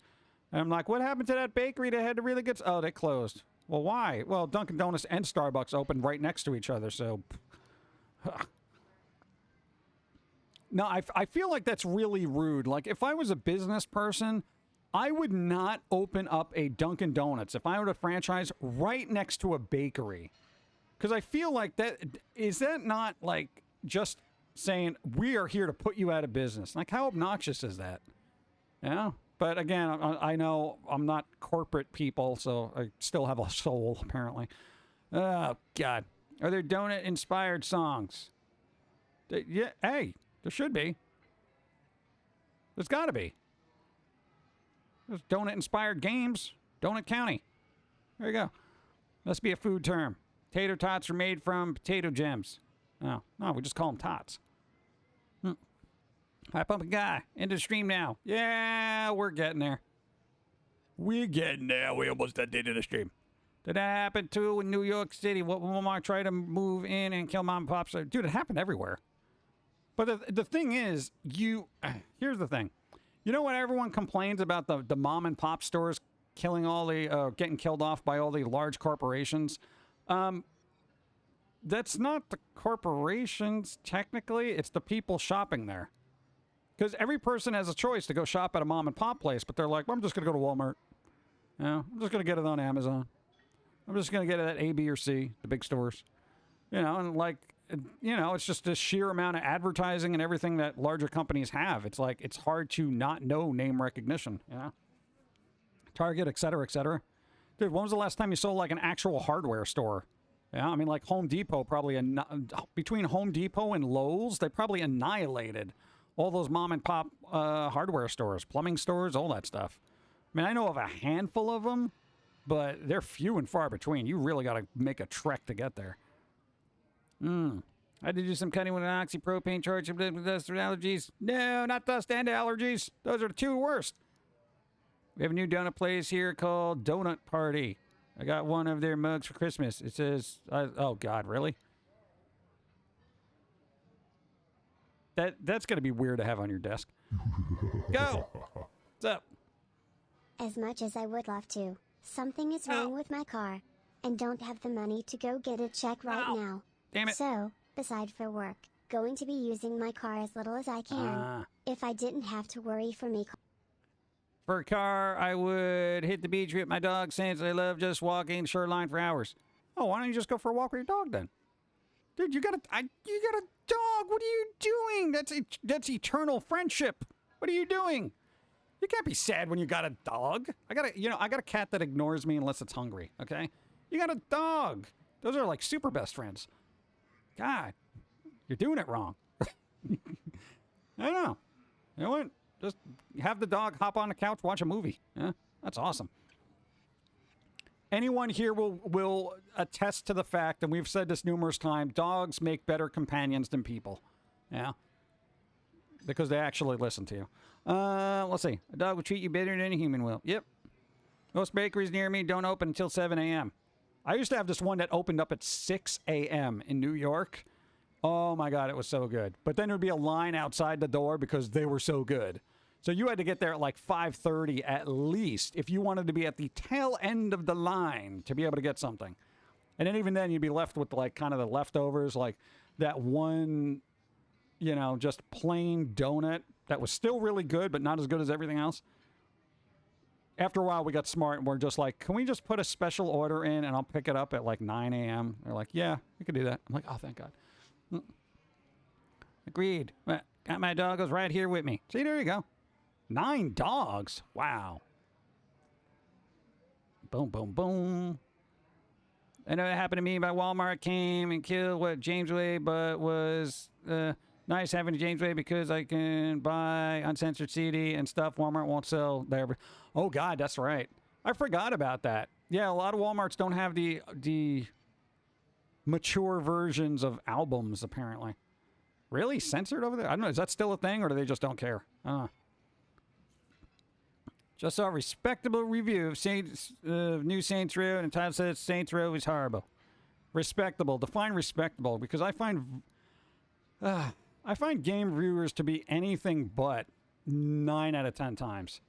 And I'm like, what happened to that bakery that had the really good... Oh, they closed. Well, why? Well, Dunkin' Donuts and Starbucks opened right next to each other, so... No, I feel like that's really rude. Like, if I was a business person, I would not open up a Dunkin' Donuts if I were to franchise right next to a bakery. Because I feel like that... Is that not, like, just saying, we are here to put you out of business? Like, how obnoxious is that? Yeah? But again, I know I'm not corporate people, so I still have a soul, apparently. Oh, God. Are there donut-inspired songs? Yeah, hey, there should be. There's got to be. There's donut-inspired games. Donut County. There you go. Must be a food term. Tater tots are made from potato gems. No, we just call them tots. Hi, Pumpkin Guy. Into the stream now. Yeah, we're getting there. We're getting there. We almost did into the stream. Did that happen too in New York City? What Walmart tried to move in and kill mom and pops? Dude, it happened everywhere. But the thing is, here's the thing. You know what everyone complains about the mom and pop stores killing all the, getting killed off by all the large corporations? That's not the corporations, technically. It's the people shopping there. Because every person has a choice to go shop at a mom and pop place, but they're like, well, I'm just going to go to Walmart. You know, I'm just going to get it on Amazon. I'm just going to get it at A, B, or C, the big stores. You know, and like, you know, it's just the sheer amount of advertising and everything that larger companies have. It's like, it's hard to not know name recognition, you know? Target, et cetera, et cetera. Dude, when was the last time you saw like an actual hardware store? Yeah, I mean, like Home Depot probably, between Home Depot and Lowe's, they probably annihilated all those mom and pop hardware stores, plumbing stores, all that stuff. I mean, I know of a handful of them, but they're few and far between. You really got to make a trek to get there. I had to do some cutting with an oxypropane charge with dust allergies. No, not dust and allergies. Those are the two worst. We have a new donut place here called Donut Party. I got one of their mugs for Christmas. It says, oh God, really? That's going to be weird to have on your desk. Go! What's up? As much as I would love to, something is wrong with my car, and don't have the money to go get it checked right now. Damn it. So, beside for work, going to be using my car as little as I can, if I didn't have to worry for me. For a car, I would hit the beach with my dog since I love just walking shoreline for hours. Oh, why don't you just go for a walk with your dog then? Dude, you got a dog. What are you doing? That's eternal friendship. What are you doing? You can't be sad when you got a dog. I got a cat that ignores me unless it's hungry, okay? You got a dog. Those are like super best friends. God, you're doing it wrong. I don't know. You know what? Just have the dog hop on the couch, watch a movie. Yeah, that's awesome. Anyone here will attest to the fact, and we've said this numerous times, dogs make better companions than people. Yeah. Because they actually listen to you. Let's see. A dog will treat you better than a human will. Yep. Most bakeries near me don't open until 7 a.m. I used to have this one that opened up at 6 a.m. in New York. Oh, my God, it was so good. But then there would be a line outside the door because they were so good. So you had to get there at like 5:30 at least if you wanted to be at the tail end of the line to be able to get something. And then even then, you'd be left with like kind of the leftovers, like that one, you know, just plain donut that was still really good, but not as good as everything else. After a while, we got smart and we're just like, can we just put a special order in and I'll pick it up at like 9 a.m.? They're like, yeah, we could do that. I'm like, oh, thank God. Agreed. Got my doggos right here with me. See, there you go. 9 dogs. Wow. Boom, boom, boom. I know it happened to me by Walmart came and killed what James Way, but was nice having a James Way because I can buy uncensored CD and stuff Walmart won't sell there. Oh, God, that's right. I forgot about that. Yeah, a lot of Walmarts don't have the mature versions of albums, apparently. Really? Censored over there? I don't know. Is that still a thing, or do they just don't care? I don't know. Just saw a respectable review of new Saints Row, and the title says Saints Row is horrible. Respectable. Define respectable, because I find game reviewers to be anything but 9 out of 10 times.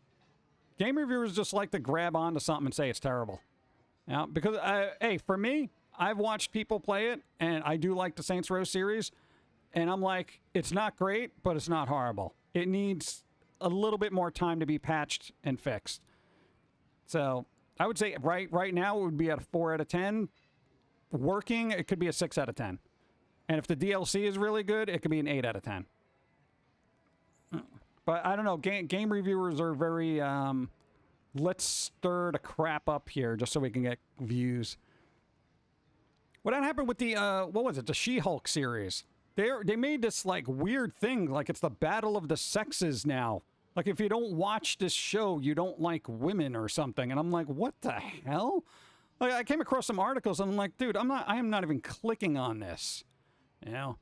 Game reviewers just like to grab onto something and say it's terrible. Yeah, because hey, for me, I've watched people play it, and I do like the Saints Row series, and I'm like, it's not great, but it's not horrible. It needs a little bit more time to be patched and fixed. So I would say right now it would be at a 4 out of 10. Working, it could be a 6 out of 10. And if the DLC is really good, it could be an 8 out of 10. But I don't know. Game reviewers are very, let's stir the crap up here just so we can get views. What happened with the, what was it? The She-Hulk series. They made this, like, weird thing. Like, it's the battle of the sexes now. Like, if you don't watch this show, you don't like women or something. And I'm like, what the hell? Like, I came across some articles and I'm like, dude, I am not even clicking on this. You know?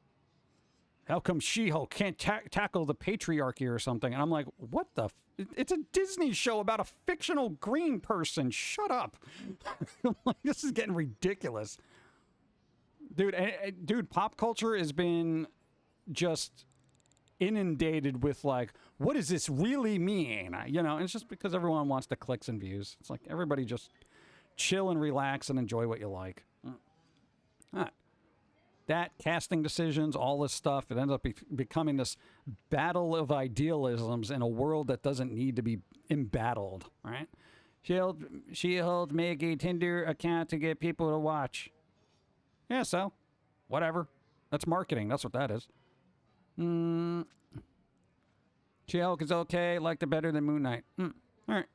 How come She-Hulk can't tackle the patriarchy or something? And I'm like, what the? It's a Disney show about a fictional green person. Shut up. I'm like, this is getting ridiculous. Dude, pop culture has been just inundated with, like, what does this really mean? You know, it's just because everyone wants the clicks and views. It's like, everybody just chill and relax and enjoy what you like. That, casting decisions, all this stuff, it ends up becoming this battle of idealisms in a world that doesn't need to be embattled, right? She-Hulk make a Tinder account to get people to watch. Yeah, so, whatever. That's marketing. That's what that is. She-Hulk is okay. Liked it better than Moon Knight. All right.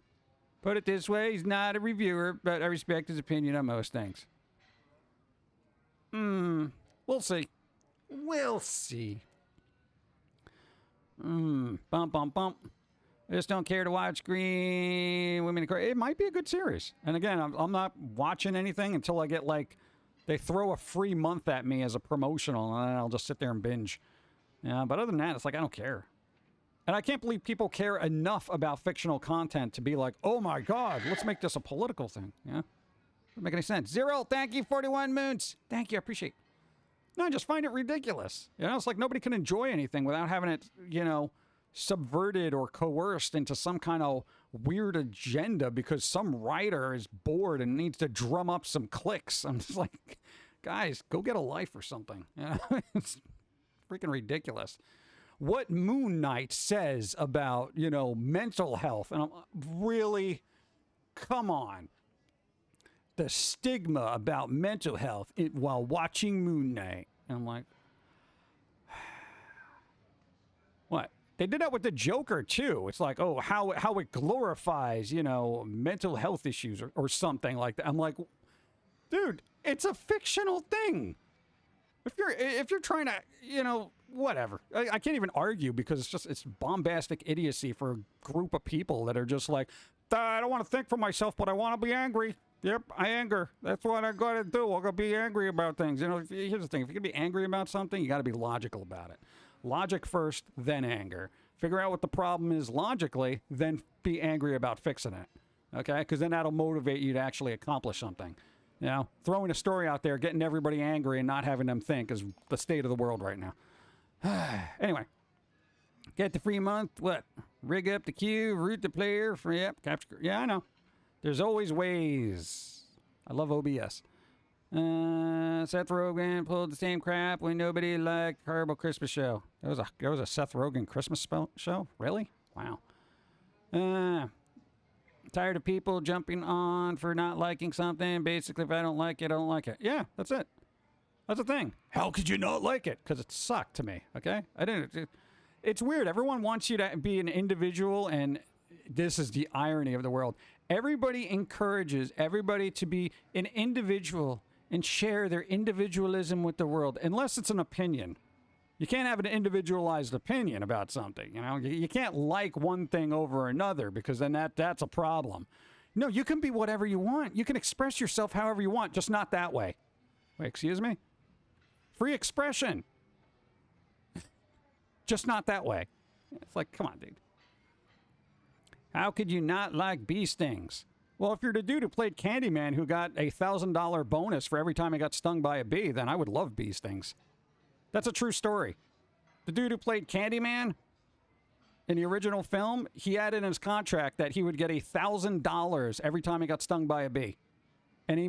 Put it this way, he's not a reviewer, but I respect his opinion on most things. We'll see. We'll see. Bump, bump, bump. I just don't care to watch Green Women in Cry. It might be a good series. And again, I'm not watching anything until I get, like, they throw a free month at me as a promotional, and then I'll just sit there and binge. Yeah, but other than that, it's like, I don't care. And I can't believe people care enough about fictional content to be like, oh my God, let's make this a political thing. Yeah? Doesn't make any sense. Zero, thank you, 41 moons. Thank you, I appreciate it. No, I just find it ridiculous. You know, it's like nobody can enjoy anything without having it, you know, subverted or coerced into some kind of weird agenda because some writer is bored and needs to drum up some clicks. I'm just like, guys, go get a life or something. You know? It's freaking ridiculous. What Moon Knight says about, you know, mental health. And I'm really, come on. The stigma about mental health while watching Moon Knight. And I'm like, what? They did that with the Joker, too. It's like, oh, how it glorifies, you know, mental health issues or something like that. I'm like, dude, it's a fictional thing. If you're trying to, you know, whatever. I can't even argue because it's bombastic idiocy for a group of people that are just like, I don't want to think for myself, but I want to be angry. Yep, I anger. That's what I got to do. I'm going to be angry about things. You know, here's the thing. If you're going to be angry about something, you got to be logical about it. Logic first, then anger. Figure out what the problem is logically, then be angry about fixing it. Okay? Because then that'll motivate you to actually accomplish something. You know, throwing a story out there, getting everybody angry and not having them think is the state of the world right now. Anyway. Get the free month. What? Rig up the queue, root the player. Yep, capture. Yeah, I know. There's always ways. I love OBS. Seth Rogen pulled the same crap when nobody liked Horrible Christmas Show. There was a Seth Rogen Christmas show? Really? Wow. Tired of people jumping on for not liking something. Basically, if I don't like it, I don't like it. Yeah, that's it. That's the thing. How could you not like it? Because it sucked to me, okay? It's weird. Everyone wants you to be an individual, and this is the irony of the world. Everybody encourages everybody to be an individual and share their individualism with the world, unless it's an opinion. You can't have an individualized opinion about something, you know? You can't like one thing over another, because then that's a problem. No, you can be whatever you want. You can express yourself however you want, just not that way. Wait, excuse me? Free expression. Just not that way. It's like, come on, dude. How could you not like bee stings? Well, if you're the dude who played Candyman who got a $1,000 bonus for every time he got stung by a bee, then I would love bee stings. That's a true story. The dude who played Candyman in the original film, he had in his contract that he would get $1,000 every time he got stung by a bee. And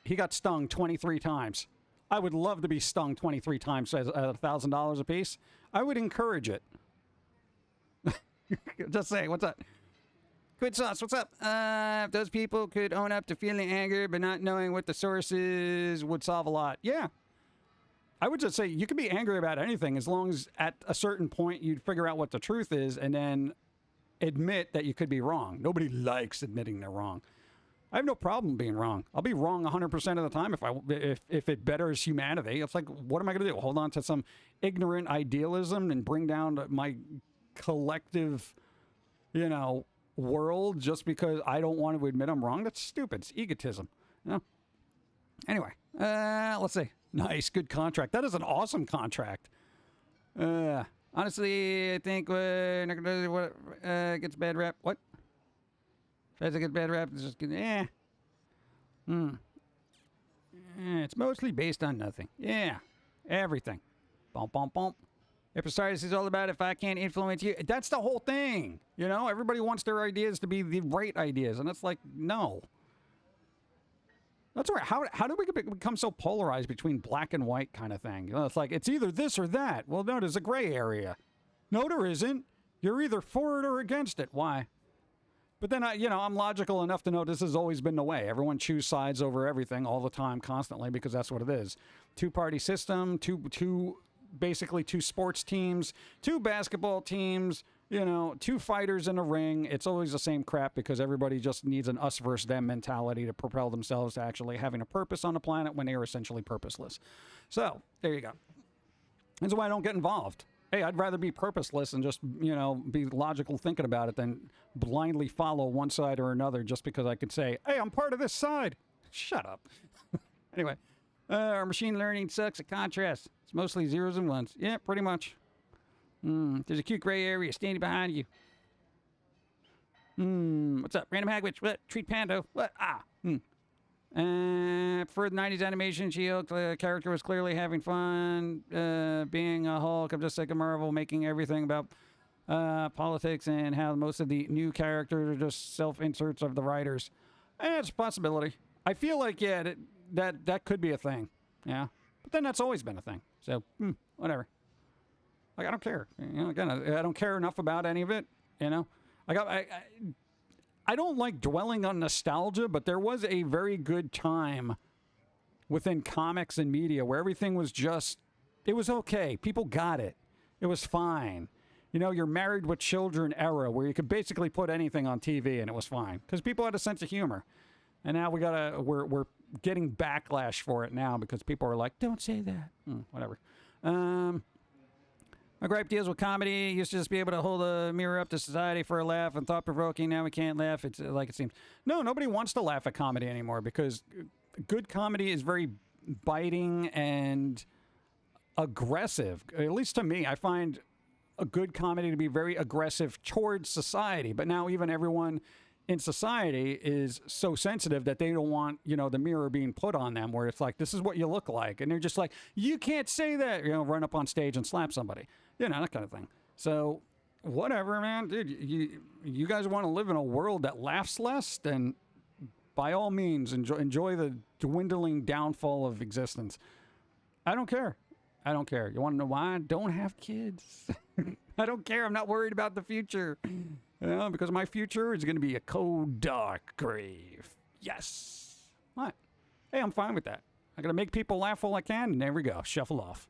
he got stung 23 times. I would love to be stung 23 times at $1,000 a piece. I would encourage it. Just say, what's up? Quid Sauce, what's up? If those people could own up to feeling anger but not knowing what the source is, would solve a lot. Yeah. I would just say you can be angry about anything as long as at a certain point you figure out what the truth is and then admit that you could be wrong. Nobody likes admitting they're wrong. I have no problem being wrong. I'll be wrong 100% of the time if it betters humanity. It's like, what am I going to do? Hold on to some ignorant idealism and bring down my collective, world just because I don't want to admit I'm wrong? That's stupid. It's egotism. Anyway, let's see. Nice, good contract. That is an awesome contract. Honestly, I think what gets bad rap. What? Tries to get bad rap. It's just it's mostly based on nothing. Yeah, everything. Bump, bump, bump. Epicytis is all about if I can't influence you. That's the whole thing. Everybody wants their ideas to be the right ideas, and it's like, no. That's right. How do we become so polarized between black and white kind of thing? It's like, it's either this or that. Well, no, there's a gray area. No, there isn't. You're either for it or against it. Why? But then, I'm logical enough to know this has always been the way. Everyone chooses sides over everything all the time, constantly, because that's what it is. Two-party system, basically two sports teams, two basketball teams, two fighters in a ring. It's always the same crap because everybody just needs an us versus them mentality to propel themselves to actually having a purpose on the planet when they are essentially purposeless. So, there you go. That's why I don't get involved. Hey, I'd rather be purposeless and just, be logical thinking about it than blindly follow one side or another just because I could say, hey, I'm part of this side. Shut up. Anyway, our machine learning sucks at contrast. It's mostly zeros and ones. Yeah, pretty much. There's a cute gray area standing behind you. What's up? Random Hagwitch. What? Treat Pando. What? For the 90s animation, She-Hulk character was clearly having fun being a Hulk. I'm just sick of Marvel making everything about politics and how most of the new characters are just self-inserts of the writers. It's a possibility. I feel like, yeah, that could be a thing. Yeah. But then that's always been a thing. So, whatever. Like, I don't care. Again, I don't care enough about any of it. I don't like dwelling on nostalgia, but there was a very good time within comics and media where everything was it was okay. People got it. It was fine. Your Married with Children era where you could basically put anything on TV and it was fine because people had a sense of humor. And now we're getting backlash for it now because people are like, don't say that. Whatever. My gripe deals with comedy. Used to just be able to hold a mirror up to society for a laugh and thought-provoking. Now we can't laugh. It's like it seems. No, nobody wants to laugh at comedy anymore because good comedy is very biting and aggressive. At least to me, I find a good comedy to be very aggressive towards society. But now even everyone in society is so sensitive that they don't want, the mirror being put on them where it's like, this is what you look like. And they're just like, you can't say that, run up on stage and slap somebody, that kind of thing. So whatever, man, dude, you guys want to live in a world that laughs less, then by all means, enjoy the dwindling downfall of existence. I don't care. You want to know why? I don't have kids. I don't care. I'm not worried about the future. Because my future is going to be a cold, dark grave. Yes. What? Hey, I'm fine with that. I'm going to make people laugh all I can, and there we go. Shuffle off.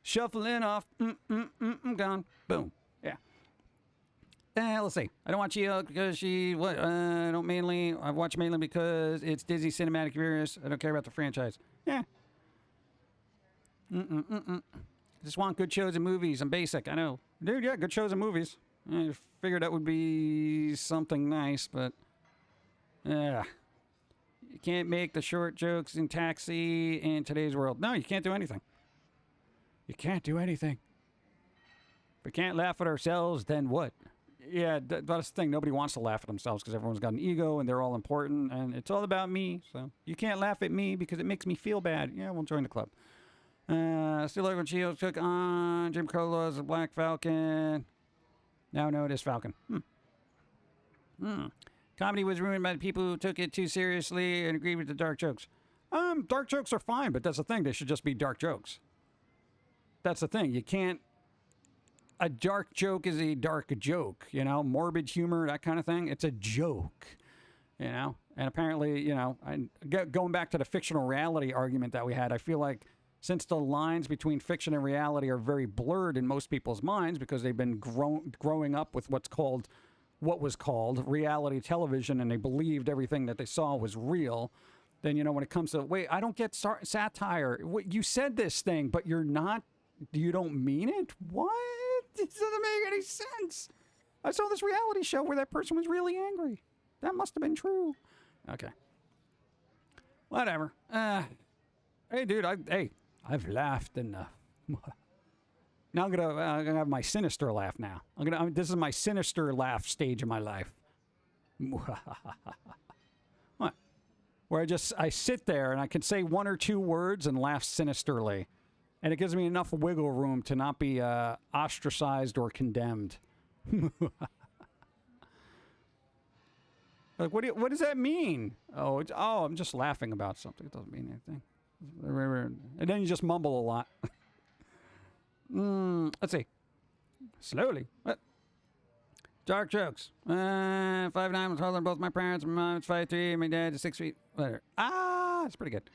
Shuffling off. Gone. Boom. Yeah. Let's see. I don't watch She-Hulk because I watch mainly because it's Disney Cinematic Universe. I don't care about the franchise. Yeah. Just want good shows and movies. I'm basic. I know. Dude, yeah, good shows and movies. I figured that would be something nice, but you can't make the short jokes in Taxi in today's world. No, you can't do anything. You can't do anything. If we can't laugh at ourselves, then what? Yeah, that's the thing. Nobody wants to laugh at themselves because everyone's got an ego and they're all important and it's all about me. So you can't laugh at me because it makes me feel bad. Yeah, we'll join the club. Still like when Cheetos took on Jim Crow laws of Black Falcon. Now know it is Falcon. Comedy was ruined by the people who took it too seriously and agreed with the dark jokes. Dark jokes are fine, but that's the thing. They should just be dark jokes. That's the thing. You can't... A dark joke is a dark joke, you know? Morbid humor, that kind of thing. It's a joke, you know? And apparently, you know, going back to the fictional reality argument that we had, I feel like since the lines between fiction and reality are very blurred in most people's minds because they've been growing up with what was called reality television and they believed everything that they saw was real, then, you know, when it comes to, wait, I don't get satire. You said this thing, but you don't mean it? What? This doesn't make any sense. I saw this reality show where that person was really angry. That must have been true. Okay. Whatever. Hey, dude, I've laughed enough. Now I'm gonna have my sinister laugh now. This is my sinister laugh stage of my life. What? Where I sit there and I can say one or two words and laugh sinisterly. And it gives me enough wiggle room to not be ostracized or condemned. Like, what does that mean? Oh, I'm just laughing about something. It doesn't mean anything. And then you just mumble a lot. Let's see. Slowly. What? Dark jokes. 5'9", I'm taller than both my parents. My mom's 5'3", my dad is 6 feet. Whatever. That's pretty good.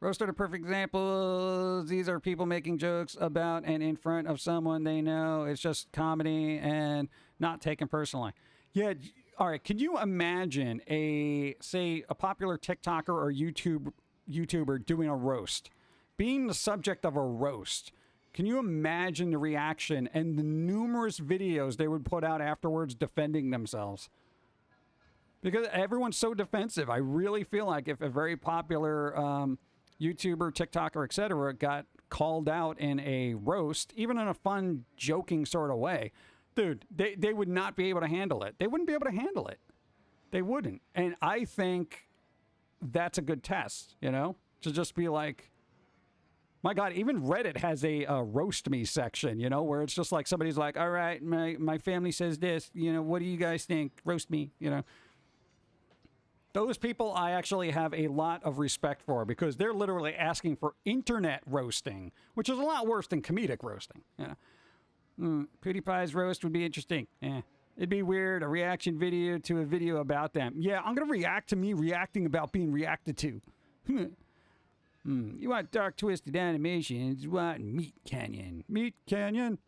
Roast are the perfect examples. These are people making jokes about and in front of someone they know. It's just comedy and not taken personally. Yeah. All right. Can you imagine a popular TikToker or YouTuber doing a roast, being the subject of a roast? Can you imagine the reaction and the numerous videos they would put out afterwards defending themselves? Because everyone's so defensive. I really feel like if a very popular YouTuber, TikToker, etc., got called out in a roast, even in a fun, joking sort of way, dude, they would not be able to handle it. They wouldn't be able to handle it. They wouldn't. And I think that's a good test, you know, to just be like, my God, even Reddit has a roast me section, you know, where it's just like somebody's like, all right, my family says this, you know, what do you guys think? Roast me, you know. Those people I actually have a lot of respect for because they're literally asking for internet roasting, which is a lot worse than comedic roasting. You know? PewDiePie's roast would be interesting. It'd be weird, a reaction video to a video about them. Yeah, I'm going to react to me reacting about being reacted to. You want dark, twisted animations, you want Meat Canyon. Meat Canyon?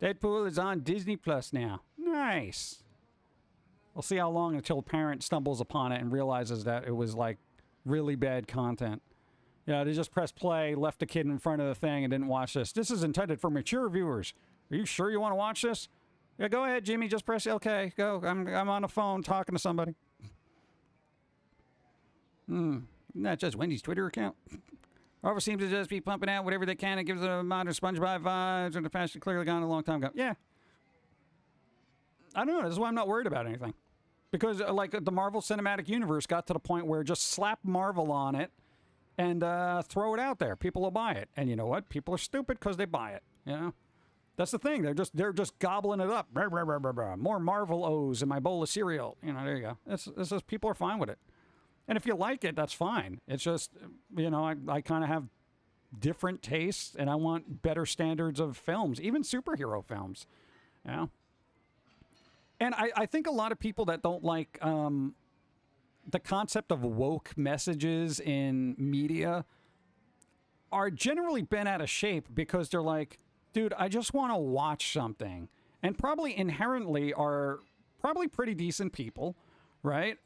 Deadpool is on Disney Plus now. Nice. We'll see how long until a parent stumbles upon it and realizes that it was like really bad content. Yeah, they just pressed play, left the kid in front of the thing and didn't watch this. This is intended for mature viewers. Are you sure you want to watch this? Yeah, go ahead, Jimmy. Just press okay. Go. I'm on the phone talking to somebody. Not just Wendy's Twitter account. Marvel seems to just be pumping out whatever they can. It gives it a modern SpongeBob vibes, and the past clearly gone a long time ago. Yeah. I don't know. This is why I'm not worried about anything. Because, like, the Marvel Cinematic Universe got to the point where just slap Marvel on it and throw it out there. People will buy it. And you know what? People are stupid because they buy it. You know? That's the thing. They're just gobbling it up. More Marvel O's in my bowl of cereal. You know, there you go. It's just people are fine with it. And if you like it, that's fine. It's just, you know, I kind of have different tastes, and I want better standards of films, even superhero films. You know? And I think a lot of people that don't like the concept of woke messages in media are generally bent out of shape because they're like, dude, I just want to watch something. And probably inherently are probably pretty decent people, right?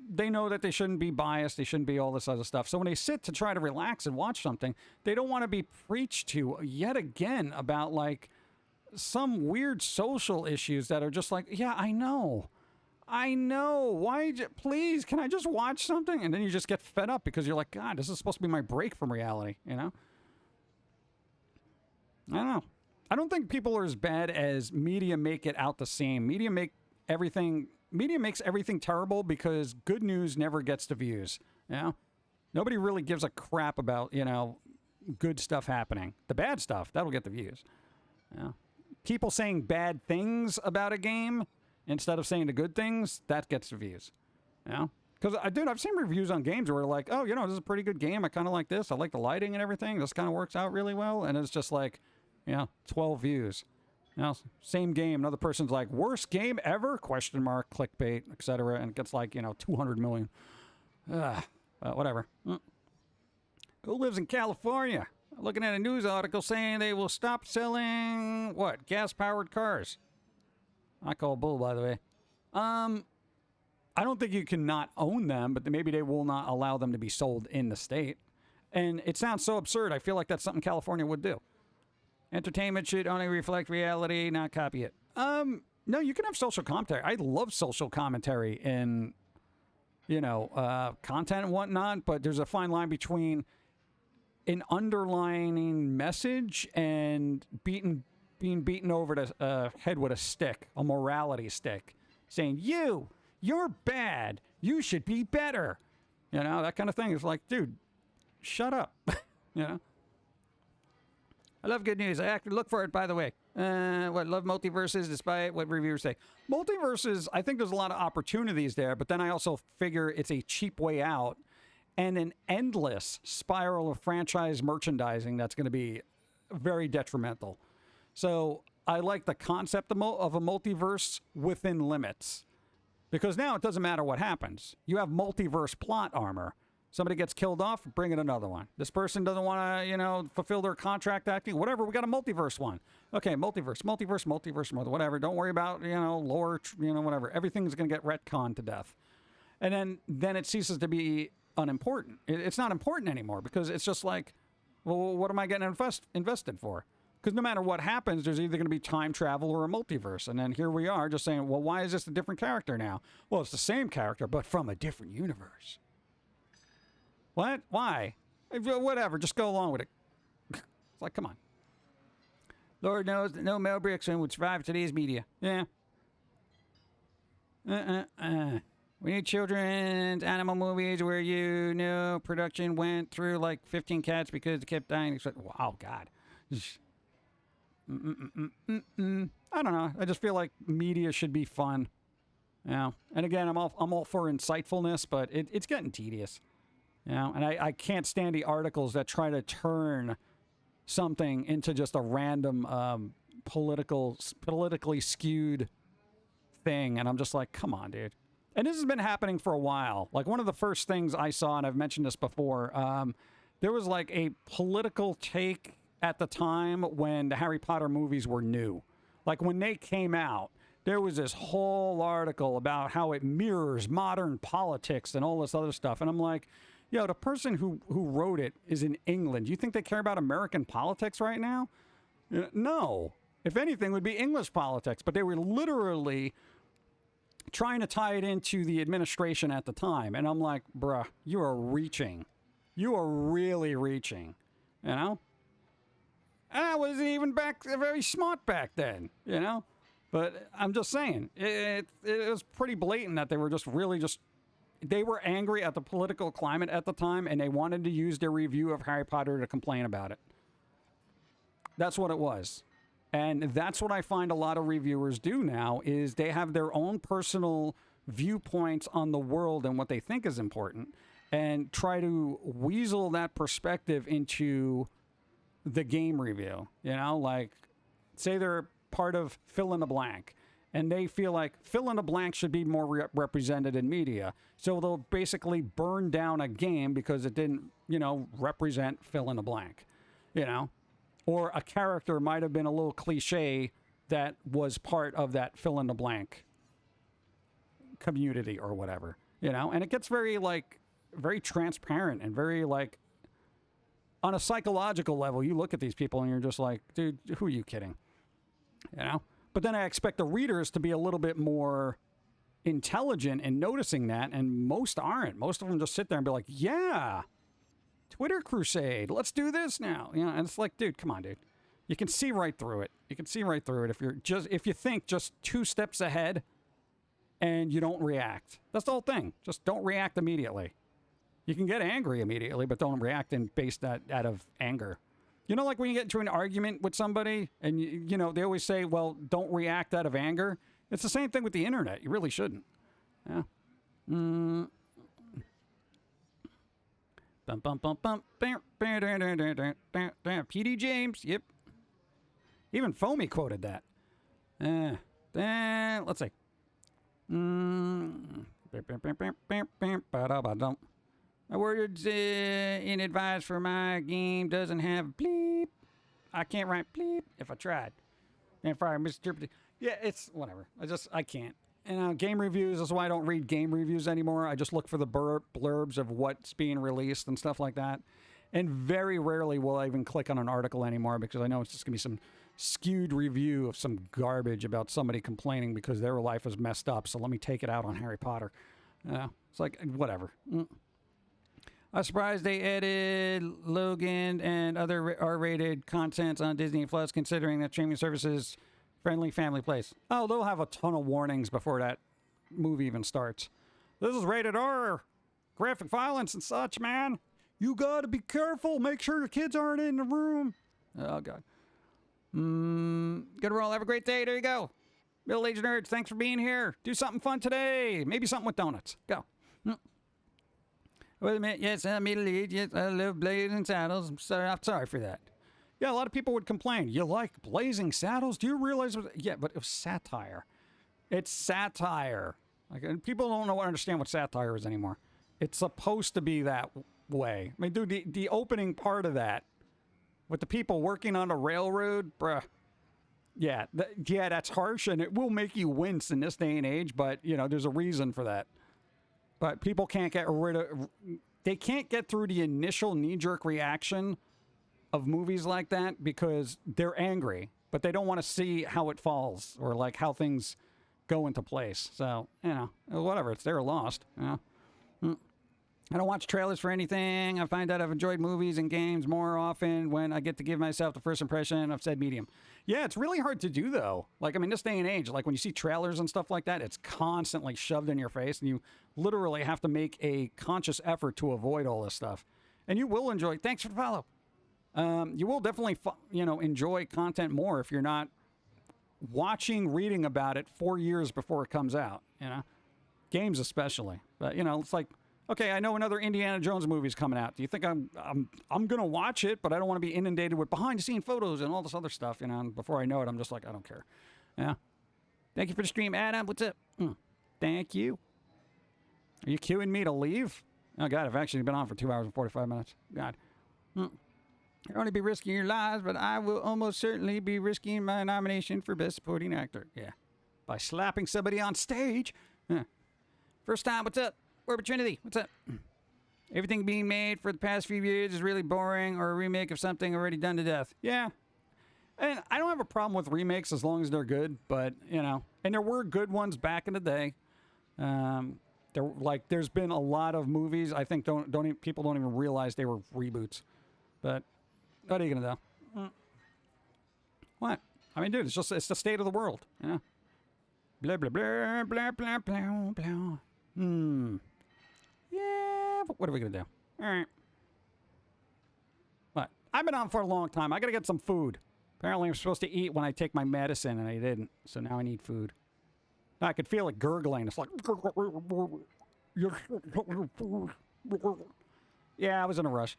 They know that they shouldn't be biased. They shouldn't be all this other stuff. So when they sit to try to relax and watch something, they don't want to be preached to yet again about like some weird social issues that are just like, yeah, I know. I know. Why? Please, can I just watch something? And then you just get fed up because you're like, God, this is supposed to be my break from reality, you know? I don't know. I don't think people are as bad as media make it out the same. Media makes everything terrible because good news never gets the views, you know? Nobody really gives a crap about, you know, good stuff happening. The bad stuff, that'll get the views. You know? People saying bad things about a game instead of saying the good things, that gets the views. You know? Because, dude, I've seen reviews on games where like, oh, you know, this is a pretty good game. I kind of like this. I like the lighting and everything. This kind of works out really well. And it's just like, you know, 12 views. You know, same game. Another person's like, worst game ever? Question mark, clickbait, etc. And it gets like, you know, 200 million. Whatever. Who lives in California? Looking at a news article saying they will stop selling, what, gas-powered cars. I call bull, by the way. I don't think you can not own them, but maybe they will not allow them to be sold in the state. And it sounds so absurd. I feel like that's something California would do. Entertainment should only reflect reality, not copy it. No, you can have social commentary. I love social commentary in, you know, content and whatnot, but there's a fine line between an underlining message and being beaten over the head with a stick, a morality stick, saying, you're bad, you should be better. You know, that kind of thing. It's like, dude, shut up. You know? I love good news. I actually look for it, by the way. Love multiverses, despite what reviewers say. Multiverses, I think there's a lot of opportunities there, but then I also figure it's a cheap way out and an endless spiral of franchise merchandising that's going to be very detrimental. So I like the concept of a multiverse within limits. Because now it doesn't matter what happens. You have multiverse plot armor. Somebody gets killed off, bring in another one. This person doesn't want to, you know, fulfill their contract acting, whatever, we got a multiverse one. Okay, multiverse, whatever. Don't worry about, you know, lore, you know, whatever. Everything's going to get retconned to death. And then it ceases to be unimportant. It's not important anymore because it's just like, well, what am I getting invested for? Because no matter what happens, there's either going to be time travel or a multiverse. And then here we are just saying, well, why is this a different character now? Well, it's the same character, but from a different universe. What? Why? Whatever. Just go along with it. It's like, come on. Lord knows that no Mel Brooksman would survive today's media. Yeah. We need children's animal movies where you know production went through like 15 cats because they kept dying. It's like, wow, God. I don't know. I just feel like media should be fun. You know? And again, I'm all for insightfulness, but it's getting tedious. You know? And I can't stand the articles that try to turn something into just a random politically skewed thing. And I'm just like, come on, dude. And this has been happening for a while. Like one of the first things I saw, and I've mentioned this before, there was like a political take at the time when the Harry Potter movies were new. Like when they came out, there was this whole article about how it mirrors modern politics and all this other stuff. And I'm like, yo, the person who wrote it is in England. Do you think they care about American politics right now? No. If anything, it would be English politics. But they were literally trying to tie it into the administration at the time. And I'm like, bruh, you are reaching. You are really reaching. You know? And I wasn't even very smart back then, you know? But I'm just saying, it was pretty blatant that they were they were angry at the political climate at the time, and they wanted to use their review of Harry Potter to complain about it. That's what it was. And that's what I find a lot of reviewers do now, is they have their own personal viewpoints on the world and what they think is important, and try to weasel that perspective into the game review. You know, like, say they're part of fill in the blank, and they feel like fill in the blank should be more represented in media. So they'll basically burn down a game because it didn't, you know, represent fill in the blank, you know? Or a character might have been a little cliche that was part of that fill in the blank community or whatever, you know? And it gets very transparent and very like, on a psychological level, you look at these people and you're just like, dude, who are you kidding? You know? But then I expect the readers to be a little bit more intelligent in noticing that, and most aren't. Most of them just sit there and be like, yeah, Twitter crusade, let's do this now. You know, and it's like, dude, come on, dude. You can see right through it. You can see right through it if you think just 2 steps ahead and you don't react. That's the whole thing. Just don't react immediately. You can get angry immediately, but don't react based out of anger. You know, like when you get into an argument with somebody and, you know, they always say, well, don't react out of anger. It's the same thing with the internet. You really shouldn't. Yeah. Bum, bum, bum, bum. PD James. Yep. Even Foamy quoted that. Let's see. My words in advice for my game doesn't have bleep. I can't write bleep if I tried. And fire misinterpreted. Yeah, it's whatever. I can't. And game reviews is why I don't read game reviews anymore. I just look for the blurbs of what's being released and stuff like that. And very rarely will I even click on an article anymore because I know it's just going to be some skewed review of some garbage about somebody complaining because their life is messed up. So let me take it out on Harry Potter. It's like, whatever. I'm surprised they added Logan and other R-rated content on Disney Plus, considering that streaming services friendly family place. Oh, they'll have a ton of warnings before that movie even starts. This is rated R, graphic violence and such, man. You gotta be careful. Make sure your kids aren't in the room. Oh, God. Good roll. Have a great day. There you go. Middle-aged nerds, thanks for being here. Do something fun today. Maybe something with donuts. Go. Wait a minute. Yes, I'm middle-aged. Yes, I love blazing saddles. I'm sorry for that. Yeah, a lot of people would complain. You like blazing saddles? Do you realize? Yeah, but it was satire. It's satire. Like, people don't understand what satire is anymore. It's supposed to be that way. I mean, dude, the opening part of that with the people working on a railroad, bruh. Yeah, that's harsh, and it will make you wince in this day and age. But you know, there's a reason for that. But people can't get rid of. They can't get through the initial knee-jerk reaction of movies like that because they're angry, but they don't want to see how it falls or like how things go into place. So, you know, whatever. It's their lost. You know? I don't watch trailers for anything. I find that I've enjoyed movies and games more often when I get to give myself the first impression of said medium. Yeah, it's really hard to do, though. Like, I mean, this day and age, like when you see trailers and stuff like that, it's constantly shoved in your face, and you literally have to make a conscious effort to avoid all this stuff. And you will enjoy. Thanks for the follow. You will definitely, enjoy content more if you're not reading about it 4 years before it comes out, you know? Games especially. But, you know, it's like, okay, I know another Indiana Jones movie's coming out. Do you think I'm going to watch it, but I don't want to be inundated with behind-the-scenes photos and all this other stuff, you know? And before I know it, I'm just like, I don't care. Yeah. Thank you for the stream, Adam. What's up? Thank you. Are you queuing me to leave? Oh, God, I've actually been on for 2 hours and 45 minutes. God. You'll only be risking your lives, but I will almost certainly be risking my nomination for Best Supporting Actor. Yeah. By slapping somebody on stage. First time, what's up? Orbit Trinity, what's up? Everything being made for the past few years is really boring or a remake of something already done to death. Yeah. And I don't have a problem with remakes as long as they're good, but, you know, and there were good ones back in the day. There's been a lot of movies I think people don't even realize they were reboots. But what are you gonna do? What? I mean, dude, it's the state of the world, you know? Blah blah blah blah blah blah blah. Yeah, but what are we gonna do? All right. What? I've been on for a long time. I gotta get some food. Apparently, I'm supposed to eat when I take my medicine, and I didn't. So now I need food. I could feel it gurgling. It's like. Yeah, I was in a rush.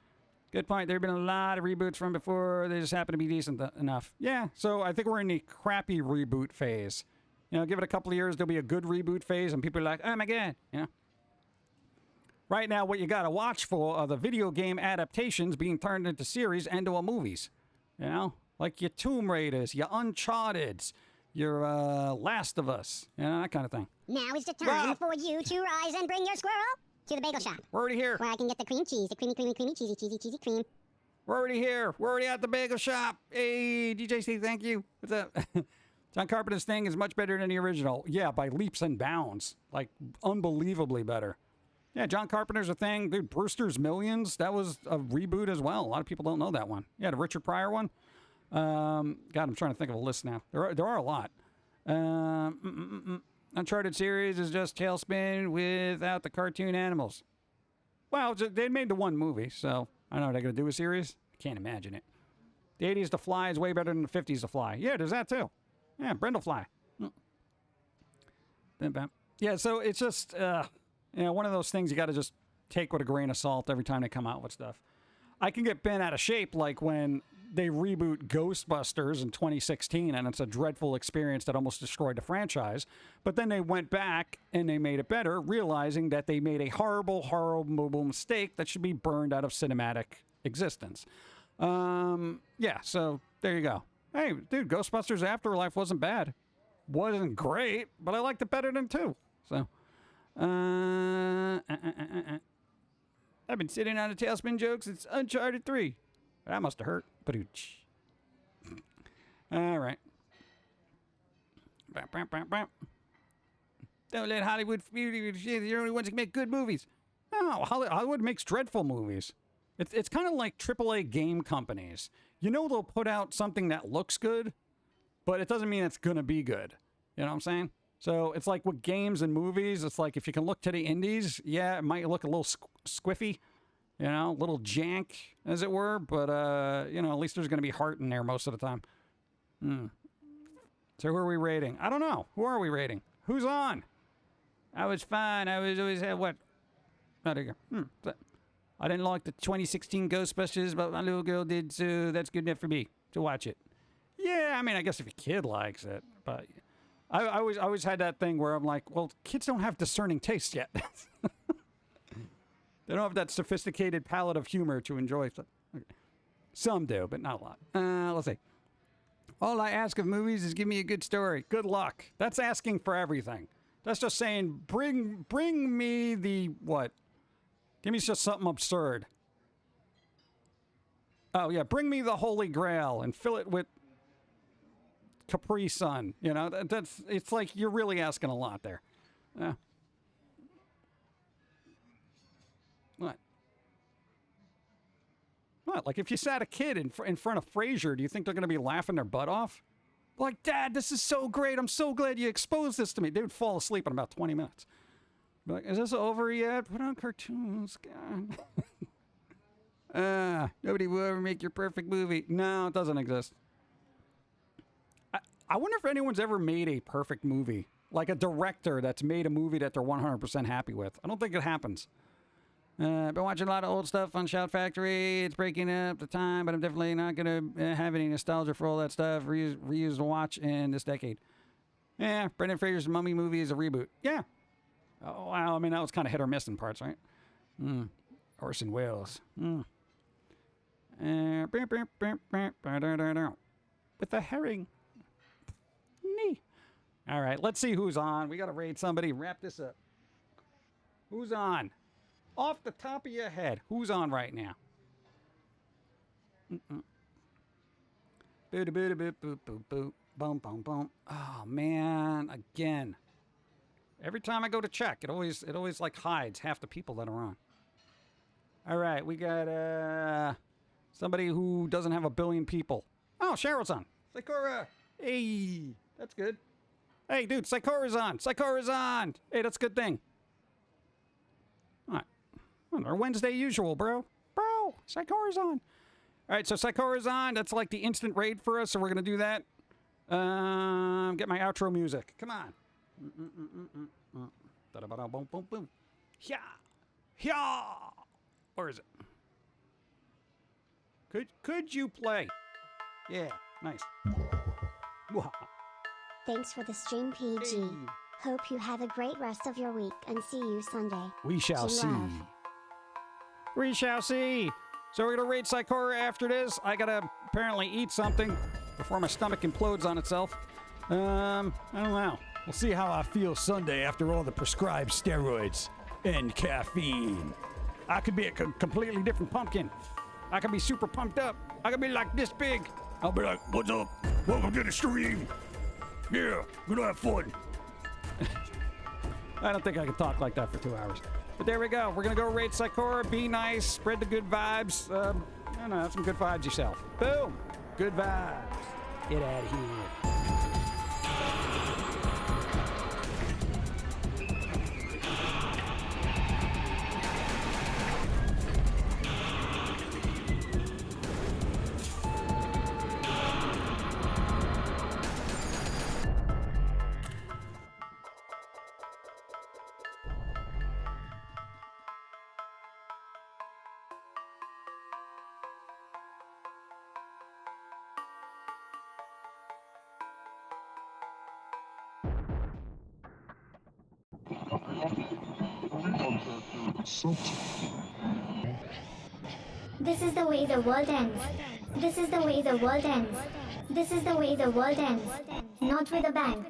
Good point. There have been a lot of reboots from before. They just happen to be decent enough. Yeah, so I think we're in the crappy reboot phase. You know, give it a couple of years, there'll be a good reboot phase, and people are like, oh my God, you know. Right now, what you got to watch for are the video game adaptations being turned into series and or movies. You know, like your Tomb Raiders, your Uncharted's, your Last of Us, you know, that kind of thing. Now is the time for you to rise and bring your squirrel to the bagel shop. We're already here. Where I can get the cream cheese, the creamy, cheesy cream. We're already here. We're already at the bagel shop. Hey, DJ Steve, thank you. What's up? John Carpenter's thing is much better than the original. Yeah, by leaps and bounds. Like, unbelievably better. Yeah, John Carpenter's a thing. Dude, Brewster's Millions, that was a reboot as well. A lot of people don't know that one. Yeah, the Richard Pryor one. God, I'm trying to think of a list now. There are a lot. Uncharted series is just Tailspin without the cartoon animals. Well, they made the one movie, so I don't know. Are they going to do a series? I can't imagine it. The 80s The Fly is way better than the 50s The Fly. Yeah, there's that too. Yeah, Brindlefly. Yeah, so it's just, one of those things you got to just take with a grain of salt every time they come out with stuff. I can get bent out of shape like when they reboot Ghostbusters in 2016, and it's a dreadful experience that almost destroyed the franchise. But then they went back and they made it better, realizing that they made a horrible, horrible mistake that should be burned out of cinematic existence. Yeah, so there you go. Hey, dude, Ghostbusters Afterlife wasn't bad. Wasn't great, but I liked it better than 2. So, I've been sitting on a Tailspin jokes. It's Uncharted 3. That must have hurt. All right. Don't let Hollywood they're the only ones that can make good movies. No, Hollywood makes dreadful movies. It's kind of like AAA game companies. You know they'll put out something that looks good, but it doesn't mean it's going to be good. You know what I'm saying? So it's like with games and movies, it's like if you can look to the indies, yeah, it might look a little squiffy, a little jank, as it were, but, at least there's going to be heart in there most of the time. So who are we rating? I don't know. Who are we rating? Who's on? I was fine. I was always had what? Oh, there you go. I didn't like the 2016 Ghostbusters, but my little girl did, so that's good enough for me to watch it. Yeah, I mean, I guess if your kid likes it, but I always had that thing where I'm like, well, kids don't have discerning taste yet. They don't have that sophisticated palate of humor to enjoy stuff. Okay. Some do, but not a lot. Let's see. All I ask of movies is give me a good story. Good luck. That's asking for everything. That's just saying, bring me the what? Give me just something absurd. Oh, yeah, bring me the Holy Grail and fill it with Capri Sun. It's like you're really asking a lot there. What? What? Like if you sat a kid in front of Frasier, do you think they're going to be laughing their butt off? Like, Dad, this is so great. I'm so glad you exposed this to me. They would fall asleep in about 20 minutes. Be like, is this over yet? Put on cartoons. God. Nobody will ever make your perfect movie. No, it doesn't exist. I wonder if anyone's ever made a perfect movie. Like a director that's made a movie that they're 100% happy with. I don't think it happens. I've been watching a lot of old stuff on Shout Factory. It's breaking up the time, but I'm definitely not going to have any nostalgia for all that stuff. Reused to watch in this decade. Yeah, Brendan Fraser's Mummy movie is a reboot. Yeah. Oh, wow. I mean, that was kind of hit or miss in parts, right? Orson Welles. With the herring. Nee. All right, let's see who's on. We got to raid somebody. Wrap this up. Who's on? Off the top of your head, who's on right now? Oh, man. Again. Every time I go to check, it always like hides half the people that are on. All right, we got somebody who doesn't have a billion people. Oh, Cheryl's on. Sakura. Hey, that's good. Hey, dude, Sakura's on. Sakura's on. Hey, that's a good thing. All right. Our Wednesday usual, bro. Bro, Sakura's on. All right, so Sakura's on. That's like the instant raid for us, so we're going to do that. Get my outro music. Come on. Yeah. Yeah. Where is it? Could you play? Yeah, nice. Thanks for the stream, PG. Hey. Hope you have a great rest of your week and see you Sunday. We shall see. Love. We shall see. So we're going to raid Sakura after this. I got to apparently eat something before my stomach implodes on itself. I don't know. We'll see how I feel Sunday after all the prescribed steroids and caffeine. I could be a completely different Pum'Kin. I could be super pumped up. I could be like this big. I'll be like, what's up? Welcome to the stream. Yeah, gonna have fun. I don't think I can talk like that for 2 hours. But there we go. We're gonna go raid Sakura, be nice, spread the good vibes. I don't know, have some good vibes yourself. Boom! Good vibes. Get out of here. This is the way the world ends. This is the way the world ends. This is the way the world ends. Not with a bang.